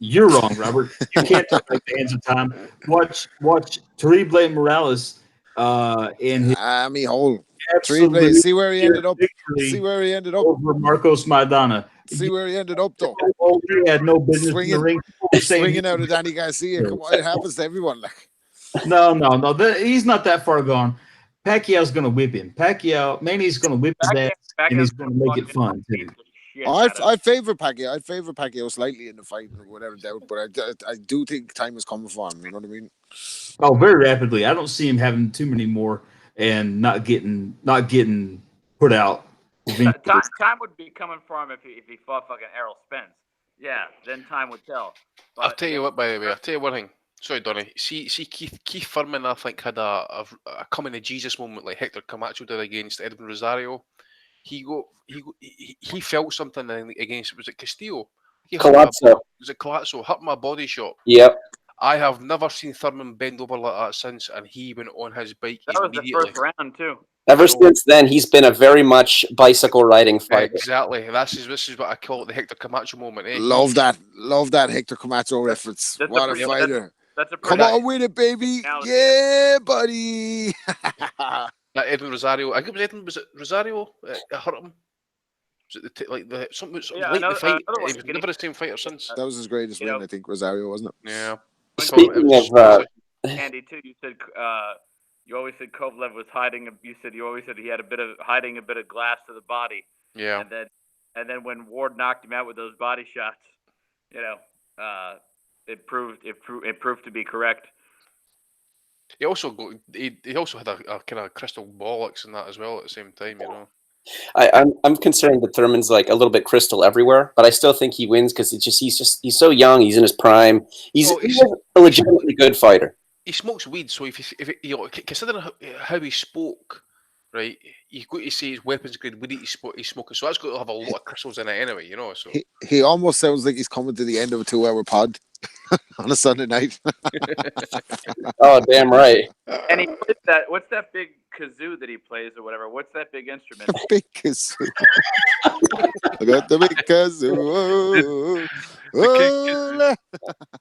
You're wrong, Robert. You can't turn back the hands of time. Watch Terrible Morales in his Hole. absolute See where he ended up. victory See where he ended up. over Marcos Maidana. See where he ended up, though. He had no business in the ring. Swinging out of Danny Garcia. Come on, it happens to everyone. Like, No. He's not that far gone. Pacquiao's going to whip him. Manny's going to whip his ass, and he's going to make it fun, too. I favor Pacquiao. I favor Pacquiao slightly in the fight, without a doubt. But I do think time is coming for him. You know what I mean? Oh, very rapidly. I don't see him having too many more and not getting put out. Time would be coming for him if he fought fucking Errol Spence. Yeah, then time would tell. But, I'll tell you what, by the way. I'll tell you one thing. Sorry, Donny. See, Keith Thurman, I think, had a coming to Jesus moment like Hector Camacho did against Edwin Rosario. He felt something against, was it Castillo? Colazzo. Was it Colazzo? Hurt my body shot. Yep. I have never seen Thurman bend over like that since, and he went on his bike that was immediately. the first round too. Ever since then, he's been a very much bicycle riding fighter. Exactly. This is what I call it, the Hector Camacho moment. Eh? Love that Hector Camacho reference. What a fighter. That's a Come on, win it, baby. Yeah, buddy. That Edwin Rosario. I think was it Rosario? Hurt him. Was it something like the fight? He was never the same fighter since. That was his greatest win, I think, Rosario, wasn't it? Yeah. Speaking of Andy too, you said you always said Kovalev was hiding. You always said he had hiding a bit of glass to the body. Yeah. And then when Ward knocked him out with those body shots, it proved to be correct. He also had a kind of crystal bollocks in that as well at the same time, you know. I'm concerned that Thurman's like a little bit crystal everywhere, but I still think he wins because he's so young. He's in his prime. He's a legitimately good fighter. He smokes weed, so if considering how he spoke, right, you've got to say his weapons grade weed he's smoking, so that's got to have a lot of crystals in it anyway, you know. So he almost sounds like he's coming to the end of a 2-hour pod on a Sunday night. Oh, damn right. And he plays that. What's that big kazoo that he plays or whatever? What's that big instrument? Big kazoo. I got the big kazoo.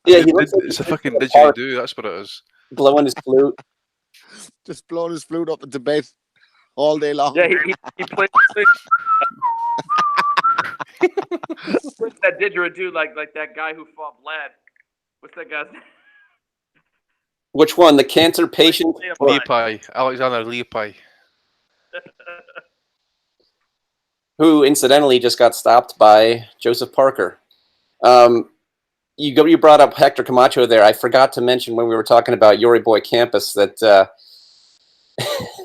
Yeah, he looks like it's a fucking didgeridoo. That's what it is. Blowing his flute. Just blowing his flute up into bed all day long. Yeah, he plays. What's that didgeridoo like that guy who fought Vlad? What's that guy's name? Which one? The cancer patient? Leapai. Alexander Leapai. Who, incidentally, just got stopped by Joseph Parker. You brought up Hector Camacho there. I forgot to mention when we were talking about Yuri Boy Campas that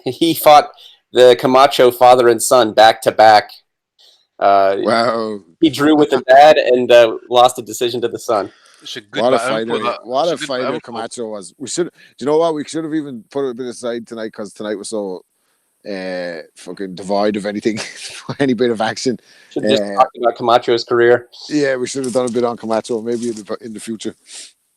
he fought the Camacho father and son back to back. Wow. He drew with the dad and lost a decision to the son. What a fighter! What a fighter Camacho was. We should. Do you know what? We should have even put it a bit aside tonight because tonight was so fucking devoid of anything, any bit of action. Should just talk about Camacho's career. Yeah, we should have done a bit on Camacho, maybe in the future.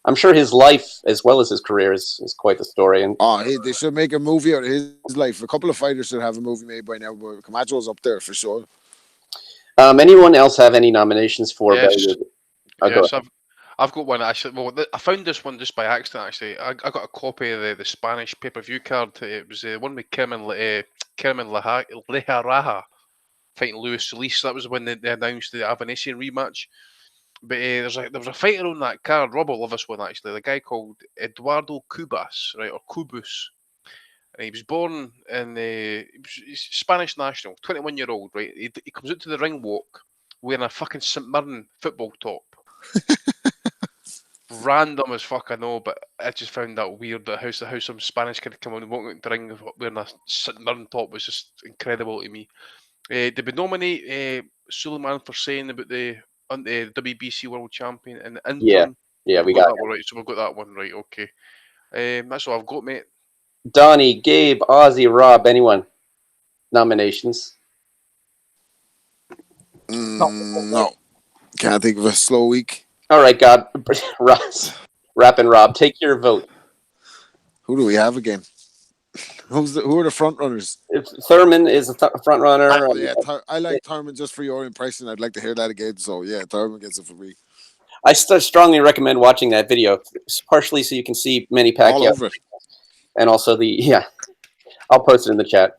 I'm sure his life, as well as his career, is quite the story. And they should make a movie out of his life. A couple of fighters should have a movie made by now, but Camacho's up there for sure. Anyone else have any nominations for? Yes, I've got one actually. Well, I found this one just by accident. Actually, I got a copy of the Spanish pay-per-view card. It was the one with Kerman Lejaraja fighting Luis Solis. That was when they announced the Avanesian rematch. But there was a fighter on that card. Rob will love this one actually. The guy called Eduardo Cubas, right, or Cubus. And he was born in he's Spanish national, 21-year-old, right. He comes out to the ring walk wearing a fucking St. Mirren football top. Random as fuck, I know, but I just found that weird that how some Spanish kid come on and walk out the ring wearing a St. Mirren top was just incredible to me. Did we nominate Suleiman for saying about the WBC World Champion and Intern? Yeah, we got that one right. So we've got that one right. Okay, that's all I've got, mate. Donnie, Gabe, Ozzy, Rob, anyone? Nominations? No. Can't think of a slow week. All right, God. Rap and Rob, take your vote. Who do we have again? Who are the front runners? If Thurman is a front runner. I like Thurman just for your impression. I'd like to hear that again. So, yeah, Thurman gets it for me. I strongly recommend watching that video, partially so you can see Manny All Pacquiao, over it. and also I'll post it in the chat.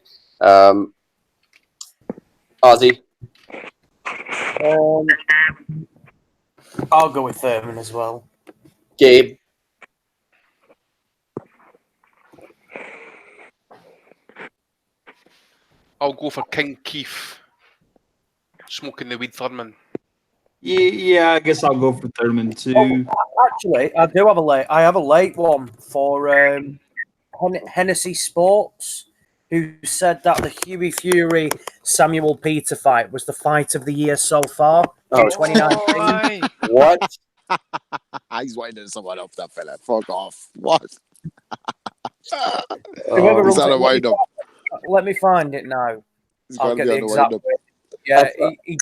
Ozzy, I'll go with Thurman as well. Gabe, I'll go for King Keith. Smoking the weed Thurman. Yeah, I guess I'll go for Thurman too. Actually, I do have a late. I have a late one for Hennessy Sports, who said that the Huey Fury Samuel Peter fight was the fight of the year so far in 2019. what? He's winding someone up, that fella. Fuck off. What? Whoever He's runs on it, a wind up. let me find it now. He's I'll got to get be the on the exact. wind up. Yeah,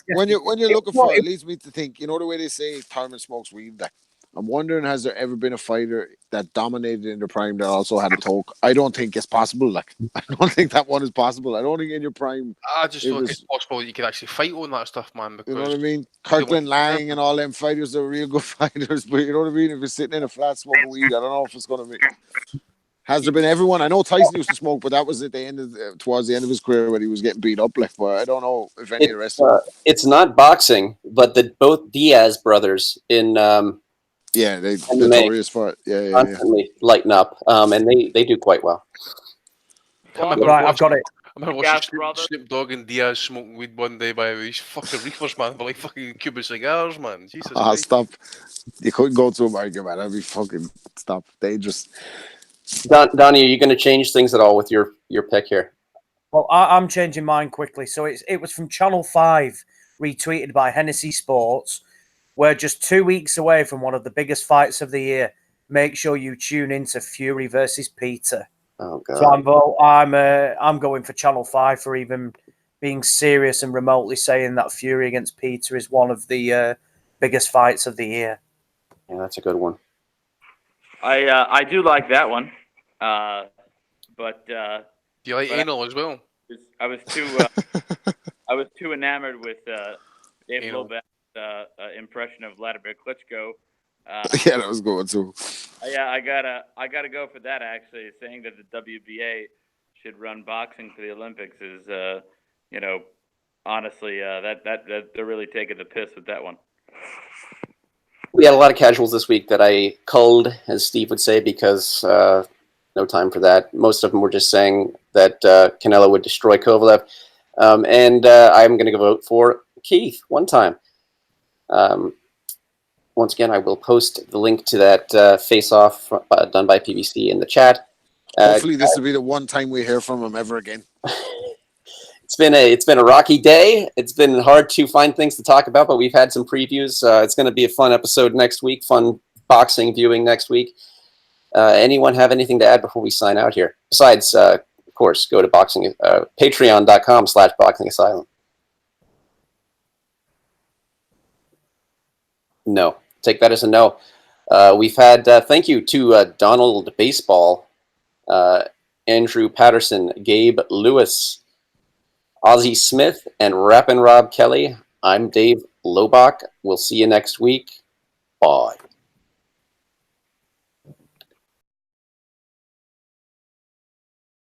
When you're looking for it, leads me to think, you know the way they say Thurman smokes weed? Like, I'm wondering, has there ever been a fighter that dominated in their prime that also had a talk? I don't think it's possible. Like, I don't think that one is possible. I don't think in your prime. I just It feel like was- it's possible that you could actually fight on that stuff, man. Because You know what I mean? Kirkland Lang and all them fighters are real good fighters, but you know what I mean? If you're sitting in a flat smoking weed, I don't know if it's going to be. Has there been everyone? I know Tyson used to smoke, but that was at the end of towards the end of his career when he was getting beat up. Like, but I don't know if any of the rest of them. It's not boxing, but both Diaz brothers in Yeah, they MMA notorious for it. Yeah. constantly lighten up, and they do quite well. Right, I've got it. I remember watching Snoop Dogg and Diaz smoking weed one day by these fucking reefers, man, for like fucking Cuban cigars, man. Jesus Christ. Stop. You couldn't go to America, man. That'd be fucking stop. Dangerous. Donnie, are you going to change things at all with your pick here? Well, I'm changing mine quickly. So it was from Channel 5, retweeted by Hennessy Sports. We're just 2 weeks away from one of the biggest fights of the year. Make sure you tune into Fury versus Peter. Oh God! So I'm going for Channel 5 for even being serious and remotely saying that Fury against Peter is one of the biggest fights of the year. Yeah, that's a good one. I do like that one, but do you like anal as well? I was too enamored with Dave Lobach's impression of Vladimir Klitschko. Yeah, that was going too. Yeah, I gotta go for that. Actually, saying that the WBA should run boxing to the Olympics is, honestly, that they're really taking the piss with that one. We had a lot of casuals this week that I culled, as Steve would say, because no time for that. Most of them were just saying that Canelo would destroy Kovalev, and I'm going to go vote for Keith one time. Once again, I will post the link to that face-off done by PBC in the chat. Hopefully, this will be the one time we hear from him ever again. It's been a rocky day. It's been hard to find things to talk about, but we've had some previews. It's going to be a fun episode next week. Fun boxing viewing next week. Anyone have anything to add before we sign out here? Besides, of course, go to patreon.com/boxing asylum. No. Take that as a no. We've had thank you to Donald Baseball, Andrew Patterson, Gabe Lewis, Ozzie Smith, and Rappin' Rob Kelly. I'm Dave Lobach. We'll see you next week. Bye.